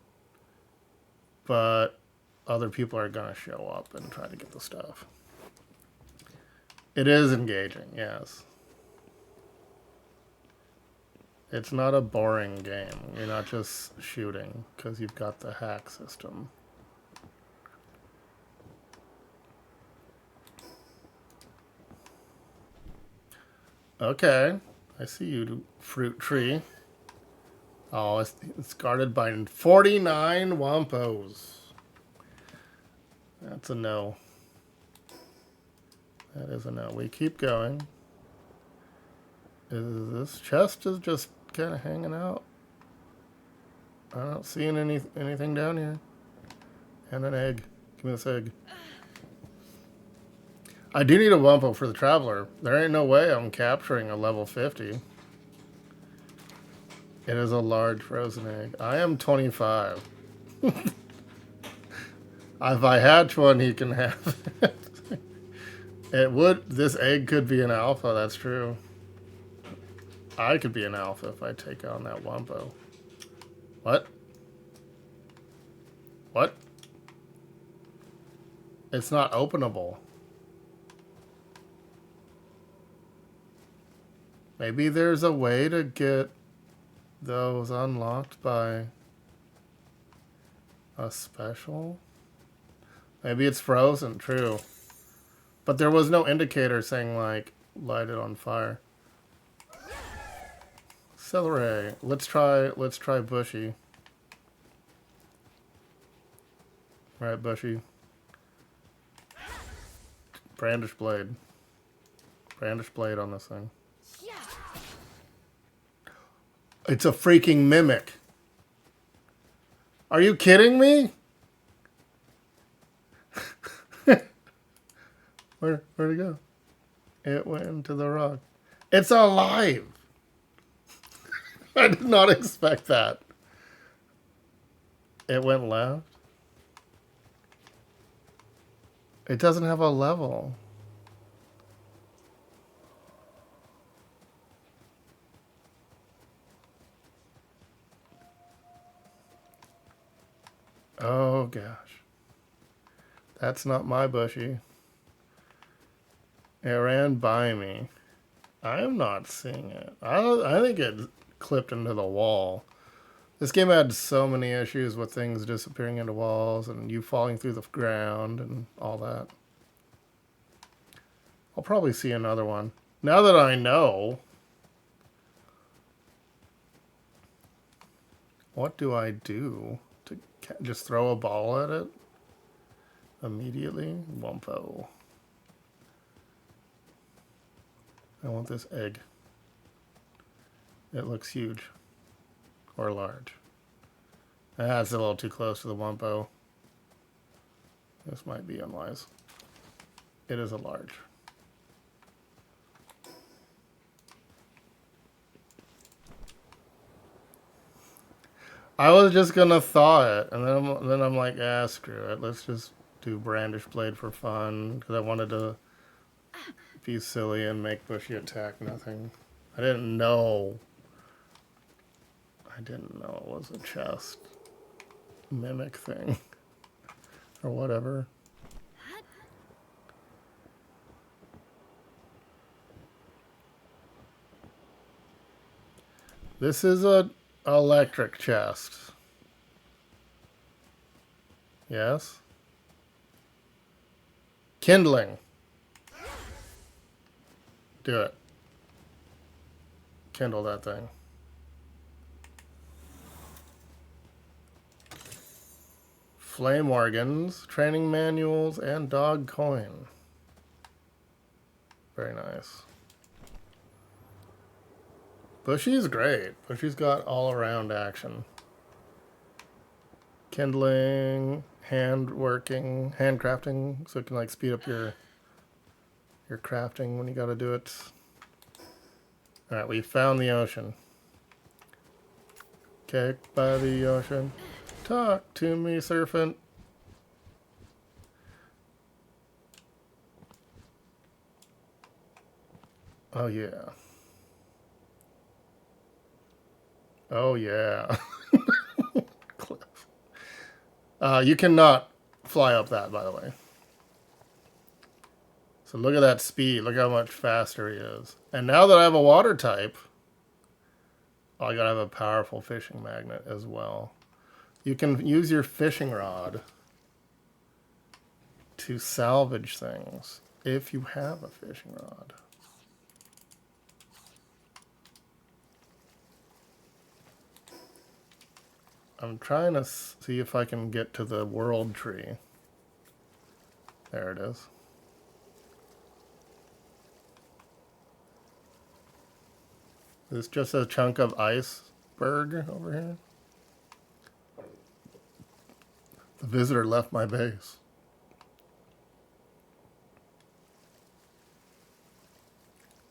but other people are going to show up and try to get the stuff. It is engaging, yes. It's not a boring game. You're not just shooting because you've got the hack system. Okay, I see you, fruit tree. Oh, it's guarded by 49 Wampos. That's a no. That is a no. We keep going. This chest is just kind of hanging out. I don't see anything down here. And an egg. Give me this egg. I do need a Wumpo for the Traveler. There ain't no way I'm capturing a level 50. It is a large frozen egg. I am 25. If I hatch one, he can have it. This egg could be an alpha, that's true. I could be an alpha if I take on that Wumpo. What? What? It's not openable. Maybe there's a way to get those unlocked by a special? Maybe it's frozen, true. But there was no indicator saying, like, light it on fire. Celery. Let's try Bushy. Right, Bushy. Brandish blade. Brandish blade on this thing. It's a freaking mimic. Are you kidding me? Where'd it go? It went into the rock. It's alive. I did not expect that. It went left. It doesn't have a level. Oh gosh. That's not my Bushy. It ran by me. I'm not seeing it. I think it clipped into the wall. This game had so many issues with things disappearing into walls and you falling through the ground and all that. I'll probably see another one. Now that I know, what do I do? To just throw a ball at it? Immediately? Wumpo. I want this egg. It looks huge. Or large. Ah, it's a little too close to the Wumpo. This might be unwise. It is a large. I was just gonna thaw it, and then I'm like, ah, screw it. Let's just do Brandish Blade for fun, because I wanted to be silly and make Bushy attack nothing. I didn't know it was a chest mimic thing. Or whatever. This is a electric chest. Yes? Kindling. Do it. Kindle that thing. Flame organs, training manuals, and dog coin. Very nice. Bushy's great. Bushy's got all-around action. Kindling, hand-working, hand-crafting, so it can like speed up your crafting when you gotta do it. Alright, we found the ocean. Caked by the ocean. Talk to me, serpent. Oh yeah. Oh yeah. Cliff. You cannot fly up that, by the way. So look at that speed. Look how much faster he is. And now that I have a water type, I gotta have a powerful fishing magnet as well. You can use your fishing rod to salvage things if you have a fishing rod. I'm trying to see if I can get to the world tree. There it is. Is this just a chunk of iceberg over here? The visitor left my base.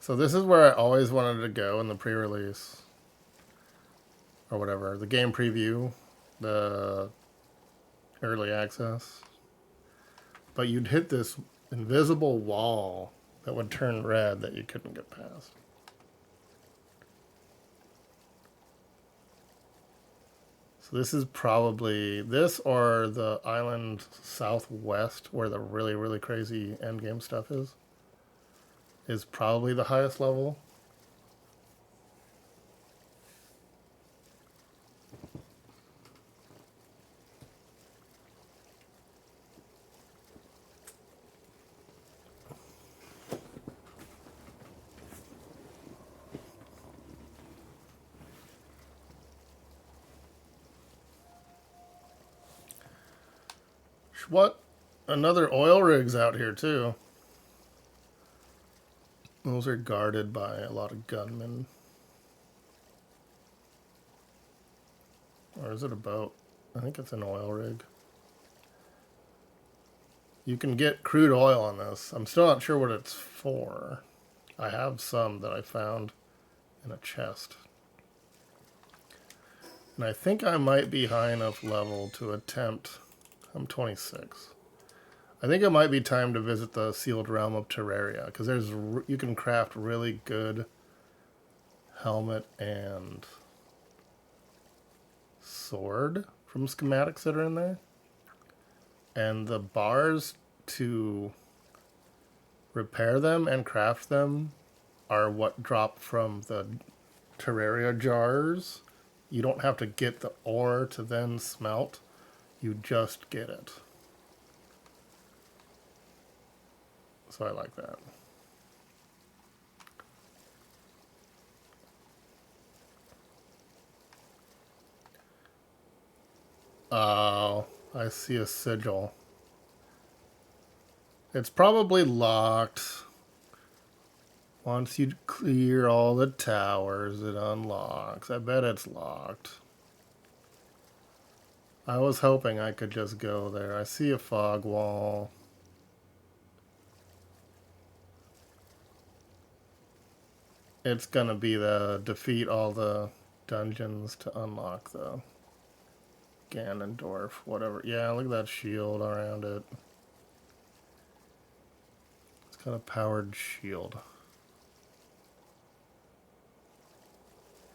So this is where I always wanted to go in the pre-release. Or whatever. The game preview. The early access. But you'd hit this invisible wall that would turn red that you couldn't get past. So this is probably this or the island southwest where the really, really crazy endgame stuff is probably the highest level. What? Another oil rig's out here too. Those are guarded by a lot of gunmen. Or is it a boat? I think it's an oil rig. You can get crude oil on this. I'm still not sure what it's for. I have some that I found in a chest. And I think I might be high enough level to attempt... I'm 26. I think it might be time to visit the Sealed Realm of Terraria, because you can craft really good helmet and sword from schematics that are in there. And the bars to repair them and craft them are what drop from the Terraria jars. You don't have to get the ore to then smelt. You just get it. So I like that. Oh, I see a sigil. It's probably locked. Once you clear all the towers, it unlocks. I bet it's locked. I was hoping I could just go there. I see a fog wall. It's gonna be the defeat all the dungeons to unlock the Ganondorf, whatever. Yeah, look at that shield around it. It's got a powered shield.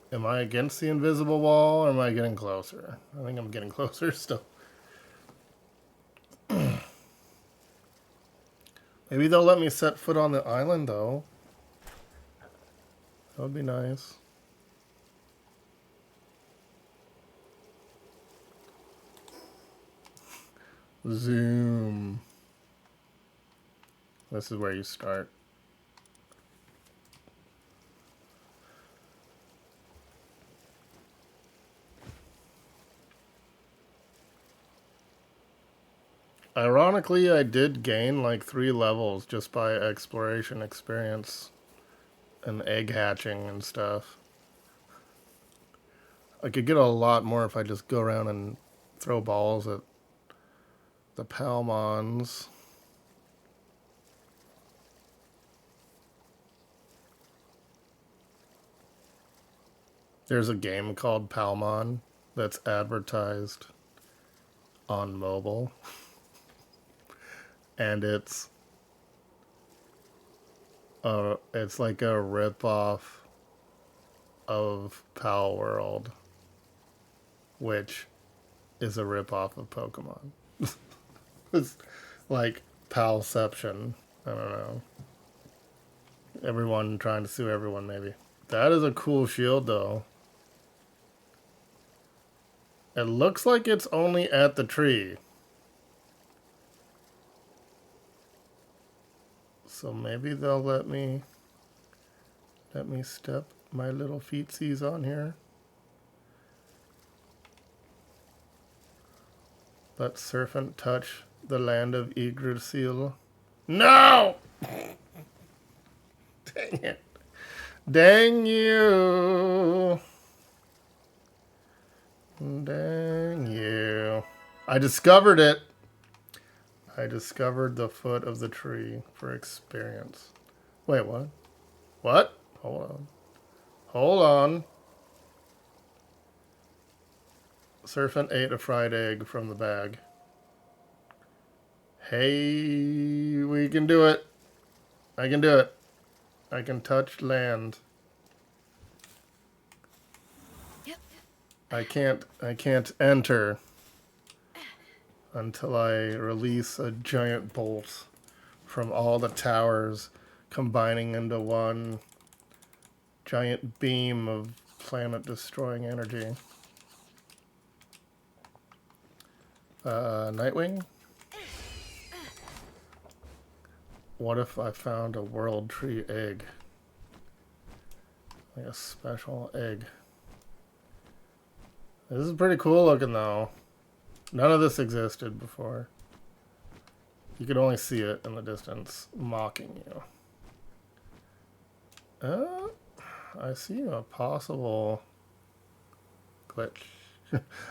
Am I against the invisible wall, or am I getting closer? I think I'm getting closer still. Maybe they'll let me set foot on the island, though. That would be nice. Zoom. This is where you start. Ironically, I did gain like 3 levels just by exploration experience and egg hatching and stuff. I could get a lot more if I just go around and throw balls at the Palmons. There's a game called Palmon that's advertised on mobile. And it's like a rip-off of Palworld, which is a rip-off of Pokemon. It's like Palception. I don't know. Everyone trying to sue everyone, maybe. That is a cool shield, though. It looks like it's only at the tree. So maybe they'll let me step my little feetsies on here. Let Serpent touch the land of Yggdrasil. No! Dang it. Dang you. Dang you. I discovered it. I discovered the foot of the tree for experience. Wait, what? What? Hold on. Hold on. Serpent ate a fried egg from the bag. Hey, we can do it. I can do it. I can touch land. Yep. I can't enter until I release a giant bolt from all the towers combining into one giant beam of planet-destroying energy. Nitewing? What if I found a world tree egg? Like a special egg. This is pretty cool looking, though. None of this existed before. You could only see it in the distance, mocking you. I see a possible glitch.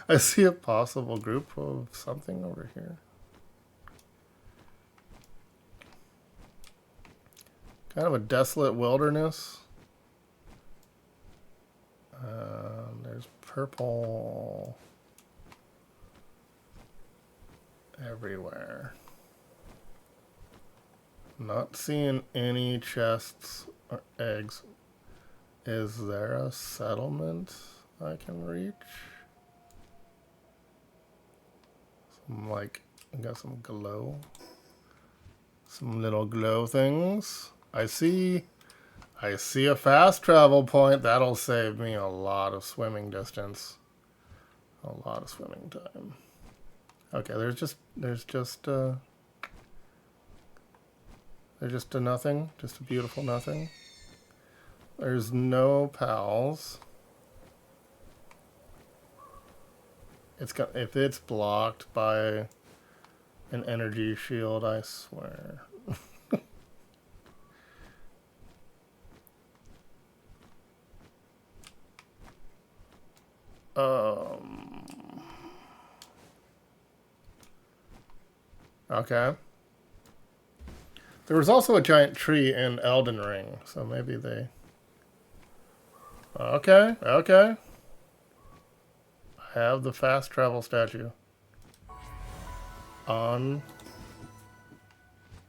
I see a possible group of something over here. Kind of a desolate wilderness. There's purple everywhere. Not seeing any chests or eggs. Is there a settlement I can reach? Some I got some glow. Some little glow things. I see a fast travel point. That'll save me a lot of swimming distance. A lot of swimming time. Okay, there's just a nothing. Just a beautiful nothing. There's no pals. If it's blocked by an energy shield, I swear. Okay. There was also a giant tree in Elden Ring, so maybe they... Okay. I have the fast travel statue on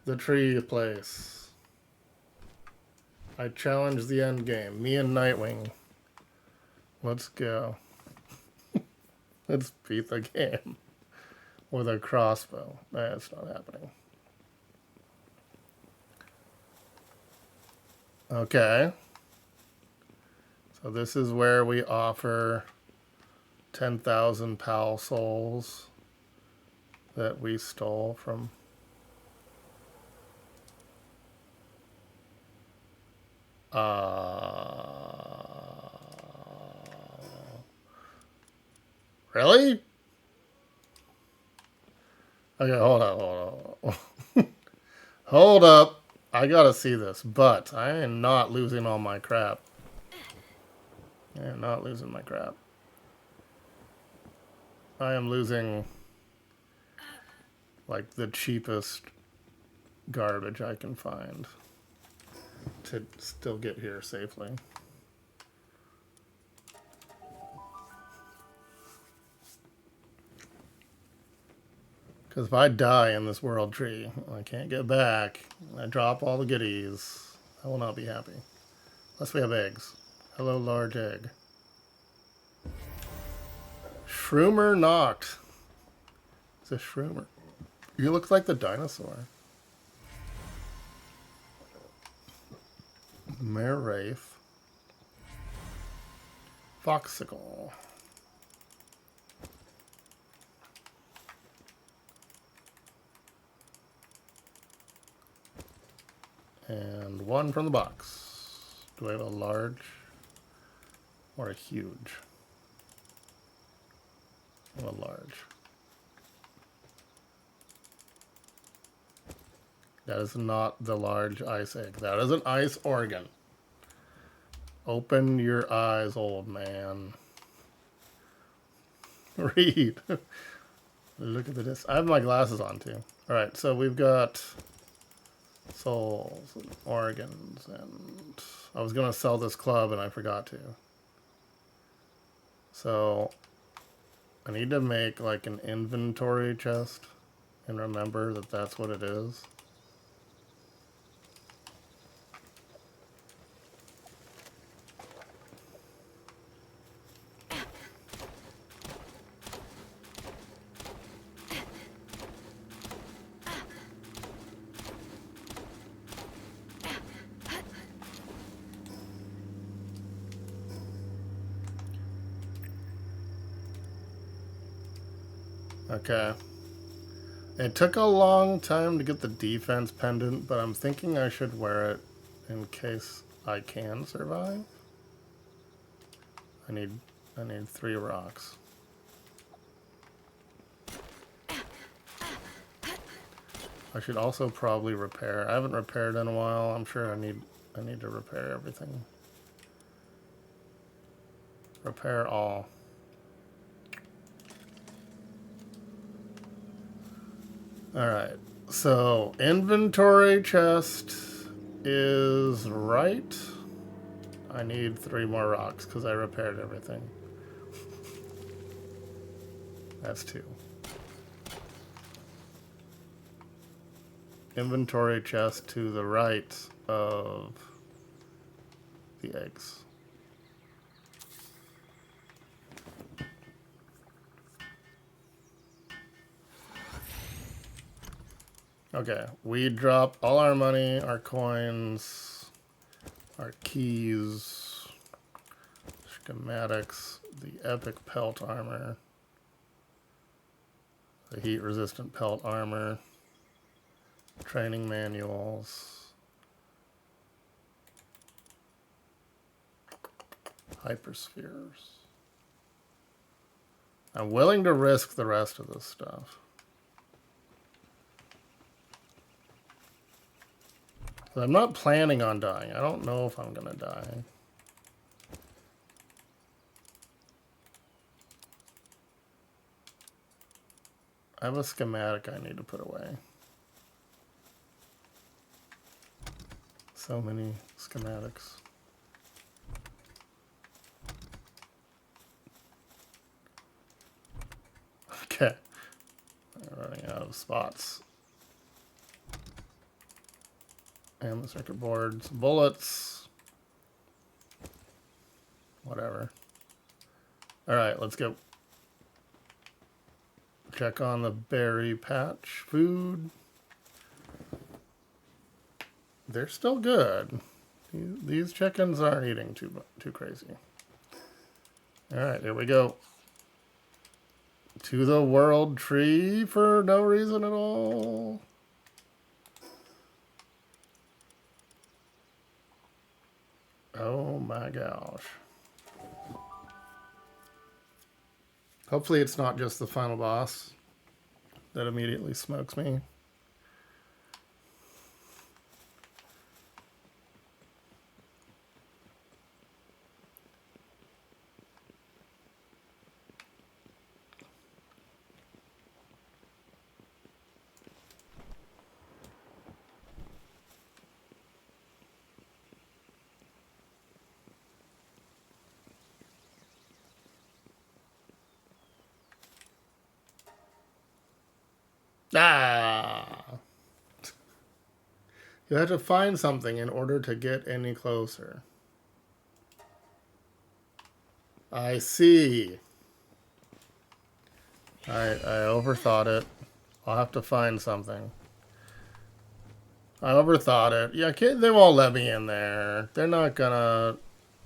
the tree place. I challenge the end game. Me and Nitewing. Let's go. Let's beat the game with a crossbow. That's not happening. Okay. So this is where we offer 10,000 PAL souls that we stole from... Really? Okay, hold up. Hold up. I gotta see this, but I am not losing all my crap. I am not losing my crap. I am losing, like, the cheapest garbage I can find to still get here safely. Because if I die in this world tree, I can't get back, and I drop all the goodies, I will not be happy. Unless we have eggs. Hello, large egg. Shroomer knocked. It's a shroomer. You look like the dinosaur. Mare Wraith. Foxicle. And one from the box. Do I have a large or a huge? I have a large. That is not the large ice egg. That is an ice organ. Open your eyes, old man. Read. Look at the disc. I have my glasses on too. Alright, so we've got souls and organs, and I was going to sell this club and I forgot to. So I need to make like an inventory chest and remember that that's what it is. Okay. It took a long time to get the defense pendant, but I'm thinking I should wear it in case I can survive. I need 3 rocks. I should also probably repair. I haven't repaired in a while. I'm sure I need to repair everything. Repair all. Alright. So inventory chest is right. I need 3 more rocks because I repaired everything. That's 2. Inventory chest to the right of the eggs. Okay, we drop all our money, our coins, our keys, schematics, the epic pelt armor, the heat resistant pelt armor, training manuals, hyperspheres. I'm willing to risk the rest of this stuff. So I'm not planning on dying. I don't know if I'm gonna die. I have a schematic I need to put away. So many schematics. Okay. I'm running out of spots. And the circuit board, some bullets. Whatever. Alright, let's go. Check on the berry patch. Food. They're still good. These chickens aren't eating too crazy. Alright, here we go. To the world tree for no reason at all. Oh my gosh. Hopefully it's not just the final boss that immediately smokes me. Ah! You have to find something in order to get any closer. I see. I overthought it. I'll have to find something. I overthought it. Yeah, they won't let me in there. They're not gonna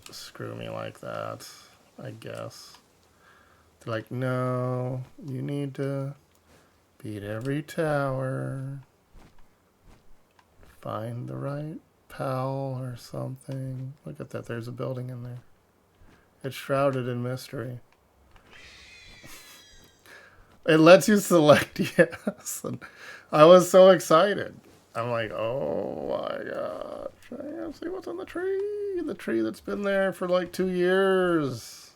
screw me like that, I guess. They're like, no, you need to beat every tower. Find the right pal or something. Look at that, there's a building in there. It's shrouded in mystery. It lets you select yes. And I was so excited. I'm like, oh my gosh. I gotta see what's on the tree. The tree that's been there for like 2 years.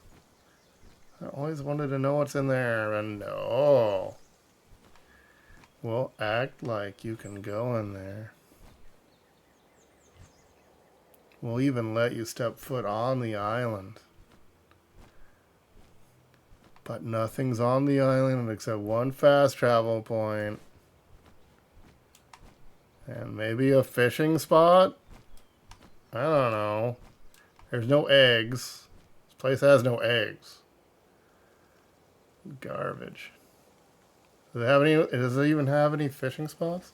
I always wanted to know what's in there. And no. We'll act like you can go in there. We'll even let you step foot on the island. But nothing's on the island except one fast travel point. And maybe a fishing spot? I don't know. There's no eggs. This place has no eggs. Garbage. Does it even have any fishing spots?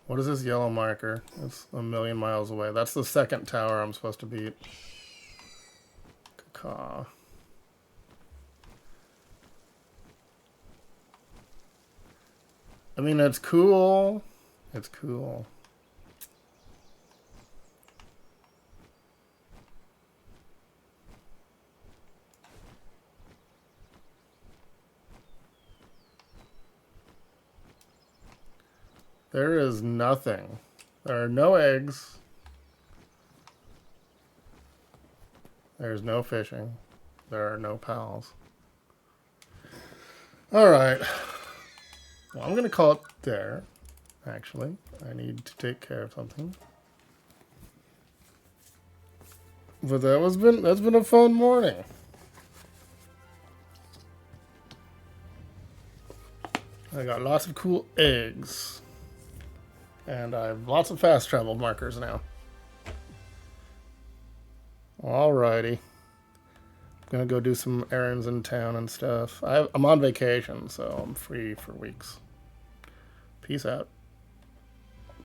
What is this yellow marker? It's a million miles away. That's the second tower I'm supposed to beat. Caw. I mean, it's cool. It's cool. There is nothing. There are no eggs. There's no fishing. There are no pals. Alright. Well, I'm going to call it there, actually. I need to take care of something. But that's been a fun morning. I got lots of cool eggs. And I have lots of fast travel markers now. Alrighty. Gonna go do some errands in town and stuff. I'm on vacation, so I'm free for weeks. Peace out.